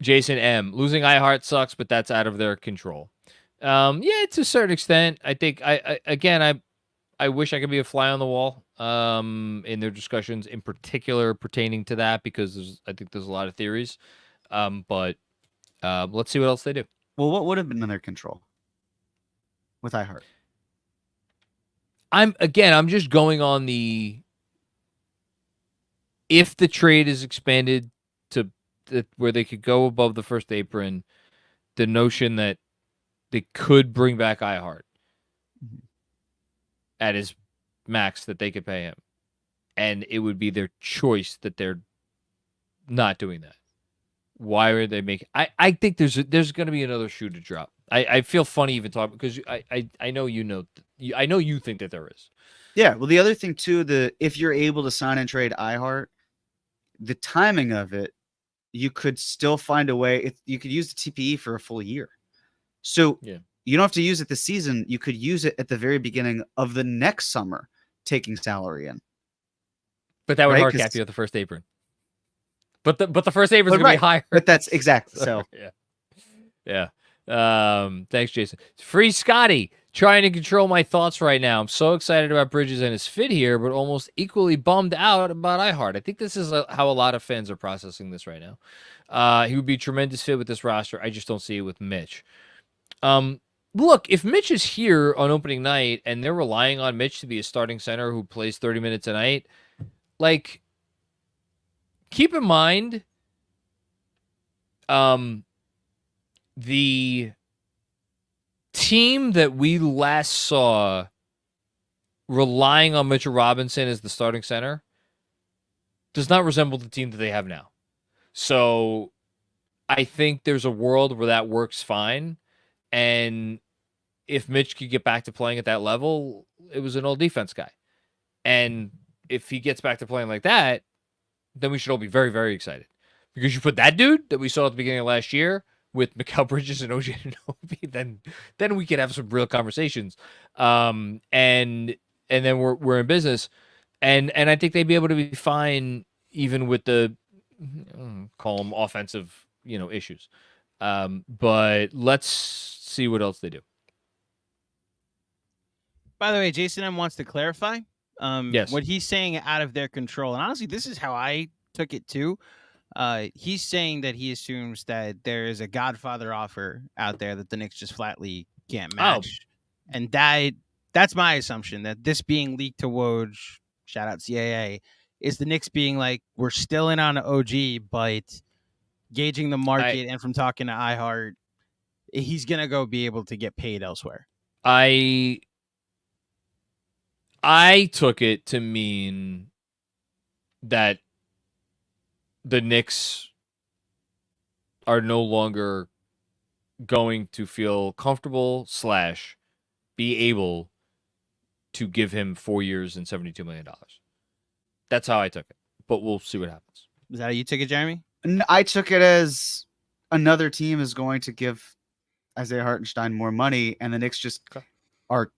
Jason M. Losing iHeart sucks, but that's out of their control. Yeah, to a certain extent. I think I wish I could be a fly on the wall in their discussions, in particular pertaining to that, because I think there's a lot of theories. But let's see what else they do. Well, what would have been in their control with iHeart? I'm just going on if the trade is expanded to where they could go above the first apron, the notion that they could bring back iHeart at his max that they could pay him, and it would be their choice that they're not doing that. Why are they making? I think there's going to be another shoe to drop. I feel funny even talking because I know I know you think that there is. Yeah. Well, the other thing too, if you're able to sign and trade iHeart, the timing of it, you could still find a way. You could use the TPE for a full year. So Yeah. you don't have to use it this season. You could use it at the very beginning of the next summer, taking salary in. But that would Right, hard 'cause- cap you at the first apron. But the first apron is But going to be higher. But that's exactly so. Yeah. Thanks, Jason. Free Scotty. Trying to control my thoughts right now. I'm so excited about Bridges and his fit here, but almost equally bummed out about iHeart. I think this is how a lot of fans are processing this right now. He would be a tremendous fit with this roster. I just don't see it with Mitch. Look, if Mitch is here on opening night and they're relying on Mitch to be a starting center who plays 30 minutes a night, like, keep in mind, the team that we last saw relying on Mitchell Robinson as the starting center does not resemble the team that they have now. So I think there's a world where that works fine. And if Mitch could get back to playing at that level, it was an all defense guy. And if he gets back to playing like that, then we should all be very, very excited. Because you put that dude that we saw at the beginning of last year with Mikal Bridges and OG Anunoby, then we could have some real conversations. And then we're in business. And I think they'd be able to be fine even with the call them offensive, issues. But let's see what else they do. By the way, Jason M wants to clarify Yes. what he's saying out of their control. And honestly, this is how I took it too. He's saying that he assumes that there is a Godfather offer out there that the Knicks just flatly can't match. And that's my assumption, that this being leaked to Woj, shout out CAA, is the Knicks being like, we're still in on OG, but gauging the market and from talking to iHeart, he's going to go be able to get paid elsewhere. I took it to mean that the Knicks are no longer going to feel comfortable / be able to give him 4 years and $72 million. That's how I took it, but we'll see what happens. Is that how you took it, Jeremy? I took it as another team is going to give Isaiah Hartenstein more money, and the Knicks just are,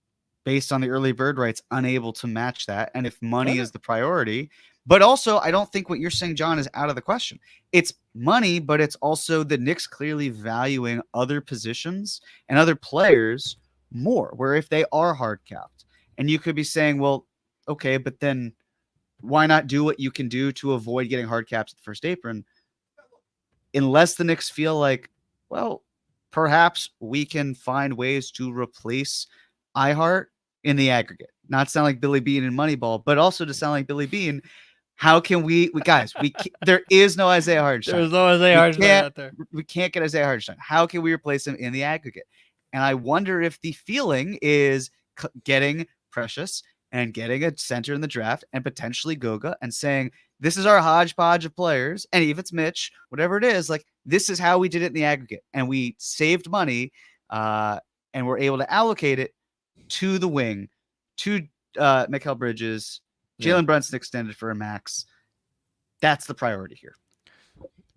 based on the early bird rights, unable to match that. And if money is the priority, but also I don't think what you're saying, John, is out of the question. It's money, but it's also the Knicks clearly valuing other positions and other players more, where if they are hard capped, and you could be saying, well, okay, but then why not do what you can do to avoid getting hard caps at the first apron? Unless the Knicks feel like, well, perhaps we can find ways to replace iHeart in the aggregate. Not sound like Billy Beane in Moneyball, but also to sound like Billy Beane. How can we guys, there is no Isaiah Hartenstein. There's no Isaiah Hartenstein out there. We can't get Isaiah Hartenstein. How can we replace him in the aggregate? And I wonder if the feeling is getting Precious and getting a center in the draft and potentially Goga and saying, this is our hodgepodge of players. And if it's Mitch, whatever it is, like, this is how we did it in the aggregate. And we saved money and we're able to allocate it to the wing, to Mikal Bridges, Jalen Brunson extended for a max. That's the priority here.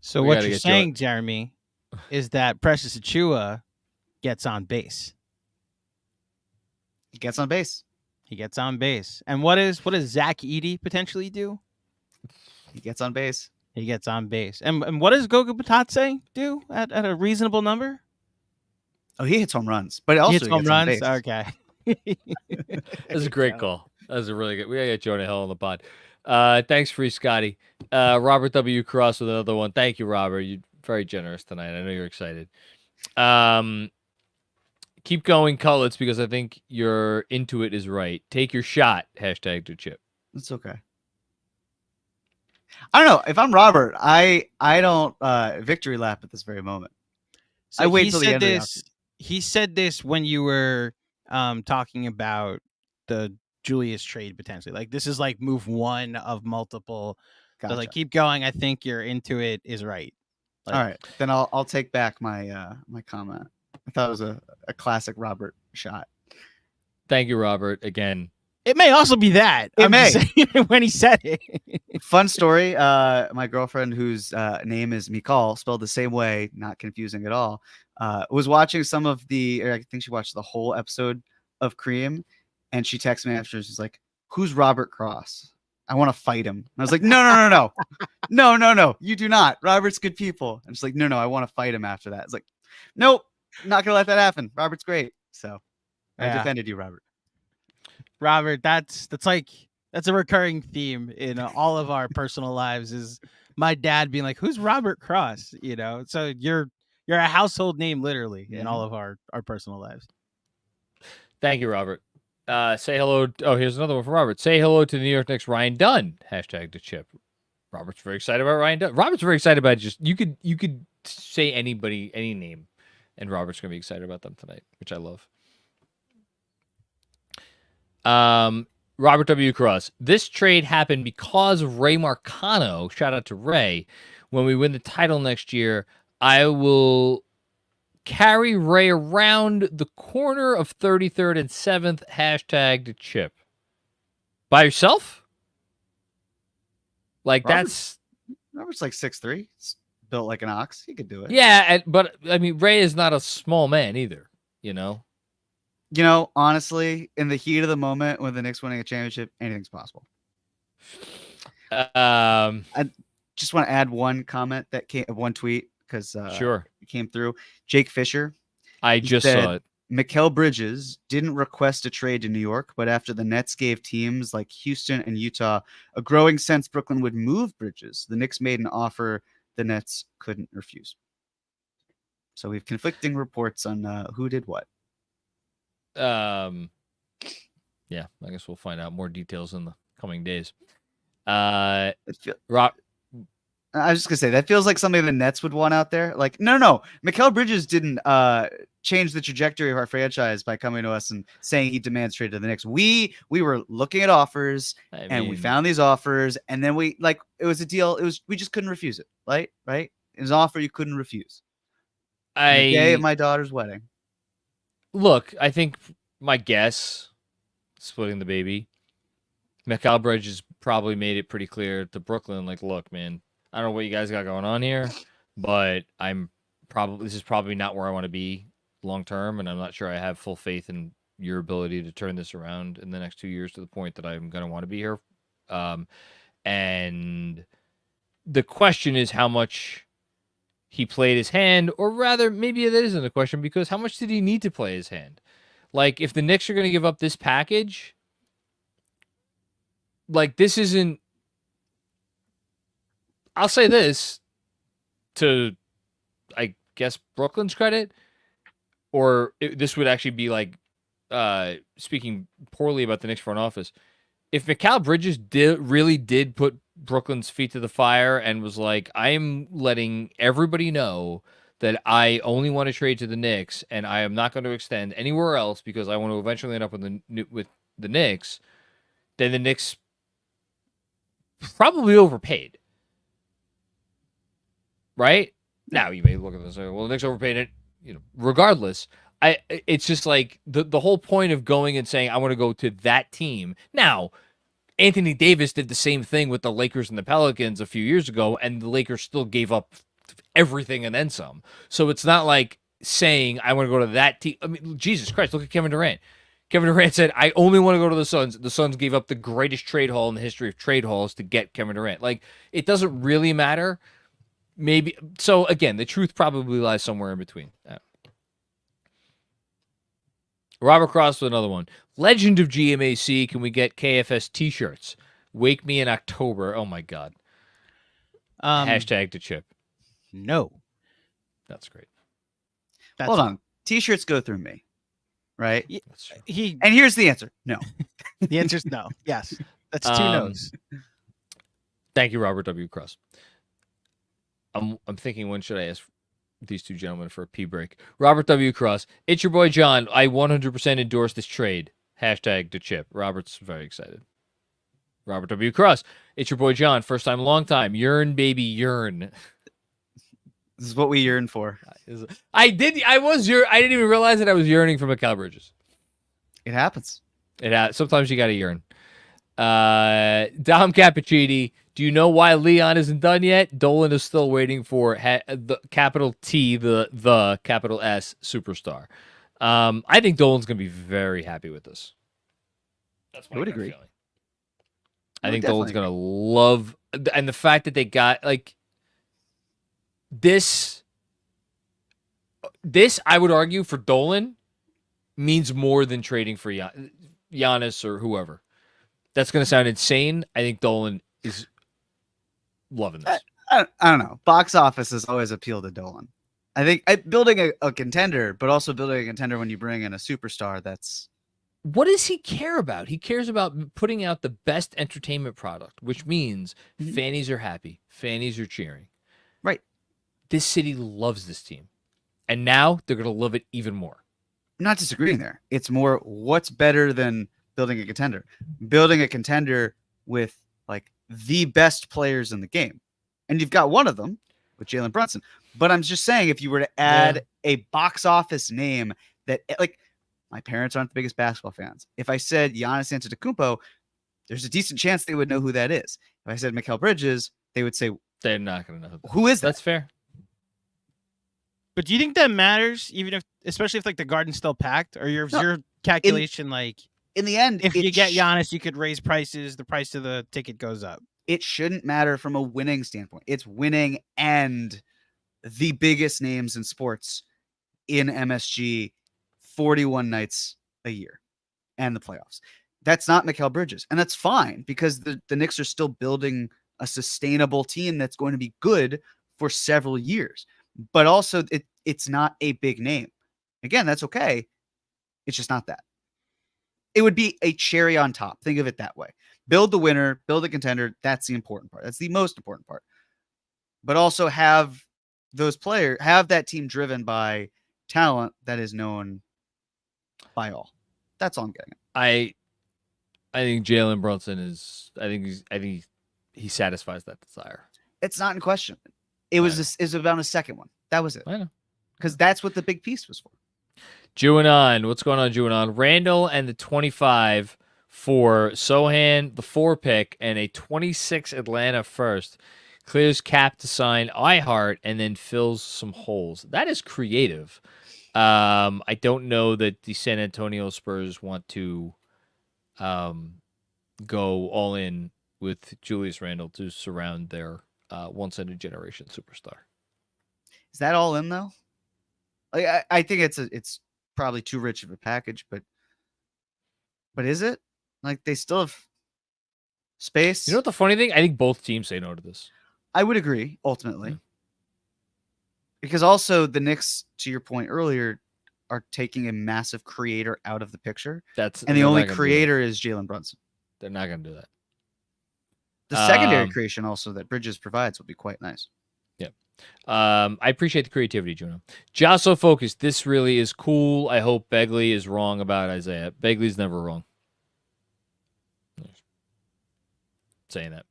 So what you're saying, Jeremy, is that Precious Achiuwa gets on base. He gets on base. He gets on base. And what does Zach Edey potentially do? He gets on base. He gets on base. And what does Goga Batatse do at a reasonable number? Oh, he hits home runs, but also he hits home gets runs. On base. Okay. That's a great call. That's a really good. We gotta get Jonah Hill on the pod. Thanks, Free Scotty. Robert W. Cross with another one. Thank you, Robert. You're very generous tonight. I know you're excited. Keep going, Cullets, because I think your intuit is right. Take your shot. Hashtag to Chip. It's okay. I don't know. If I'm Robert, I don't victory lap at this very moment. So I wait till the end of the He said this when you were talking about the Julius trade potentially. Like, this is like move one of multiple. Gotcha. So like, keep going. I think your intuit is right. Like, all right, then I'll take back my my comment. I thought it was a classic Robert shot. Thank you, Robert. Again, it may also be that. It I'm may. just saying when he said it. Fun story. My girlfriend, whose name is Mikal, spelled the same way, not confusing at all, was watching some of or I think she watched the whole episode of Cream, and she texted me after. She's like, "Who's Robert Cross? I want to fight him." And I was like, "No, no, you do not. Robert's good people." And she's like, "No, I want to fight him after that." It's like, "Nope, not gonna let that happen. Robert's great." So I defended you, Robert. Robert, that's a recurring theme in all of our personal lives, is my dad being like, "Who's Robert Cross?" You know, so you're a household name literally in all of our personal lives. Thank you, Robert. Say hello. Here's another one from Robert. Say hello to the New York Knicks, Ryan Dunn. Hashtag to Chip. Robert's very excited about Ryan Dunn. Robert's very excited about you could say anybody, any name, and Robert's gonna be excited about them tonight, which I love. Robert W. Cross. This trade happened because of Ray Marcano. Shout out to Ray. When we win the title next year, I will carry Ray around the corner of 33rd and 7th. Hashtag to Chip. By yourself? Like, Robert's like 6'3", built like an ox. He could do it. Yeah, but I mean, Ray is not a small man either, you know? You know, honestly, in the heat of the moment when the Knicks winning a championship, anything's possible. I just want to add one comment one tweet, because sure, it came through. Jake Fisher I He just said, saw it. Mikal Bridges didn't request a trade to New York, but after the Nets gave teams like Houston and Utah a growing sense Brooklyn would move Bridges, the Knicks made an offer the Nets couldn't refuse. So we have conflicting reports on who did what. Yeah, I guess we'll find out more details in the coming days. I Rob, was just gonna say that feels like something the Nets would want out there. Like, no. Mikal Bridges didn't change the trajectory of our franchise by coming to us and saying he demands trade to the Knicks. We were looking at offers and we found these offers, and then it was a deal. We just couldn't refuse it. Right? It was an offer you couldn't refuse. The day of my daughter's wedding. Look, I think my guess, splitting the baby, Mikal Bridges probably made it pretty clear to Brooklyn, like, look, man, I don't know what you guys got going on here, but this is probably not where I want to be long term, and I'm not sure I have full faith in your ability to turn this around in the next 2 years to the point that I'm going to want to be here. And the question is how much he played his hand, or rather, maybe that isn't a question, because how much did he need to play his hand? Like, if the Knicks are going to give up this package, like, this isn't... I'll say this to, I guess, Brooklyn's credit, or this would actually be like speaking poorly about the Knicks front office. If Mikal Bridges really did put Brooklyn's feet to the fire and was like, I'm letting everybody know that I only want to trade to the Knicks and I am not going to extend anywhere else because I want to eventually end up with the Knicks, then the Knicks probably overpaid. Right? Now you may look at this and say, well, the Knicks overpaid it, regardless. It's just like the whole point of going and saying, I want to go to that team. Now, Anthony Davis did the same thing with the Lakers and the Pelicans a few years ago, and the Lakers still gave up everything and then some. So it's not like saying, I want to go to that team. I mean, Jesus Christ, look at Kevin Durant. Kevin Durant said, I only want to go to the Suns. The Suns gave up the greatest trade haul in the history of trade hauls to get Kevin Durant. Like, it doesn't really matter. Maybe. So, again, the truth probably lies somewhere in between. Robert Cross with another one. Legend of GMAC, can we get KFS t-shirts? Wake me in October. Oh, my God. Hashtag to Chip. No. That's great. Hold on. T-shirts go through me, right? That's true. And here's the answer. No. The answer's no. Yes. That's two no's. Thank you, Robert W. Cross. I'm thinking, when should I ask these two gentlemen for a pee break? Robert W. Cross, it's your boy John. I 100% endorse this trade. Hashtag to Chip. Robert's very excited. Robert W. Cross, it's your boy John. First time, long time. Yearn, baby, yearn. This is what we yearn for. I didn't even realize that I was yearning for Mikal Bridges. It happens. Sometimes you got to yearn. Dom Cappuccini, do you know why Leon isn't done yet? Dolan is still waiting for the capital T, the capital S superstar. I think Dolan's going to be very happy with this. That's my I would agree. feeling. I think Dolan's going to love, and the fact that they got like this, I would argue for Dolan means more than trading for Giannis or whoever. That's going to sound insane. I think Dolan is loving this. I don't know. Box office has always appealed to Dolan. I think building a contender, but also building a contender when you bring in a superstar, that's... What does he care about? He cares about putting out the best entertainment product, which means fannies are happy. Fannies are cheering. Right. This city loves this team. And now they're going to love it even more. I'm not disagreeing there. It's more, what's better than building a contender? Building a contender with like the best players in the game. And you've got one of them with Jalen Brunson. But I'm just saying, if you were to add a box office name that, like, my parents aren't the biggest basketball fans. If I said Giannis Antetokounmpo, there's a decent chance they would know who that is. If I said Mikal Bridges, they would say, they're not going to know who is that? That's fair. But do you think that matters, especially if like the Garden's still packed, or your calculation in the end, if you get Giannis, you could raise prices, the price of the ticket goes up. It shouldn't matter from a winning standpoint. It's winning and the biggest names in sports in MSG 41 nights a year and the playoffs. That's not Mikal Bridges. And that's fine because the Knicks are still building a sustainable team that's going to be good for several years. But also, it's not a big name. Again, that's okay. It's just not that. It would be a cherry on top. Think of it that way. Build the winner, build a contender. That's the important part. That's the most important part. But also have those players, have that team driven by talent that is known by all. That's all I'm getting at. I think Jalen Brunson is. I think he satisfies that desire. It's not in question. It was about a second one. That was it. I know. Because that's what the big piece was for. Juanon, what's going on, Juanon? Randall and the 25 for Sohan, the 4 pick, and a 26 Atlanta first. Clears cap to sign iHeart and then fills some holes. That is creative. I don't know that the San Antonio Spurs want to go all in with Julius Randle to surround their once-in-a-generation superstar. Is that all in, though? Like, I think it's probably too rich of a package, but is it? Like, they still have space? You know what the funny thing? I think both teams say no to this. I would agree, ultimately. Because also the Knicks, to your point earlier, are taking a massive creator out of the picture. And the only creator is Jalen Brunson. They're not going to do that. The secondary creation also that Bridges provides will be quite nice. Yep. I appreciate the creativity, Juno. Josso Focus, this really is cool. I hope Begley is wrong about Isaiah. Begley's never wrong. Saying that.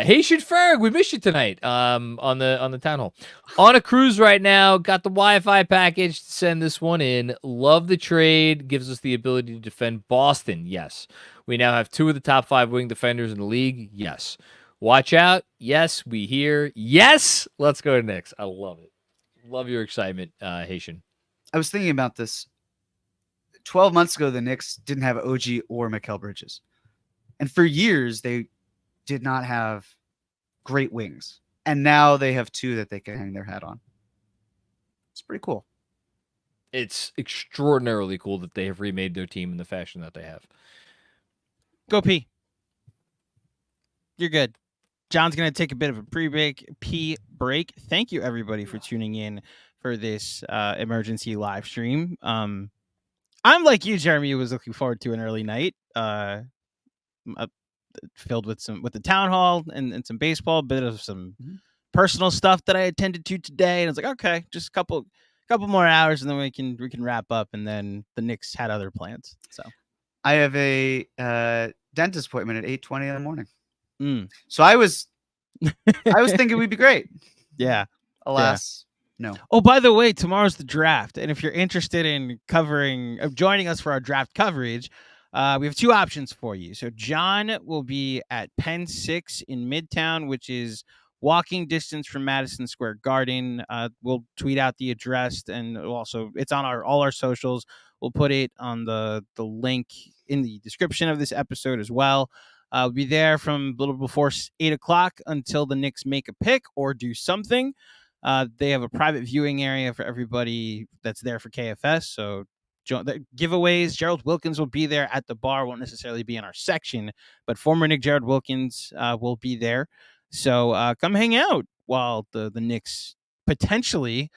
Haitian Ferg, we missed you tonight on the town hall. On a cruise right now, got the Wi-Fi package to send this one in. Love the trade, gives us the ability to defend Boston. Yes. We now have 2 of the top 5 wing defenders in the league. Yes. Watch out. Yes, we hear. Yes, let's go to Knicks. I love it. Love your excitement, Haitian. I was thinking about this. 12 months ago, the Knicks didn't have OG or Mikal Bridges. And for years, they did not have great wings. And now they have 2 that they can hang their hat on. It's pretty cool. It's extraordinarily cool that they have remade their team in the fashion that they have. Go pee. You're good. John's going to take a bit of a pee break. Thank you, everybody, for tuning in for this emergency live stream. I'm like you, Jeremy, was looking forward to an early night. Filled with the town hall and some baseball, a bit of some personal stuff that I attended to today, and I was like, okay, just a couple more hours, and then we can wrap up. And then the Knicks had other plans, so I have a dentist appointment at 8:20 in the morning. So I was thinking we'd be great. Yeah. Alas, no. Oh, by the way, tomorrow's the draft, and if you're interested in joining us for our draft coverage. We have 2 options for you. So John will be at Penn 6 in Midtown, which is walking distance from Madison Square Garden. We'll tweet out the address, and also it's on all our socials. We'll put it on the link in the description of this episode as well. We'll be there from a little before 8 o'clock until the Knicks make a pick or do something. They have a private viewing area for everybody that's there for KFS. So the giveaways, Gerald Wilkins will be there at the bar, won't necessarily be in our section, but former Knick Gerald Wilkins will be there. So come hang out while the Knicks potentially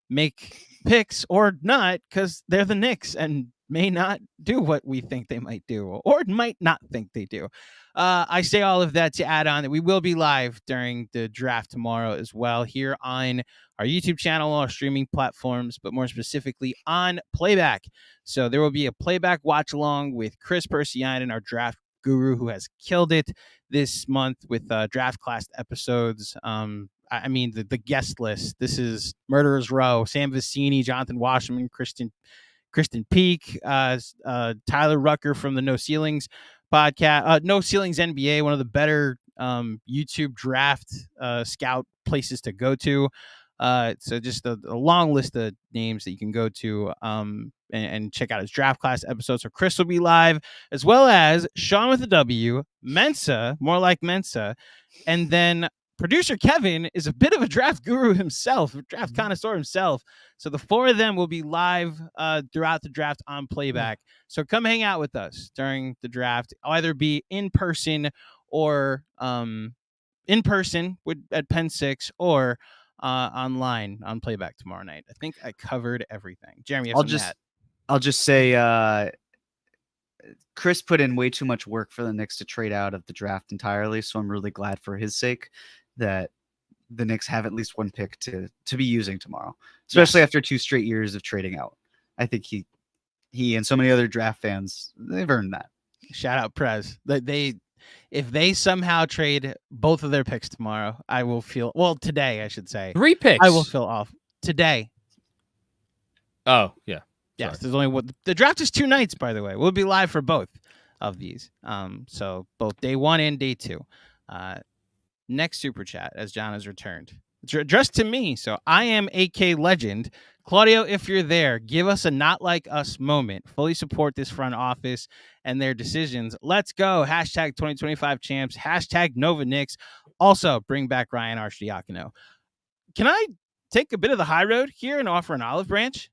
make picks or not, because they're the Knicks and may not do what we think they might do or might not think they do. I say all of that to add on that we will be live during the draft tomorrow as well here on our YouTube channel, our streaming platforms, but more specifically on Playback. So there will be a Playback watch along with Chris Persianen, our draft guru, who has killed it this month with draft class episodes. I mean, the guest list. This is Murderers Row, Sam Vecini, Jonathan Wasserman, Kristen Peak, Tyler Rucker from the No Ceilings podcast, No Ceilings NBA, one of the better YouTube draft scout places to go to. So just a long list of names that you can go to and check out his draft class episodes. So Chris will be live, as well as Sean with a W, Mensa, more like Mensa, and then producer Kevin is a bit of a draft guru himself, a draft connoisseur himself. So the four of them will be live throughout the draft on playback. So come hang out with us during the draft. I'll either be in person or at Penn 6 or online on playback tomorrow night. I think I covered everything. Jeremy, you have something to add? I'll just say Chris put in way too much work for the Knicks to trade out of the draft entirely, so I'm really glad for his sake that the Knicks have at least one pick to be using tomorrow, especially after 2 straight years of trading out. I think he and so many other draft fans, they've earned that. Shout out Prez. If they somehow trade both of their picks tomorrow, I will feel today, I should say. 3 picks. I will feel off today. Oh, yeah. Yes, there's only the draft is 2 nights, by the way. We'll be live for both of these. So both day 1 and day 2. Next super chat, as John has returned. It's addressed to me. So I am AK Legend. Claudio, if you're there, give us a not like us moment. Fully support this front office and their decisions. Let's go. Hashtag 2025 champs. Hashtag Nova Knicks. Also, bring back Ryan Arcidiacono. Can I take a bit of the high road here and offer an olive branch?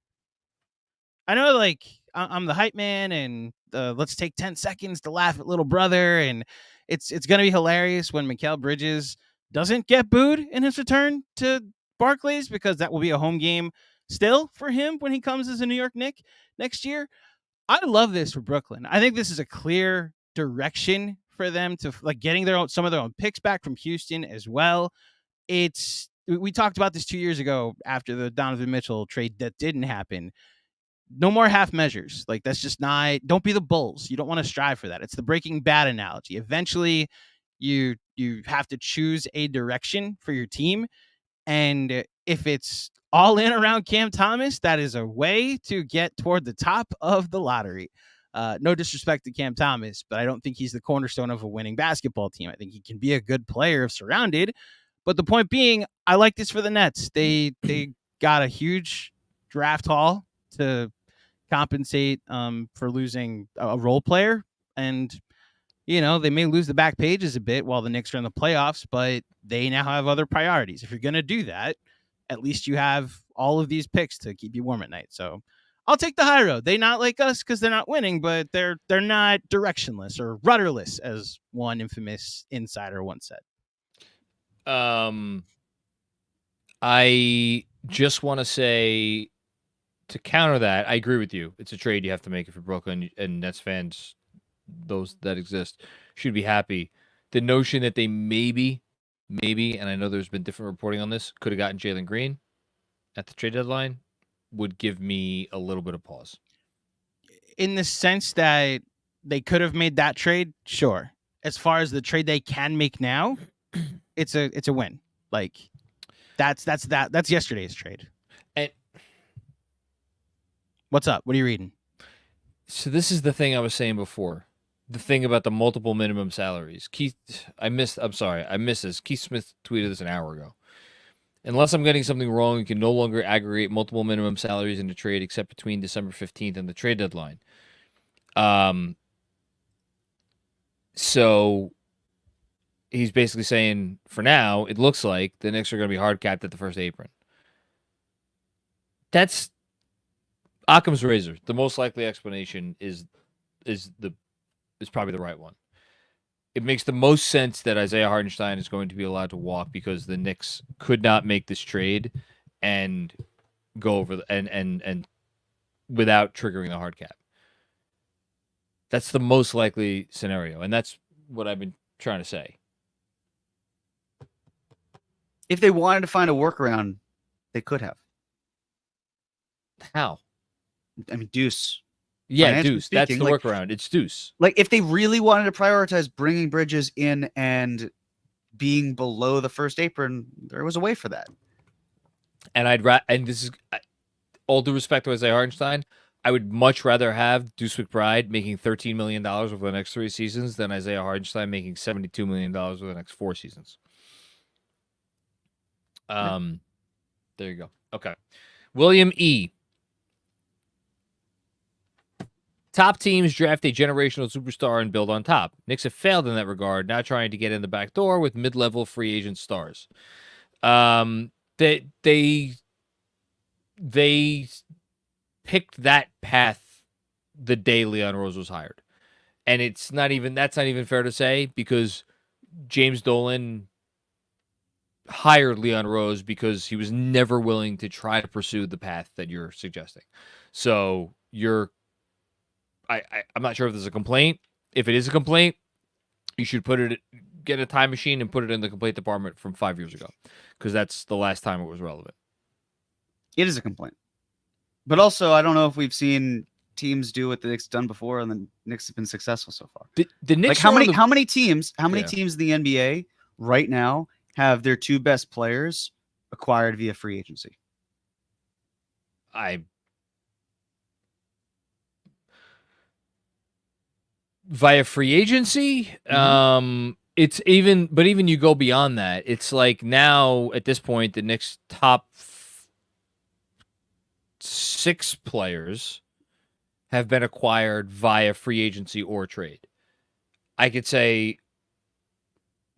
I know, I'm the hype man, and let's take 10 seconds to laugh at little brother, and it's going to be hilarious when Mikal Bridges doesn't get booed in his return to Barclays, because that will be a home game still for him when he comes as a New York Knick next year. I love this for Brooklyn. I think this is a clear direction for them to getting some of their own picks back from Houston as well. We talked about this 2 years ago after the Donovan Mitchell trade that didn't happen. No more half measures. That's just not. Don't be the Bulls. You don't want to strive for that. It's the Breaking Bad analogy. Eventually, you have to choose a direction for your team, and if it's all in around Cam Thomas, that is a way to get toward the top of the lottery. No disrespect to Cam Thomas, but I don't think he's the cornerstone of a winning basketball team. I think he can be a good player if surrounded. But the point being, I like this for the Nets. They got a huge draft haul to compensate for losing a role player, and they may lose the back pages a bit while the Knicks are in the playoffs, but they now have other priorities. If you're going to do that, at least you have all of these picks to keep you warm at night. So I'll take the high road. They not like us because they're not winning, but they're not directionless or rudderless, as one infamous insider once said. I just want to say, to counter that, I agree with you. It's a trade you have to make it for Brooklyn, and Nets fans, those that exist, should be happy. The notion that they maybe, and I know there's been different reporting on this, could have gotten Jalen Green at the trade deadline would give me a little bit of pause. In the sense that they could have made that trade, sure. As far as the trade they can make now, it's a win. That's yesterday's trade. And what's up? What are you reading? So this is the thing I was saying before. The thing about the multiple minimum salaries. I missed this. Keith Smith tweeted this an hour ago. Unless I'm getting something wrong, you can no longer aggregate multiple minimum salaries in a trade except between December 15th and the trade deadline. So he's basically saying, for now, it looks like the Knicks are going to be hard capped at the first apron. That's Occam's razor. The most likely explanation is probably the right one. It makes the most sense that Isaiah Hartenstein is going to be allowed to walk because the Knicks could not make this trade and go over and without triggering the hard cap. That's the most likely scenario, and that's what I've been trying to say. If they wanted to find a workaround, they could have. How? I mean, Deuce. Yeah, Deuce. Speaking, That's the workaround. It's Deuce. If they really wanted to prioritize bringing Bridges in and being below the first apron, there was a way for that. And and this is all due respect to Isaiah Hartenstein, I would much rather have Deuce McBride making $13 million over the next 3 seasons than Isaiah Hartenstein making $72 million over the next 4 seasons. There you go. Okay. William E. Top teams draft a generational superstar and build on top. Knicks have failed in that regard, now trying to get in the back door with mid-level free agent stars. They picked that path the day Leon Rose was hired. And that's not even fair to say, because James Dolan hired Leon Rose because he was never willing to try to pursue the path that you're suggesting. So I'm not sure if this is a complaint. If it is a complaint, you should get a time machine and put it in the complaint department from 5 years ago, because that's the last time it was relevant. It is a complaint. But also, I don't know if we've seen teams do what the Knicks done before, and the Knicks have been successful so far. The Knicks Like how many teams in the NBA right now have their two best players acquired via free agency? Via free agency, it's even you go beyond that. It's like now at this point, the Knicks' top 6 players have been acquired via free agency or trade. I could say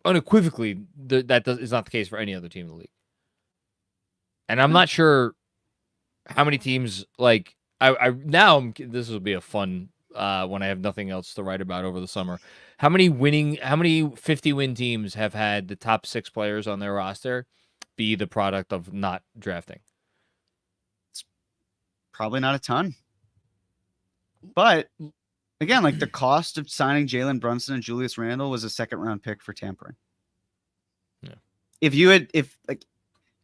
unequivocally that is not the case for any other team in the league. And I'm not sure how many teams, like, this will be a fun when I have nothing else to write about over the summer. How many 50-win teams have had the top 6 players on their roster be the product of not drafting? It's probably not a ton. But again, like, the cost of signing Jalen Brunson and Julius Randle was a 2nd-round pick for tampering. Yeah. If the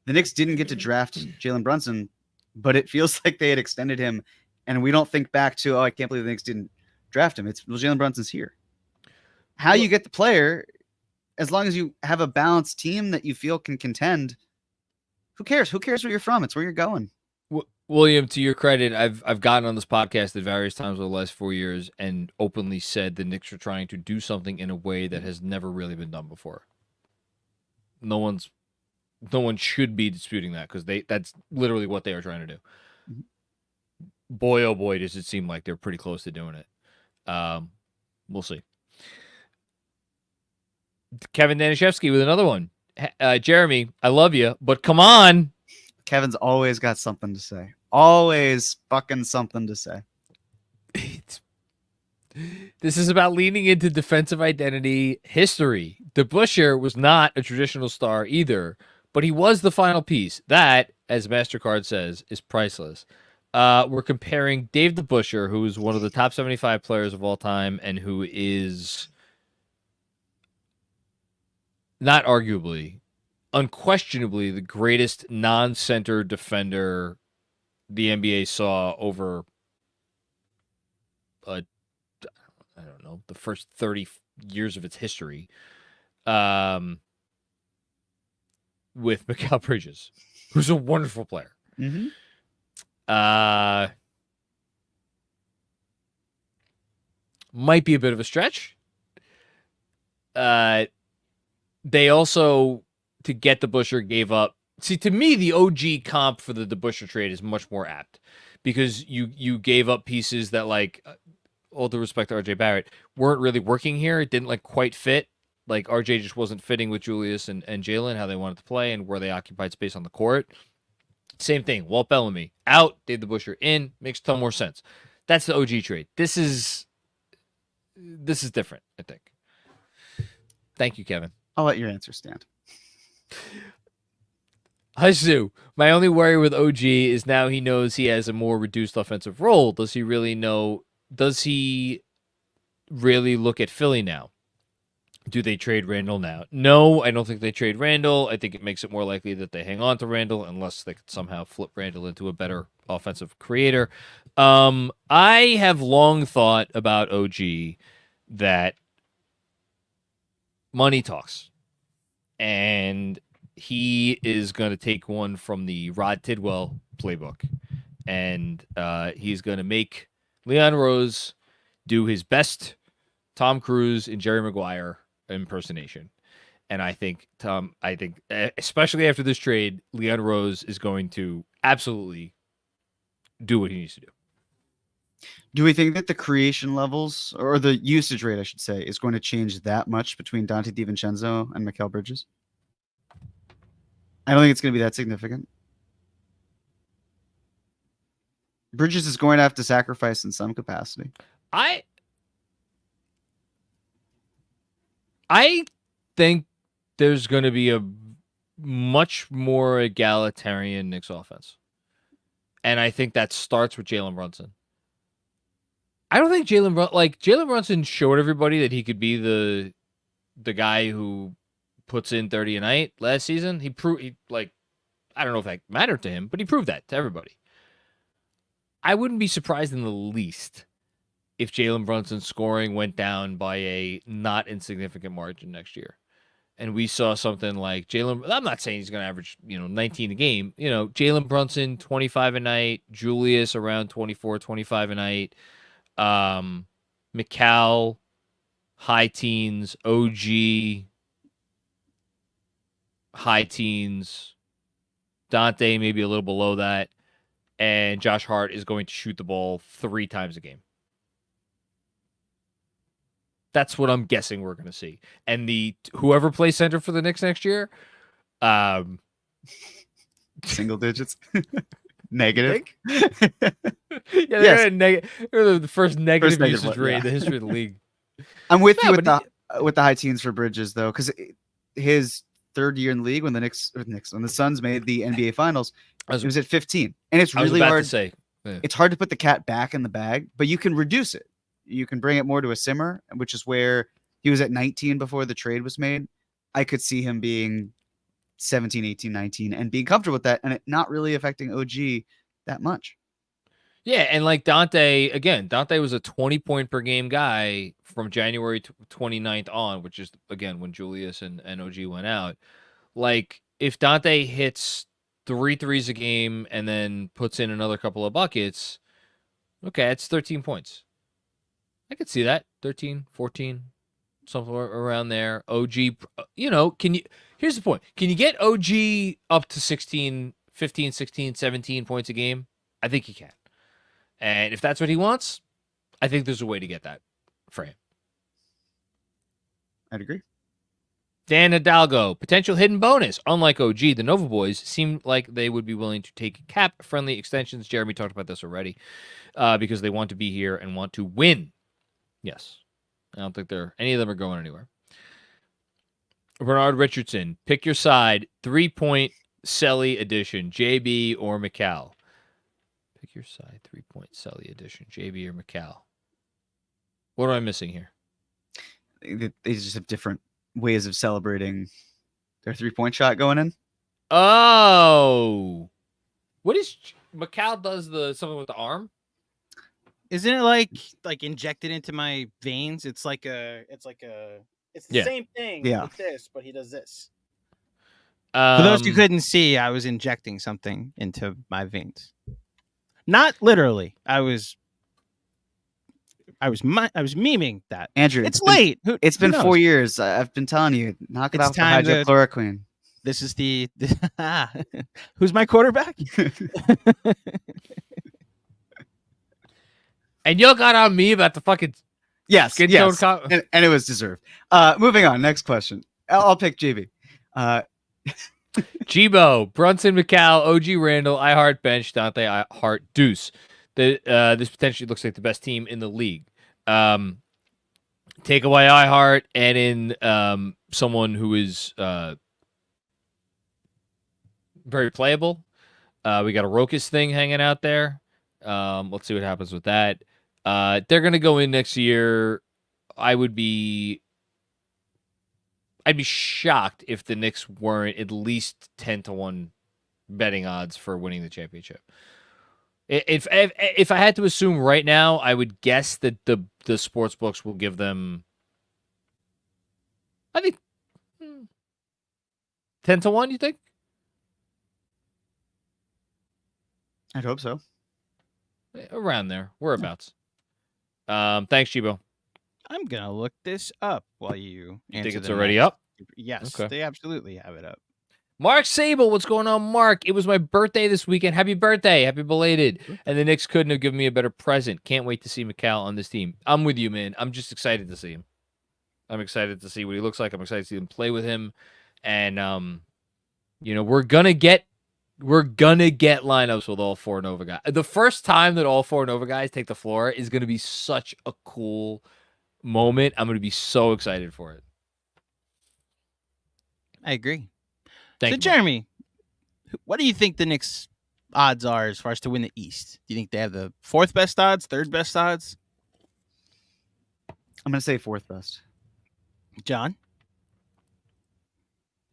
Knicks didn't get to draft Jalen Brunson, but it feels like they had extended him, and we don't think back to, I can't believe the Knicks didn't draft him. Jalen Brunson's here. How you get the player, as long as you have a balanced team that you feel can contend, who cares? Who cares where you're from? It's where you're going. William, to your credit, I've gotten on this podcast at various times over the last 4 years and openly said the Knicks are trying to do something in a way that has never really been done before. No one should be disputing that, because that's literally what they are trying to do. Boy, oh boy, does it seem like they're pretty close to doing it. We'll see. Kevin Danishevsky with another one. Jeremy, I love you, but come on. Kevin's always got something to say. Always fucking something to say. This is about leaning into defensive identity history. DeBusschere was not a traditional star either, but he was the final piece. That, as MasterCard says, is priceless. We're comparing Dave DeBusschere, who is one of the top 75 players of all time and who is not arguably, unquestionably the greatest non-center defender the NBA saw over, I don't know, the first 30 years of its history, with Mikal Bridges, who's a wonderful player. Mm-hmm. Might be a bit of a stretch. They also, to get DeBusschere, gave up. See, to me, the OG comp for the DeBusschere trade is much more apt, because you gave up pieces that, like, all due respect to RJ Barrett, weren't really working here. It didn't, like, quite fit. Like, RJ just wasn't fitting with Julius and Jalen, how they wanted to play and where they occupied space on the court. Same thing. Walt Bellamy out, Dave DeBusschere in, makes a ton more sense. That's the OG trade. This is different, I think. Thank you, Kevin. I'll let your answer stand. Hasu, my only worry with OG is now he knows he has a more reduced offensive role. Does he really look at Philly now? Do they trade Randall now? No, I don't think they trade Randall. I think it makes it more likely that they hang on to Randall unless they could somehow flip Randall into a better offensive creator. I have long thought about OG that money talks. And he is going to take one from the Rod Tidwell playbook. And he's going to make Leon Rose do his best Tom Cruise and Jerry Maguire impersonation. And I think especially after this trade, Leon Rose is going to absolutely do what he needs to do. Do we think that the creation levels or the usage rate, I should say, is going to change that much between Dante DiVincenzo and Mikal Bridges? I don't think it's going to be that significant. Bridges is going to have to sacrifice in some capacity. I think there's going to be a much more egalitarian Knicks offense. And I think that starts with Jalen Brunson. I don't think Jalen Brunson showed everybody that he could be the guy who puts in 30 a night last season. He proved, I don't know if that mattered to him, but he proved that to everybody. I wouldn't be surprised in the least if Jalen Brunson's scoring went down by a not insignificant margin next year. And we saw something like Jalen. I'm not saying he's going to average, 19 a game. Jalen Brunson, 25 a night. Julius around 24, 25 a night. Mikal, high teens. OG, high teens. Dante, maybe a little below that. And Josh Hart is going to shoot the ball 3 times a game. That's what I'm guessing we're going to see. And whoever plays center for the Knicks next year, Single digits. Negative. They're the first negative negative usage one, rate yeah. in the history of the league. I'm with you Yeah, with the high teens for Bridges though, because his third year in the league when when the Suns made the NBA Finals, it was at 15, and it's I was really about hard to say, It's hard to put the cat back in the bag, but you can reduce it. You can bring it more to a simmer, which is where he was at 19 before the trade was made. I could see him being 17, 18, 19 and being comfortable with that and it not really affecting OG that much. Yeah, and like Dante was a 20-point per game guy from January 29th on, which is, again, when Julius and OG went out. Like, if Dante hits 3 threes a game and then puts in another couple of buckets, okay, it's 13 points. I could see that. 13, 14, somewhere around there. OG, here's the point. Can you get OG up to 16, 15, 16, 17 points a game? I think he can. And if that's what he wants, I think there's a way to get that for him. I'd agree. Dan Hidalgo, potential hidden bonus. Unlike OG, the Nova Boys seem like they would be willing to take cap-friendly extensions. Jeremy talked about this already because they want to be here and want to win. Yes. I don't think any of them are going anywhere. Bernard Richardson, pick your side. 3-point Selly edition, JB or Mikal. Pick your side. 3-point Selly edition, JB or Mikal. What am I missing here? They just have different ways of celebrating their 3-point shot going in. Oh, what is Mikal does something with the arm? Isn't it like injected into my veins? It's the same thing with this, but he does this. For those who couldn't see, I was injecting something into my veins. Not literally. I was memeing that. Andrew, it's late. It's been who 4 knows? years. I've been telling you, knock it It's off the time to- hydrochloroquine. This is who's my quarterback? And you got on me about the fucking Yes, skin yes. tone And it was deserved. Moving on. Next question. I'll pick JB. Chibo, Brunson, Mikal, OG Randall, I Heart Bench, Dante, I Heart Deuce. This potentially looks like the best team in the league. Take away I Heart and in someone who is very playable. We got a Rokas thing hanging out there. Let's see what happens with that. They're going to go in next year. I'd be shocked if the Knicks weren't at least 10-1 betting odds for winning the championship. If I had to assume right now, I would guess that the sports books will give them, I think, 10-1. You think? I'd hope so. Around there, whereabouts. Thanks, Chibo. I'm gonna look this up while you You answer think it's the already next- up? Yes, Okay. they absolutely have it up. Mark Sable, what's going on, Mark? It was my birthday this weekend. Happy birthday. Happy belated. And the Knicks couldn't have given me a better present. Can't wait to see Mikal on this team. I'm with you, man. I'm just excited to see him. I'm excited to see what he looks like. I'm excited to see them play with him. And, we're going to get lineups with all four Nova guys. The first time that all four Nova guys take the floor is going to be such a cool moment. I'm going to be so excited for it. I agree. Thank So, you, Jeremy, what do you think the Knicks' odds are as far as to win the East? Do you think they have the fourth best odds, third best odds? I'm gonna say fourth best. John?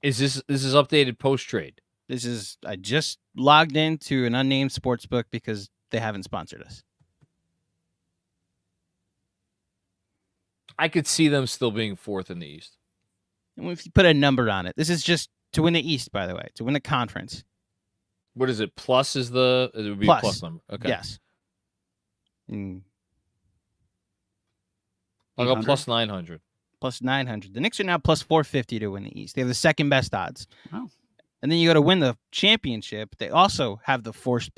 Is this updated post trade? I just logged into an unnamed sports book because they haven't sponsored us. I could see them still being fourth in the East. And if you put a number on it, this is just to win the East, by the way, to win the conference. What is it? Plus it would be Plus. a plus number. Okay. Yes. I'll go 800? plus 900. Plus 900. The Knicks are now plus 450 to win the East. They have the second best odds. Wow. And then you go to win the championship. They also have the fourth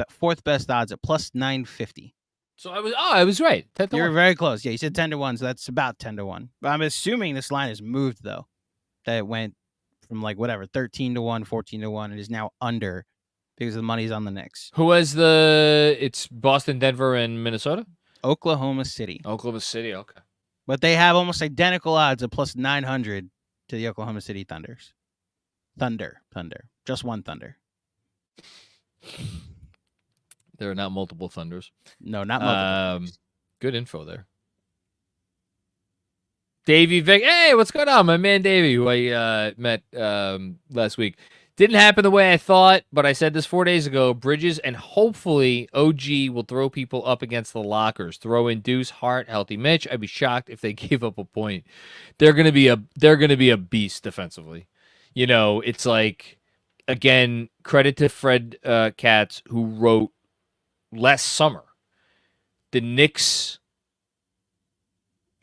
best odds at plus 950. So I was right. 10 to You're 1. very close. Yeah, you said 10 to 1, so that's about 10 to 1. But I'm assuming this line has moved, though. That it went from 13 to 1, 14 to 1. It is now under because the money's on the Knicks. Who has it's Boston, Denver, and Minnesota? Oklahoma City. Oklahoma City, okay. But they have almost identical odds of plus 900 to the Oklahoma City Thunders. Thunder. Just one Thunder. There are not multiple Thunders. No, not multiple. Good info there. Davey Vic. Hey, what's going on? My man Davey, who I met last week. Didn't happen the way I thought, but I said this 4 days ago. Bridges and hopefully OG will throw people up against the lockers. Throw in Deuce, Hart, Healthy Mitch. I'd be shocked if they gave up a point. They're gonna be a beast defensively. It's like, again, credit to Fred Katz, who wrote last summer. The Knicks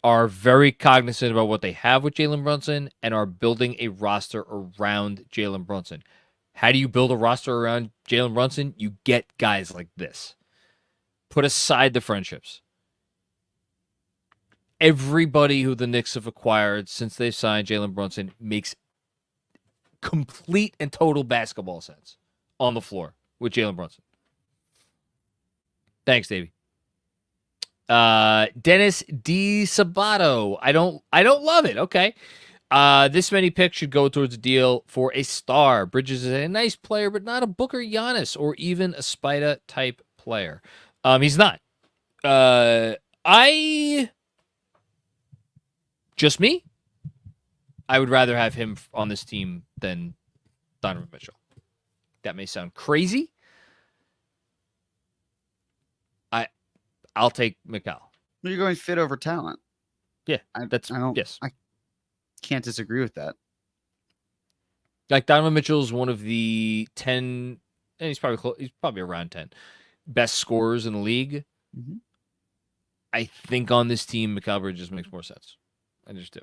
are very cognizant about what they have with Jalen Brunson and are building a roster around Jalen Brunson. How do you build a roster around Jalen Brunson? You get guys like this. Put aside the friendships. Everybody who the Knicks have acquired since they signed Jalen Brunson makes complete and total basketball sense on the floor with Jalen Brunson. Thanks, Davey. Dennis D. Sabato. I don't love it. Okay. This many picks should go towards a deal for a star. Bridges is a nice player, but not a Booker Giannis or even a Spida type player. He's not. Just me. I would rather have him on this team than Donovan Mitchell. That may sound crazy. I'll take Mikal. You're going fit over talent. Yeah, I can't disagree with that. Like Donovan Mitchell is one of the 10, and he's probably around 10 best scorers in the league. Mm-hmm. I think on this team, Mikal Bridges makes more sense. I just do.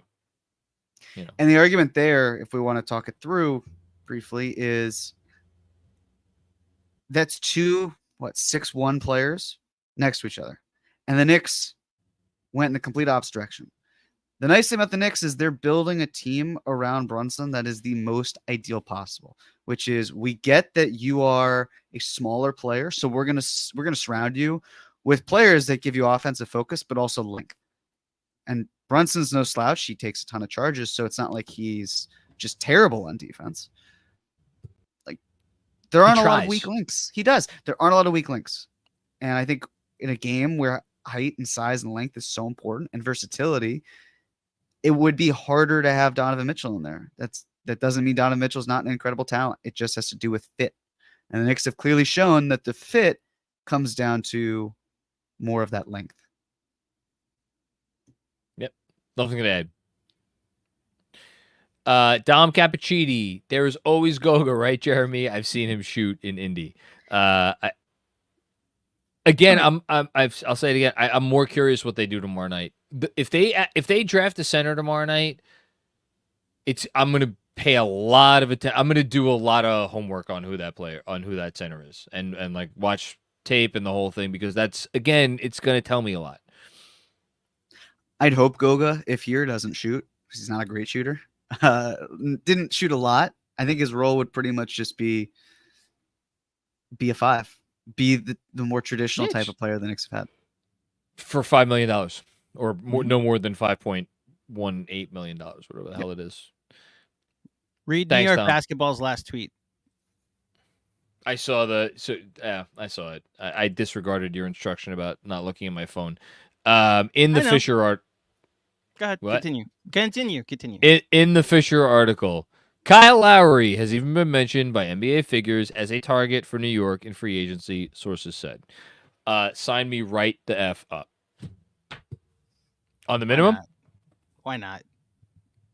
And the argument there, if we want to talk it through briefly, is that's 6'1" players next to each other. And the Knicks went in the complete opposite direction. The nice thing about the Knicks is they're building a team around Brunson that is the most ideal possible, which is we get that you are a smaller player, so we're gonna surround you with players that give you offensive focus, but also length. And Brunson's no slouch. He takes a ton of charges, so it's not like he's just terrible on defense. Like, there aren't a lot of weak links. He does. There aren't a lot of weak links. And I think in a game where height and size and length is so important and versatility, it would be harder to have Donovan Mitchell in there. That doesn't mean Donovan Mitchell's not an incredible talent. It just has to do with fit. And the Knicks have clearly shown that the fit comes down to more of that length. Yep. Nothing to add. Dom Cappuccini. There is always Goga, right, Jeremy? I've seen him shoot in Indy. I'll say it again. I'm more curious what they do tomorrow night. If they draft a center tomorrow night, I'm gonna pay a lot of attention. I'm going to do a lot of homework on who that center is, and like watch tape and the whole thing, because that's, again, it's going to tell me a lot. I'd hope Goga, if here, doesn't shoot, because he's not a great shooter. Didn't shoot a lot. I think his role would pretty much just be a 5, be the more traditional Yeah, type of player the Knicks have had. For $5 million, or more, no more than $5.18 million, whatever the hell it is. Read Thanks, New York Tom. Basketball's last tweet. I saw I saw it. I disregarded your instruction about not looking at my phone. In the I know. Fisher art. Go ahead. What? Continue. In the Fisher article, Kyle Lowry has even been mentioned by NBA figures as a target for New York in free agency, sources said. Sign me right the F up. On the minimum? Why not?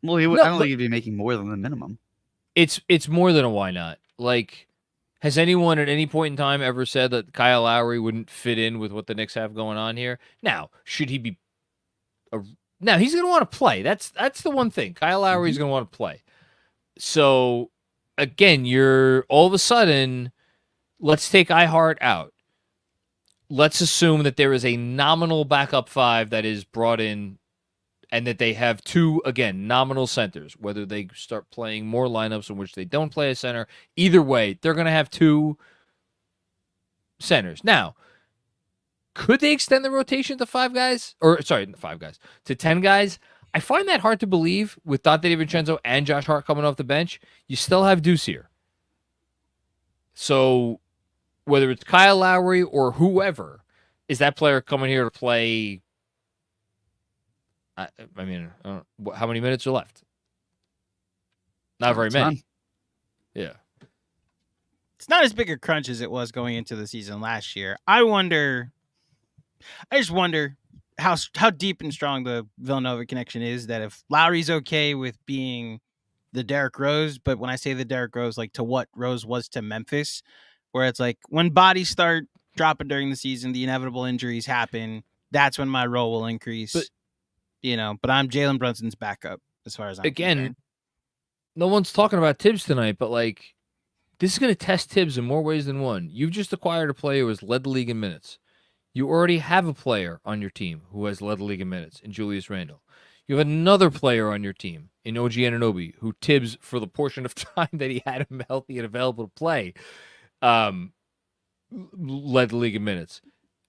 Well, he would, No, I don't but- think he'd be making more than the minimum. It's more than a why not. Like, has anyone at any point in time ever said that Kyle Lowry wouldn't fit in with what the Knicks have going on here? Now, should he be now he's going to want to play. That's the one thing. Kyle Lowry's going to want to play. So, again, you're all of a sudden, let's take iHeart out. Let's assume that there is a nominal backup 5 that is brought in, and that they have 2, again, nominal centers. Whether they start playing more lineups in which they don't play a center, either way, they're going to have 2 centers. Now, could they extend the rotation to 5 guys? Or, sorry, 5 guys. To 10 guys? I find that hard to believe with Dante DiVincenzo and Josh Hart coming off the bench. You still have Deuce here. So, whether it's Kyle Lowry or whoever, is that player coming here to play? I mean, I don't know, how many minutes are left? Not very many. Yeah. It's not as big a crunch as it was going into the season last year. I just wonder how deep and strong the Villanova connection is, that if Lowry's okay with being the Derrick Rose, but when I say the Derrick Rose, like to what Rose was to Memphis, where it's like when bodies start dropping during the season, the inevitable injuries happen, that's when my role will increase. But I'm Jalen Brunson's backup as far as I'm concerned. No one's talking about Tibbs tonight, but like, this is going to test Tibbs in more ways than one. You've just acquired a player who has led the league in minutes. You already have a player on your team who has led the league in minutes in Julius Randle. You have another player on your team in OG Anunoby, who Tibbs, for the portion of time that he had him healthy and available to play, led the league in minutes.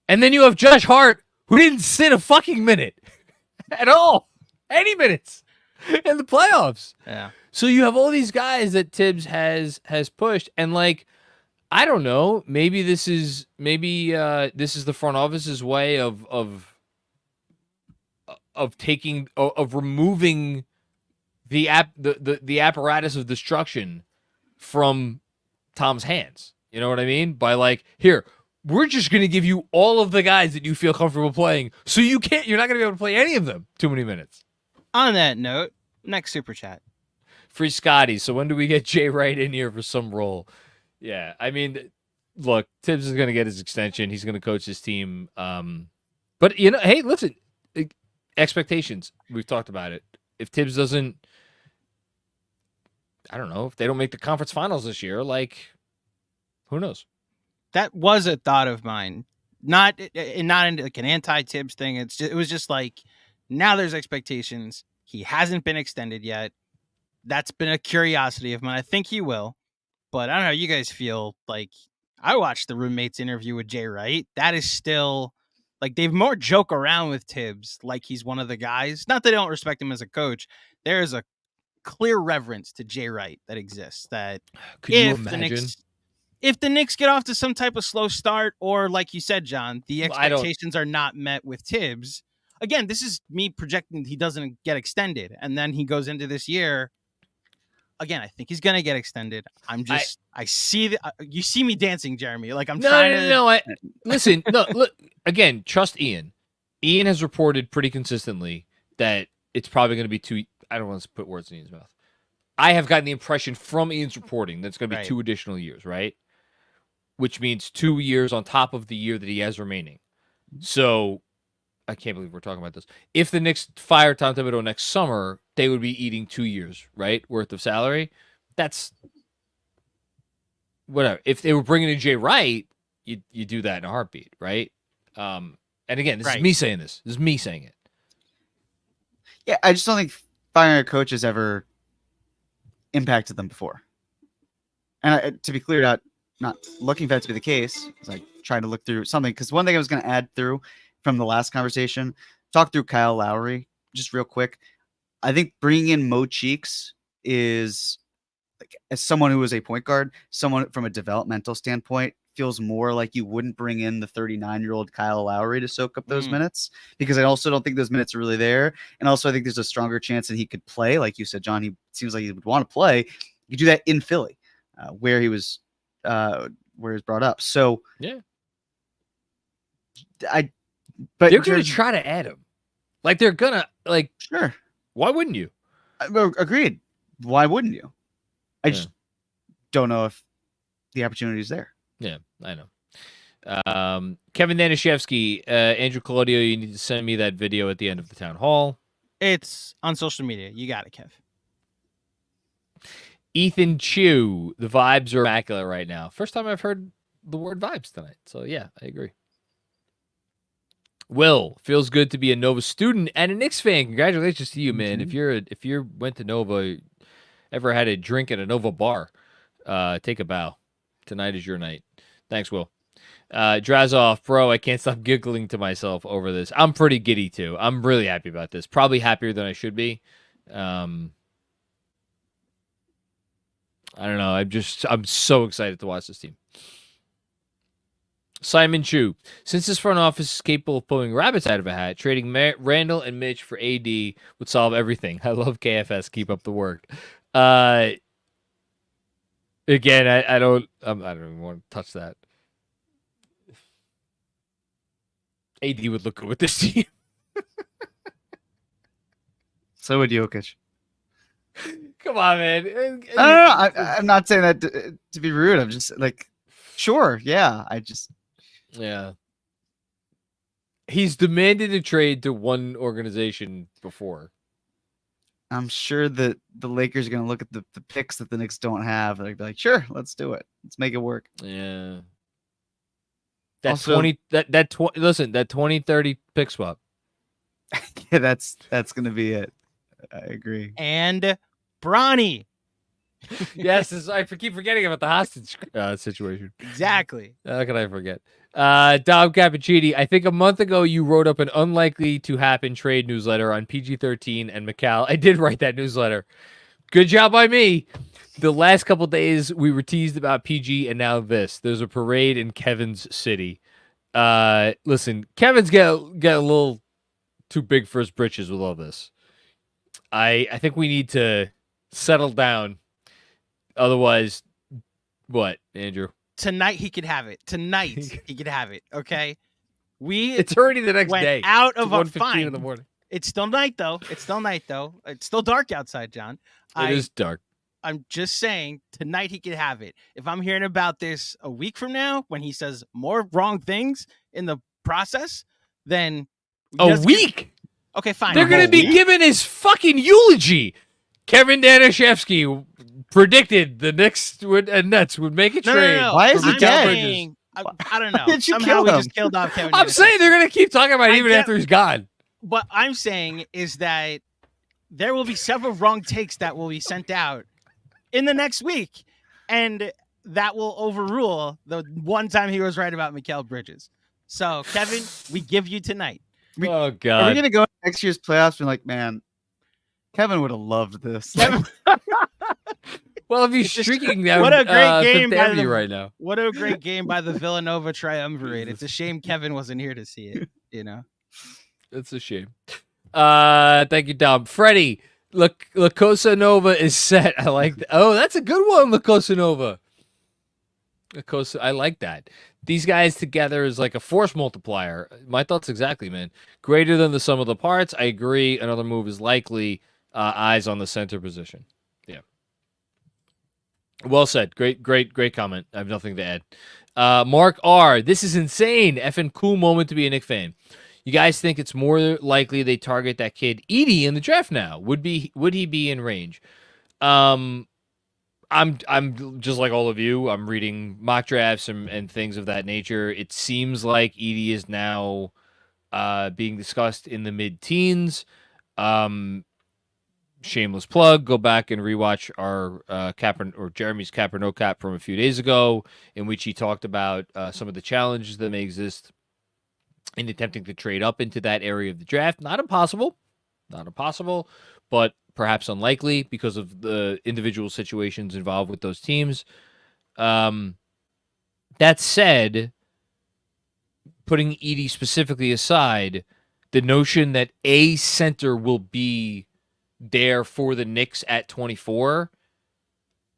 And then you have Josh Hart, who didn't sit a fucking minute at all. Any minutes in the playoffs. Yeah. So you have all these guys that Tibbs has pushed, and like, I don't know, maybe this is the front office's way of removing the apparatus of destruction from Tom's hands. You know what I mean? By like, here, we're just going to give you all of the guys that you feel comfortable playing, so you're not going to be able to play any of them too many minutes. On that note, next super chat. Free Scotty. So when do we get Jay Wright in here for some role? Yeah, I mean, look, Tibbs is going to get his extension. He's going to coach his team. But, hey, listen, expectations. We've talked about it. If Tibbs doesn't, I don't know, if they don't make the conference finals this year, like, who knows? That was a thought of mine. Not in like an anti-Tibbs thing. It was just like, now there's expectations. He hasn't been extended yet. That's been a curiosity of mine. I think he will. But I don't know how you guys feel. Like, I watched the roommates interview with Jay Wright. That is still, like, they've more joke around with Tibbs like he's one of the guys. Not that they don't respect him as a coach. There is a clear reverence to Jay Wright that exists. That Could you imagine? If the Knicks get off to some type of slow start, or like you said, John, the expectations are not met with Tibbs. Again, this is me projecting he doesn't get extended, and then he goes into this year. Again, I think he's gonna get extended. I see that you see me dancing, Jeremy. Like I'm trying to. No. Listen, no. Look again. Trust Ian. Ian has reported pretty consistently that it's probably going to be 2. I don't want to put words in Ian's mouth. I have gotten the impression from Ian's reporting that it's going to be 2 additional years, right? Which means 2 years on top of the year that he has remaining. So, I can't believe we're talking about this. If the Knicks fire Tom Thibodeau next summer, they would be eating 2 years, right, worth of salary. That's whatever. If they were bringing in Jay Wright, you do that in a heartbeat, right? And again, this is me saying this. This is me saying it. Yeah, I just don't think firing a coach has ever impacted them before. And to be clear, not looking for that to be the case. It's like trying to look through something, because one thing I was going to add through from the last conversation, talk through Kyle Lowry just real quick. I think bringing in Mo Cheeks is, like, as someone who was a point guard, someone from a developmental standpoint, feels more like you wouldn't bring in the 39-year-old Kyle Lowry to soak up those minutes, because I also don't think those minutes are really there. And also I think there's a stronger chance that he could play. Like you said, John, he seems like he would want to play. You do that in Philly, where he was brought up. So yeah, but they're going to try to add him. Like, they're going to, like, sure. Why wouldn't you? Agreed. Why wouldn't you? I just don't know if the opportunity is there. Yeah, I know. Kevin Danishevsky, Andrew Claudio, you need to send me that video at the end of the town hall. It's on social media. You got it, Kev. Ethan Chu, the vibes are immaculate right now. First time I've heard the word vibes tonight. So yeah, I agree. Will, feels good to be a Nova student and a Knicks fan. Congratulations to you, man. If you went to Nova, ever had a drink at a Nova bar, take a bow. Tonight is your night. Thanks, Will. Drazov, bro, I can't stop giggling to myself over this. I'm pretty giddy, too. I'm really happy about this. Probably happier than I should be. I don't know. I'm so excited to watch this team. Simon Chu, since this front office is capable of pulling rabbits out of a hat, trading Randall and Mitch for AD would solve everything. I love KFS. Keep up the work. Again, I don't even want to touch that. AD would look good with this team. So would Jokic. Come on, man. No. I'm not saying that to be rude. I'm just like, sure, yeah. Yeah. He's demanded a trade to one organization before. I'm sure that the Lakers are going to look at the picks that the Knicks don't have, and they'd be like, sure, let's do it. Let's make it work. Yeah. That 2030 pick swap. Yeah, that's going to be it. I agree. And Bronny. Yes, I keep forgetting about the hostage situation. Exactly. How can I forget? Dom Cappuccini, I think a month ago you wrote up an unlikely to happen trade newsletter on PG-13 and Mikal. I did write that newsletter. Good job by me. The last couple days we were teased about PG, and now this. There's a parade in Kevin's city. Listen, Kevin's get a little too big for his britches with all this. I think we need to settle down. Otherwise, what, Andrew? Tonight he could have it. Tonight he could have it. Okay. It's already the next day. Out of our fine in the morning. It's still night though. It's still dark outside, John. It is dark. I'm just saying tonight he could have it. If I'm hearing about this a week from now, when he says more wrong things in the process, then a week. Okay, fine. They're gonna be giving his fucking eulogy. Kevin Danishevsky predicted the Knicks and Nets would make a trade. No. Why is he dead? I don't know. Somehow we just killed off Kevin. I'm saying they're going to keep talking about it even after he's gone. What I'm saying is that there will be several wrong takes that will be sent out in the next week, and that will overrule the one time he was right about Mikal Bridges. So, Kevin, we give you tonight. Oh, God. Are we going to go next year's playoffs and like, man, Kevin would have loved this. Well, if he's streaking down what a great game Fifth Avenue right now. What a great game by the Villanova triumvirate. It's a shame Kevin wasn't here to see it, you know? It's a shame. Thank you, Dom. Freddie, La Cosa Nova is set. I like that. Oh, that's a good one, La Cosa Nova. I like that. These guys together is like a force multiplier. My thoughts exactly, man. Greater than the sum of the parts. I agree. Another move is likely. Eyes on the center position. Yeah. Well said. Great comment. I have nothing to add. Mark R. This is insane. Effing cool moment to be a Knicks fan. You guys think it's more likely they target that kid Edie in the draft now? Would he be in range? I'm just like all of you. I'm reading mock drafts and things of that nature. It seems like Edie is now being discussed in the mid-teens. Shameless plug. Go back and rewatch our Jeremy's Cap or No Cap from a few days ago, in which he talked about some of the challenges that may exist in attempting to trade up into that area of the draft. Not impossible, but perhaps unlikely because of the individual situations involved with those teams. That said, putting Edie specifically aside, the notion that a center will be there for the Knicks at 24,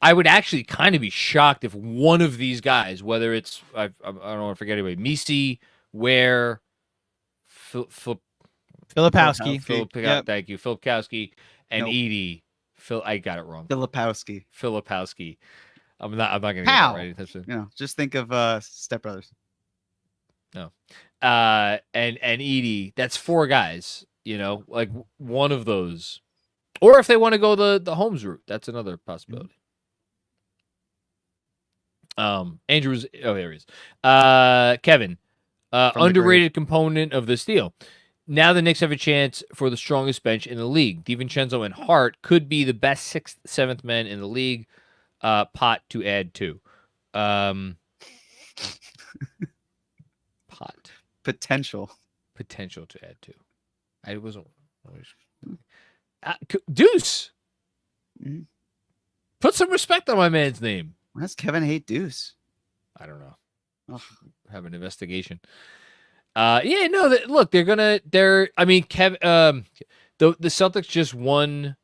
I would actually kind of be shocked if one of these guys, whether it's, I don't want to forget anybody, Misi, Ware, Filipowski. Thank you, Filipowski, and Nope. Edie. I got it wrong. Filipowski. I'm not going to get that right. Just think of Step Brothers. No. And Edie, that's 4 guys, like one of those. Or if they want to go the Holmes route, that's another possibility. Andrew was, there he is. Kevin, underrated component of this deal. Now the Knicks have a chance for the strongest bench in the league. DiVincenzo and Hart could be the best 6th, 7th men in the league. Pot to add to. Pot. Potential to add to. I wasn't. Deuce. Mhm. Put some respect on my man's name. Why does Kevin hate Deuce? I don't know. Oh. Have an investigation. Look, the Celtics just won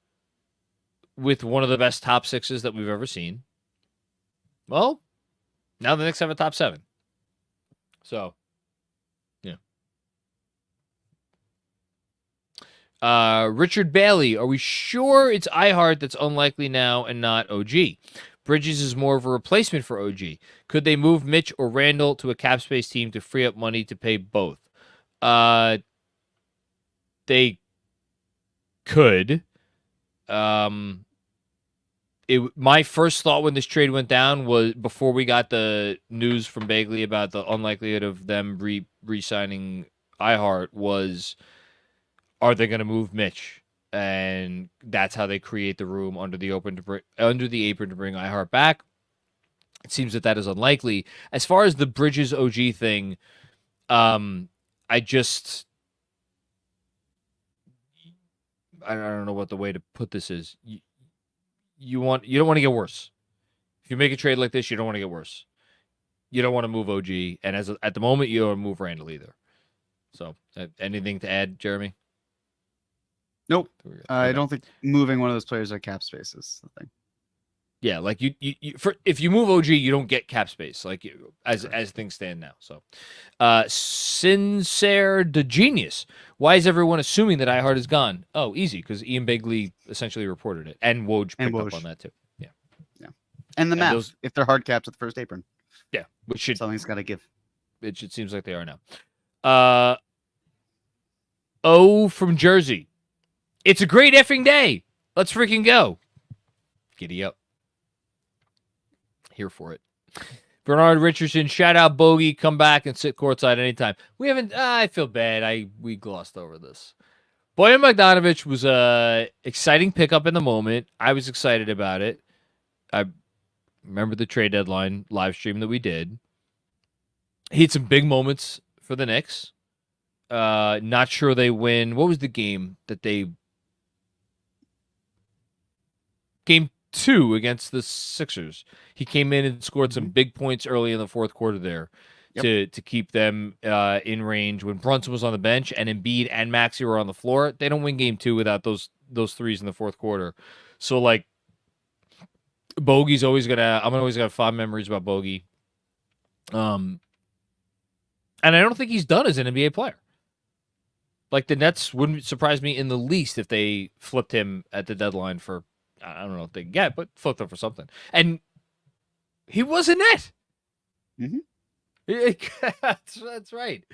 with one of the best top 6s that we've ever seen. Well, now the Knicks have a top 7. So, yeah. Richard Bailey, are we sure it's iHeart that's unlikely now and not OG? Bridges is more of a replacement for OG. Could they move Mitch or Randall to a cap space team to free up money to pay both? They could. My first thought when this trade went down was, before we got the news from Bagley about the unlikelihood of them re-signing iHeart, was, are they going to move Mitch? And that's how they create the room under the apron to bring iHeart back. It seems that is unlikely. As far as the Bridges OG thing, I don't know what the way to put this is. You don't want to get worse. If you make a trade like this, you don't want to get worse. You don't want to move OG, and at the moment, you don't want to move Randall either. So, anything to add, Jeremy? Nope. I don't think moving one of those players at cap space is the thing. Yeah, like if you move OG, you don't get cap space, like as things stand now. So, Sincere the Genius. Why is everyone assuming that iHeart is gone? Oh, easy, because Ian Begley essentially reported it, and Woj picked up on that too. Yeah. And the math, if they're hard capped at the first apron. Yeah, which should something's got to give. It seems like they are now. O from Jersey. It's a great effing day. Let's freaking go. Giddy up. Here for it. Bernard Richardson, shout out Bogey. Come back and sit courtside anytime. We haven't. I feel bad. We glossed over this. Bojan Bogdanovic was a exciting pickup in the moment. I was excited about it. I remember the trade deadline live stream that we did. He had some big moments for the Knicks. Not sure they win. What was the game that they? Game 2 against the Sixers. He came in and scored some big points early in the fourth quarter there to keep them in range when Brunson was on the bench and Embiid and Maxey were on the floor. They don't win game 2 without those threes in the fourth quarter. So, like, Bogey's always I'm always gonna have fond memories about Bogey. And I don't think he's done as an NBA player. Like, the Nets wouldn't surprise me in the least if they flipped him at the deadline for, I don't know if they get, but flipped him for something. And he was a net. Mm-hmm. That's right.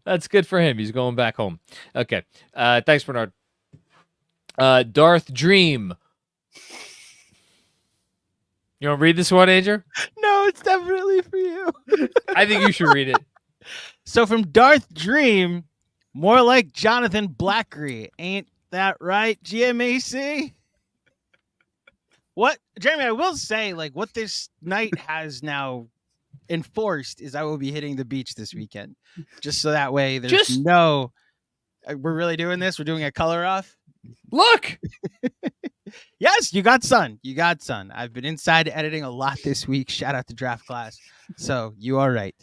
That's good for him. He's going back home. Okay. Thanks, Bernard. Darth Dream. You want to read this one, Andrew? No, it's definitely for you. I think you should read it. So from Darth Dream, more like Jonathan Blackery. Ain't that right, GMAC? What, Jeremy, I will say, like, what this night has now enforced is I will be hitting the beach this weekend. Just so that way there's no... We're really doing this? We're doing a color off? Look! Yes, you got sun. You got sun. I've been inside editing a lot this week. Shout out to draft class. So you are right.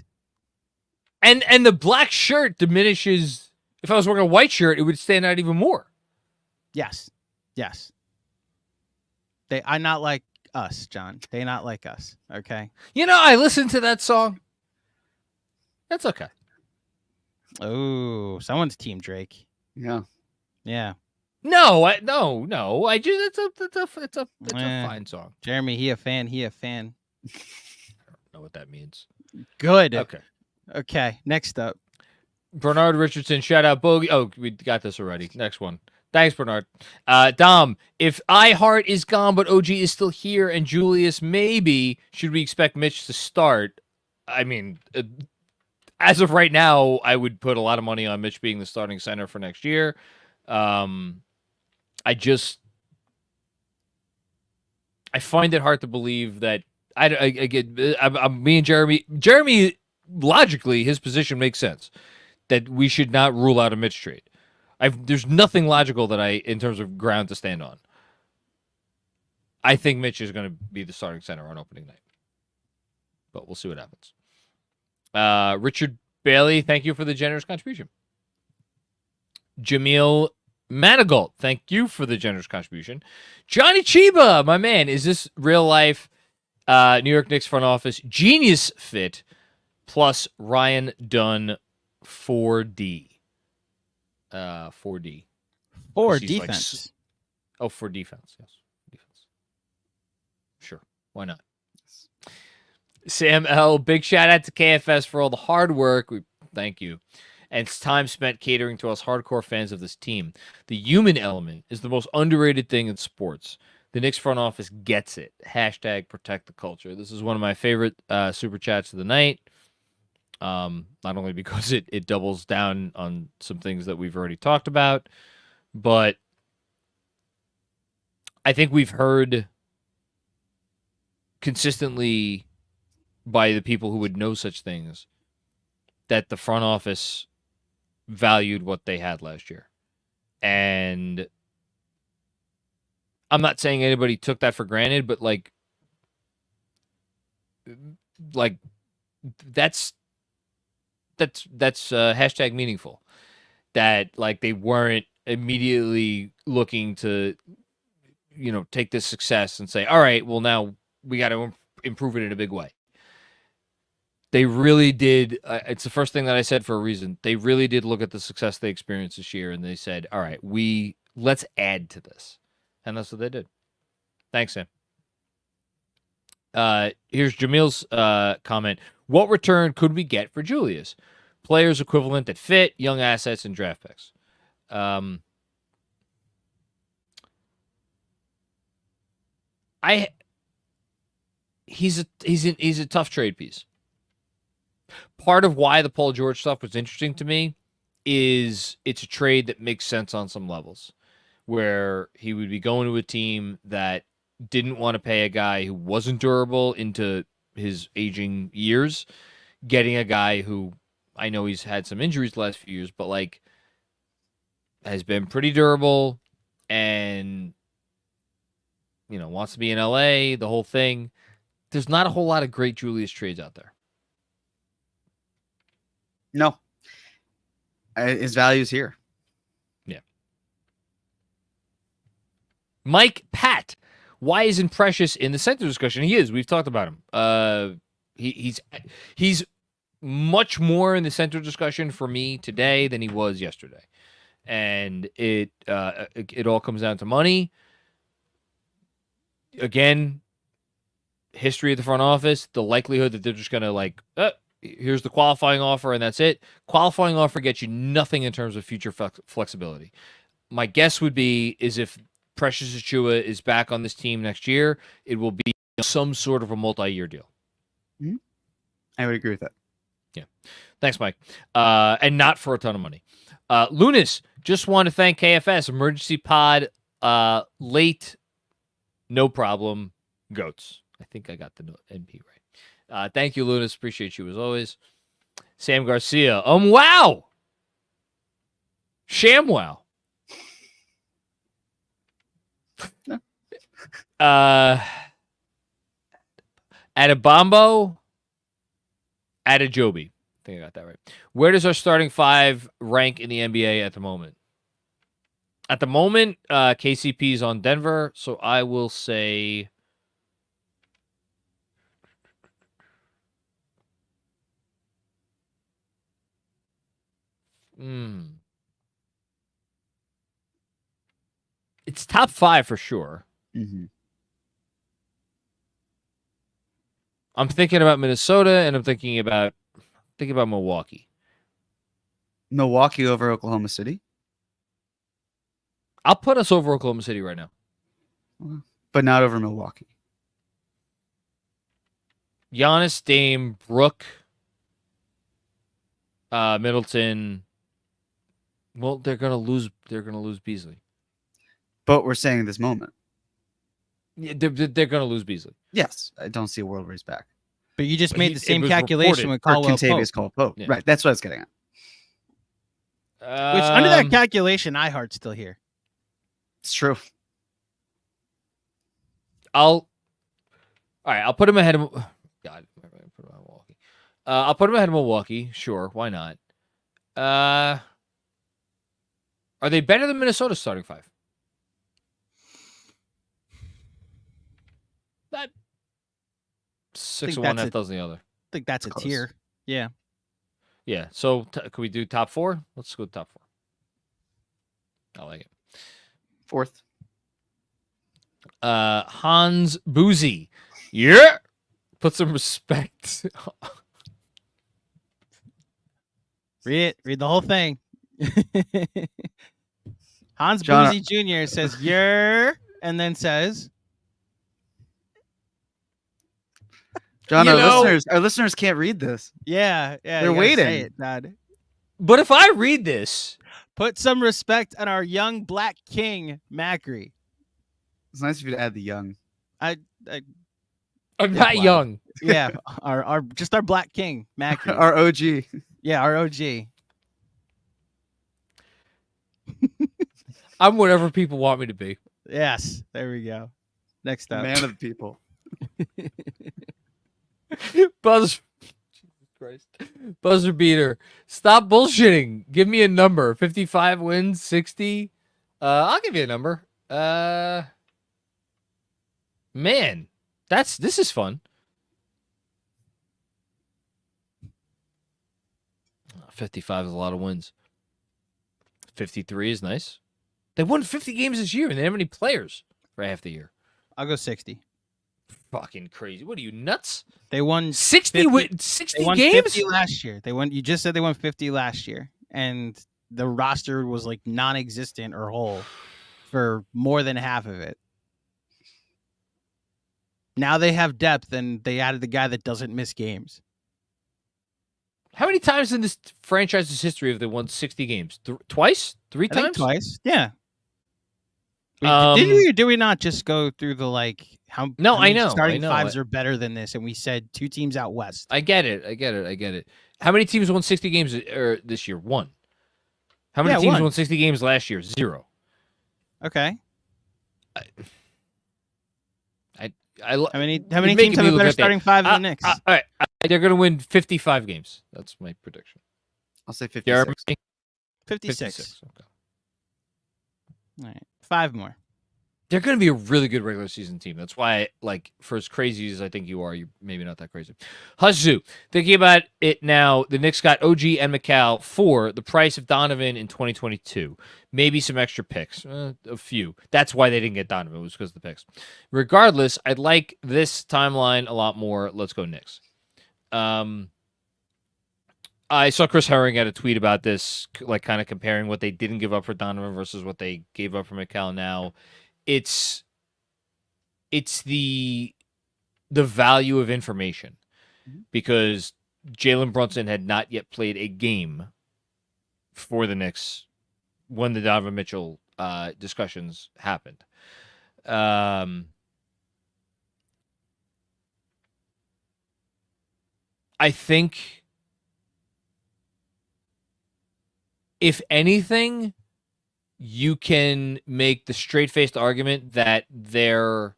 And the black shirt diminishes. If I was wearing a white shirt, it would stand out even more. Yes. Yes. They are not like us, John. They not like us. Okay. You know, I listened to that song. That's okay. Oh, someone's Team Drake. Yeah. Yeah. No. I just it's a fine song. Jeremy, he a fan. I don't know what that means. Good. Okay. Okay. Next up. Bernard Richardson, shout out Bogey. Oh, we got this already. Next one. Thanks, Bernard. Dom, if iHeart is gone but OG is still here and Julius maybe, should we expect Mitch to start? I mean, as of right now, I would put a lot of money on Mitch being the starting center for next year. I find it hard to believe that I'm me and Jeremy. Jeremy, logically, his position makes sense that we should not rule out a Mitch trade. There's nothing logical that in terms of ground to stand on. I think Mitch is going to be the starting center on opening night, but we'll see what happens. Richard Bailey, thank you for the generous contribution. Jamil Manigault, thank you for the generous contribution. Johnny Chiba, my man, is this real life New York Knicks front office genius fit plus Ryan Dunn 4D? 4D. For He's like defense. for defense. Yes. Defense. Sure. Why not? Sam L. Big shout out to KFS for all the hard work. Thank you. And it's time spent catering to us hardcore fans of this team. The human element is the most underrated thing in sports. The Knicks front office gets it. # protect the culture. This is one of my favorite super chats of the night. Not only because it doubles down on some things that we've already talked about, but I think we've heard consistently by the people who would know such things that the front office valued what they had last year. And I'm not saying anybody took that for granted, but like that's # meaningful. That like they weren't immediately looking to, take this success and say, all right, well now we got to improve it in a big way. They really did. It's the first thing that I said for a reason. They really did look at the success they experienced this year and they said, all right, let's add to this. And that's what they did. Thanks, Sam. Here's Jamil's comment. What return could we get for Julius? Players equivalent that fit, young assets, and draft picks. He's a tough trade piece. Part of why the Paul George stuff was interesting to me is it's a trade that makes sense on some levels, where he would be going to a team that didn't want to pay a guy who wasn't durable into his aging years, getting a guy who I know he's had some injuries the last few years, but like has been pretty durable and wants to be in LA, the whole thing. There's not a whole lot of great Julius trades out there. No. His value's here. Yeah. Mike Pat, why isn't Precious in the center discussion? He is. We've talked about him. He's much more in the center discussion for me today than he was yesterday, and it all comes down to money. Again, history of the front office, the likelihood that they're just gonna here's the qualifying offer, and that's it. Qualifying offer gets you nothing in terms of future flexibility. My guess would be is if Precious Achiuwa is back on this team next year, it will be some sort of a multi-year deal. I would agree with that. Yeah. Thanks, Mike. And not for a ton of money. Lunas, just want to thank KFS. Emergency pod late, no problem, goats. I think I got the NP right. Thank you, Lunas. Appreciate you as always. Sam Garcia. Wow. ShamWow. Adebombo. Adejobi. I think I got that right. Where does our starting five rank in the NBA at the moment? At the moment, KCP is on Denver, so I will say it's top 5 for sure. Mm-hmm. I'm thinking about Minnesota, and I'm thinking about Milwaukee. Milwaukee over Oklahoma City, I'll put us over Oklahoma City right now. but not over Milwaukee. Giannis, Dame, Brook, Middleton. Well, they're gonna lose. They're gonna lose Beasley. But we're saying this moment. Yeah, they're gonna lose Beasley. Yes, I don't see a world where he's back. But you just But made he- the it same was calculation with Or Caldwell Pope. Kentavious Caldwell Pope. Yeah. Right, that's what I was getting at. Which under that calculation, iHeart's still here. It's true. All right. I'll put him ahead of. God, where am I gonna put him ahead of Milwaukee? I'll put him ahead of Milwaukee. Sure, why not? Are they better than Minnesota's starting five? That 6 of one, that's half it. dozen the other. I think that's a Close. tier. Yeah. Yeah. So can we do top 4? Let's go top 4. I like it. Fourth. Hans Boozy. Yeah. Put some respect. Read it. Read the whole thing. Hans John- Boozy Jr. says, "Yer," and then says, John, You know- our listeners can't read this. "Yeah, yeah." They're you gotta say waiting. it, Dad. But if I read this, Put some respect on our young black king, Macri. It's nice of you to add the young. I I'm not Wow. young. yeah, our just our black king, Macri. Our OG. Yeah, our OG. I'm whatever people want me to be. Yes, there we go. Next up, Man of the people. Buzz. Jesus Christ. Buzzer beater. Stop bullshitting. Give me a number. 55 wins, 60. I'll give you a number. Man, this is fun. 55 is a lot of wins. 53 is nice. They won 50 games this year, and they didn't have any players for half the year. I'll go 60. Fucking crazy. What are you, nuts? They won 60 50 60 They won games? 50 last year. They won. You just said they won 50 last year, and the roster was like non-existent or whole for more than half of it. Now they have depth, and they added the guy that doesn't miss games. How many times in this franchise's history have they won 60 games? Twice? 3 I think times? twice. Yeah. Um, Did we or did we not just go through the like how? No, how many I know, starting I know. fives are better than this, and we said 2 teams out west. I get it. How many teams won 60 games this year? 1. How many Yeah, teams 1. won 60 games last year? 0. Okay. How How many You're teams making have me a look better at that. starting five than the Knicks? All right. They're going to win 55 games. That's my prediction. I'll say Jeremy? 56. 56. Okay. All right. 5 more. They're going to be a really good regular season team. That's why, like, for as crazy as I think you are, you're maybe not that crazy. Huzu, thinking about it now, the Knicks got OG and Mikal for the price of Donovan in 2022. Maybe some extra picks, a few. That's why they didn't get Donovan, was because of the picks. Regardless, I'd like this timeline a lot more. Let's go Knicks. I saw Chris Herring had a tweet about this, like kind of comparing what they didn't give up for Donovan versus what they gave up for Mikal now. It's the value of information, because Jalen Brunson had not yet played a game for the Knicks when the Donovan Mitchell discussions happened. I think, if anything, you can make the straight-faced argument that their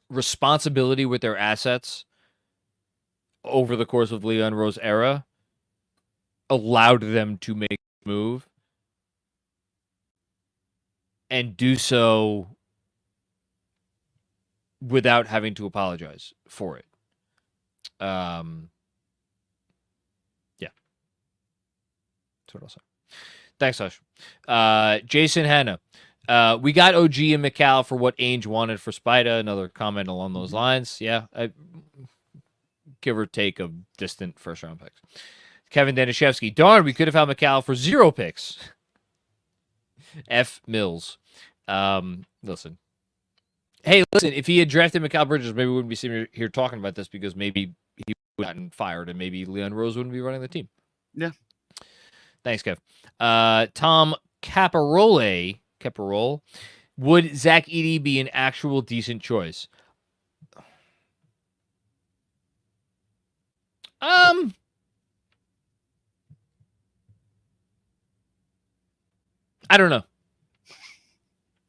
responsibility with their assets over the course of Leon Rose's era allowed them to make a move and do so without having to apologize for it. Yeah. That's what I'll say. Thanks, Hush. Jason Hanna. We got OG and Mikal for what Ainge wanted for Spida. Another comment along those lines. Yeah. Give or take a distant first-round picks. Kevin Danishevsky. Darn, we could have had Mikal for 0 picks. F. Mills. Listen. Hey, listen, if he had drafted Mikal Bridges, maybe we wouldn't be sitting here talking about this, because maybe he would have gotten fired and maybe Leon Rose wouldn't be running the team. Yeah. Thanks, Kev. Tom Caparole. Would Zach Edey be an actual decent choice? I don't know.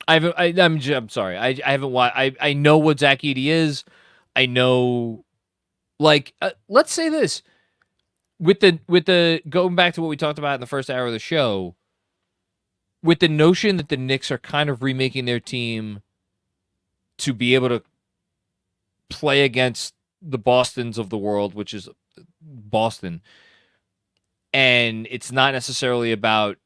I'm sorry. I haven't watched. I know what Zach Edey is. I know, like, let's say this with the going back to what we talked about in the first hour of the show, with the notion that the Knicks are kind of remaking their team to be able to play against the Bostons of the world, which is Boston, and it's not necessarily about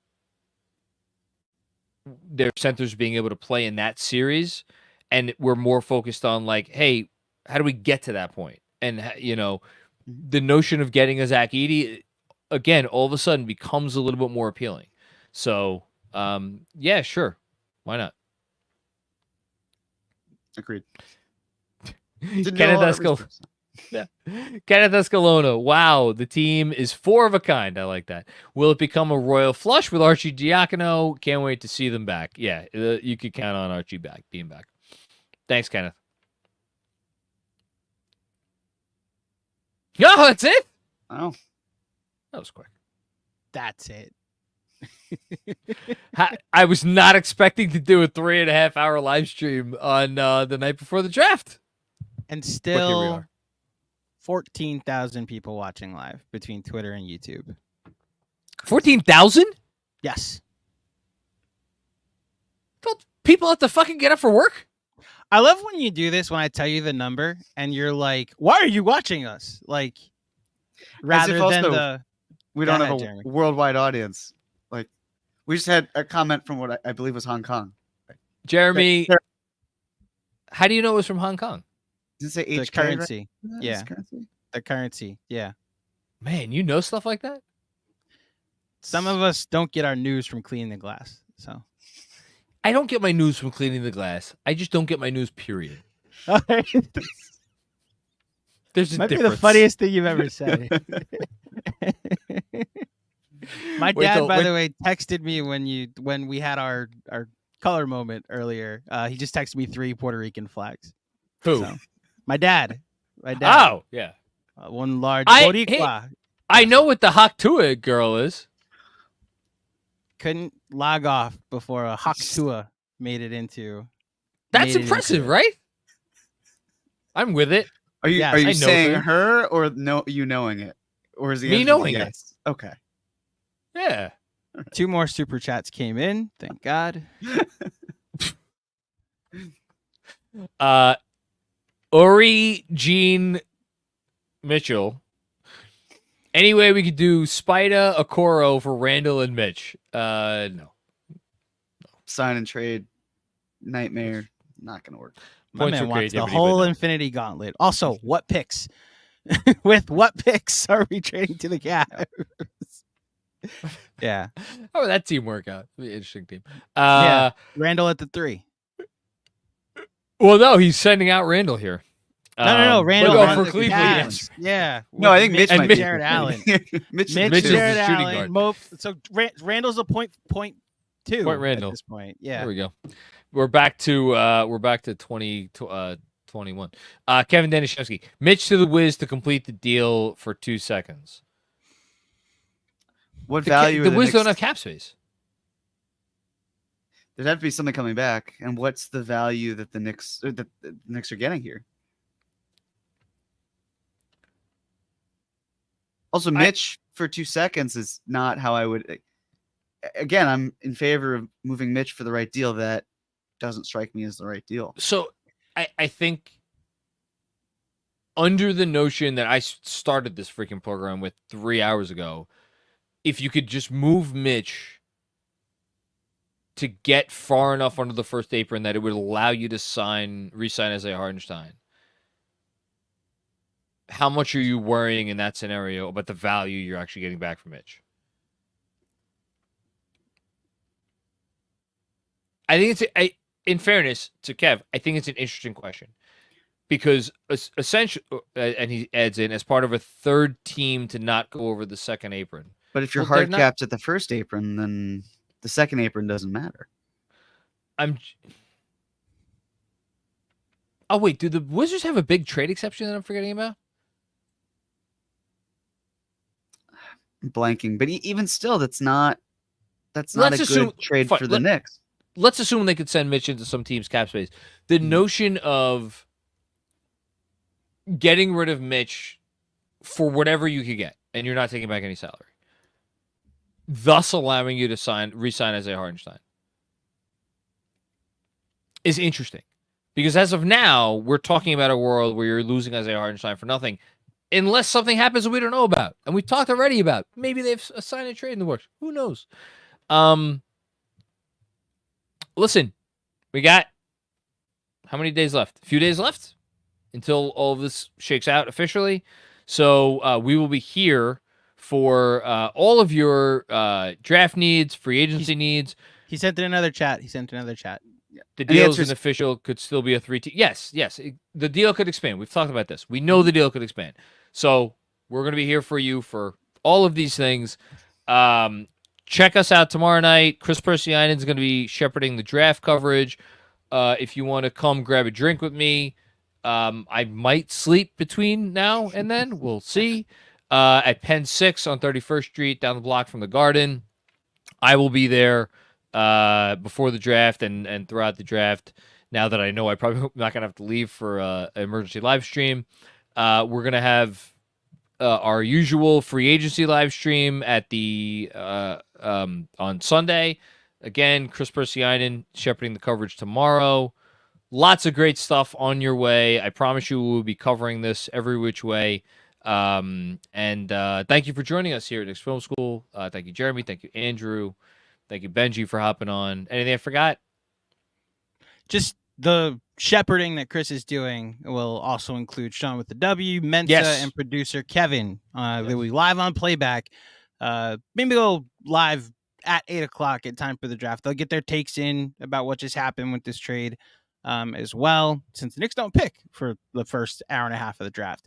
their centers being able to play in that series, and we're more focused on, like, hey, how do we get to that point? And, you know, the notion of getting a Zach Edey, again, all of a sudden becomes a little bit more appealing. So, yeah, sure. Why not? Agreed. Kenneth Escalona. Wow, the team is 4 of a kind. I like that. Will it become a royal flush with Archie Diacono? Can't wait to see them back. Yeah, you could count on Archie being back. Thanks, Kenneth. No, that's it? Oh. That was quick. That's it. I was not expecting to do a 3.5 hour live stream on the night before the draft. And But here we still are. 14,000 people watching live between Twitter and YouTube. 14,000? Yes. People have to fucking get up for work? I love when you do this, when I tell you the number and you're like, why are you watching us? Like, rather than also we don't Go have ahead, a Jeremy. worldwide audience. Like, we just had a comment from what I believe was Hong Kong. Jeremy, There- how do you know it was from Hong Kong? Did it say the HK? right? currency. That's Yeah. currency? The currency. Yeah. Man, you know stuff like that? Some of us don't get our news from cleaning the glass. So I don't get my news from cleaning the glass. I just don't get my news, period. There's a might be difference. the funniest thing you've ever said. My Wait dad, till- by wait- the way, texted me when we had our color moment earlier. He just texted me 3 Puerto Rican flags. Who? So, my dad. Oh, yeah. One large Hey, Boricua. I know what the Haktua girl is. Couldn't log off before a Haktua made it into. That's made it impressive, into it. right? I'm with it. Are you Yes, are I you know saying her. her or no you knowing it? Or is the Me answer knowing it. yes? Okay. Yeah. 2 more super chats came in. Thank God. Ori Jean Mitchell. Anyway, we could do Spida, Okoro for Randall and Mitch. No. Sign and trade nightmare. Not gonna work. My Points man for wants the creativity, but whole no. Infinity Gauntlet. Also, what picks? with what picks are we trading to the Cavs? Yeah. How would that team work out? It'd be an interesting team. Yeah. Randall at the 3. Well, no, he's sending out Randall here. No. Randall but, for for Cleveland. Cleveland, Yeah. No, I think Mitch and might Mitch- be Jared Allen. Mitch, Mitch, Mitch is Jared the shooting Allen, guard. So Randall's a point 2 Point Randall. at this point. Yeah. There we go. We're back to 2021. Kevin Danishevsky. Mitch to the Wiz to complete the deal for 2 seconds. What The value? are Wiz Knicks- don't have cap space. There'd have to be something coming back, and what's the value that the Knicks are getting here? Also, Mitch for 2 seconds is not how I would. Again, I'm in favor of moving Mitch for the right deal. That doesn't strike me as the right deal. So I think under the notion that I started this freaking program with 3 hours ago, if you could just move Mitch to get far enough under the first apron that it would allow you to re-sign Isaiah Hartenstein, how much are you worrying in that scenario about the value you're actually getting back from Mitch? I think in fairness to Kev, I think it's an interesting question because essentially, and he adds in, as part of a third team to not go over the second apron. But if you're Well, they're hard not- capped at the first apron, then the second apron doesn't matter. Oh wait, do the Wizards have a big trade exception that I'm forgetting about? I'm blanking, but even still, that's not Let's a assume- good trade fine, for the Knicks. Let's assume they could send Mitch into some team's cap space. The notion of getting rid of Mitch for whatever you could get, and you're not taking back any salary, thus allowing you to re-sign Isaiah Hartenstein, is interesting. Because as of now, we're talking about a world where you're losing Isaiah Hartenstein for nothing, unless something happens that we don't know about. And we talked already about maybe they've signed a trade in the works. Who knows? Listen, we got how many days left? A few days left until all of this shakes out officially. So we will be here for all of your draft needs, free agency needs. He sent in another chat. The the deal answer is is- official. Could still be a 3-team. Yes. The deal could expand. We've talked about this. We know the deal could expand. So we're going to be here for you for all of these things. Check us out tomorrow night. Chris Persianen is going to be shepherding the draft coverage. If you want to come grab a drink with me, I might sleep between now and then. We'll see. At Penn 6 on 31st Street, down the block from the Garden. I will be there before the draft and throughout the draft. Now that I know I probably not going to have to leave for an emergency live stream, we're going to have our usual free agency live stream at the on Sunday. Again, Chris Persianen shepherding the coverage tomorrow. Lots of great stuff on your way. I promise you we'll be covering this every which way. And thank you for joining us here at Knicks Film School. Thank you, Jeremy. Thank you, Andrew. Thank you, Benjy, for hopping on. Anything I forgot? Just the shepherding that Chris is doing will also include Sean with the W, Mensa, Yes. and producer Kevin. They'll be live on playback. Maybe go live at 8 o'clock at time for the draft. They'll get their takes in about what just happened with this trade as well, since the Knicks don't pick for the first hour and a half of the draft.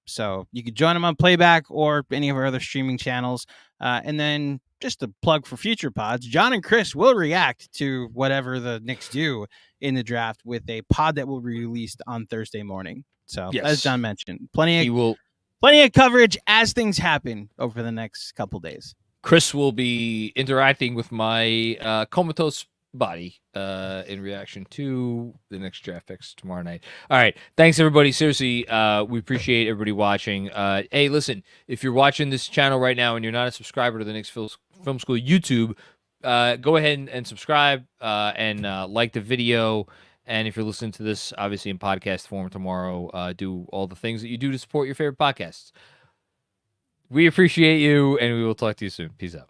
So you could join them on playback or any of our other streaming channels. And then just a plug for future pods, John and Chris will react to whatever the Knicks do in the draft with a pod that will be released on Thursday morning. So Yes. as John mentioned, He plenty will. of coverage as things happen over the next couple days. Chris will be interacting with my comatose body in reaction to the next draft picks tomorrow night. All right. Thanks, everybody. Seriously, we appreciate everybody watching. Hey, listen, if you're watching this channel right now and you're not a subscriber to the Knicks Film School YouTube, go ahead and subscribe and like the video. And if you're listening to this, obviously in podcast form tomorrow, do all the things that you do to support your favorite podcasts. We appreciate you, and we will talk to you soon. Peace out.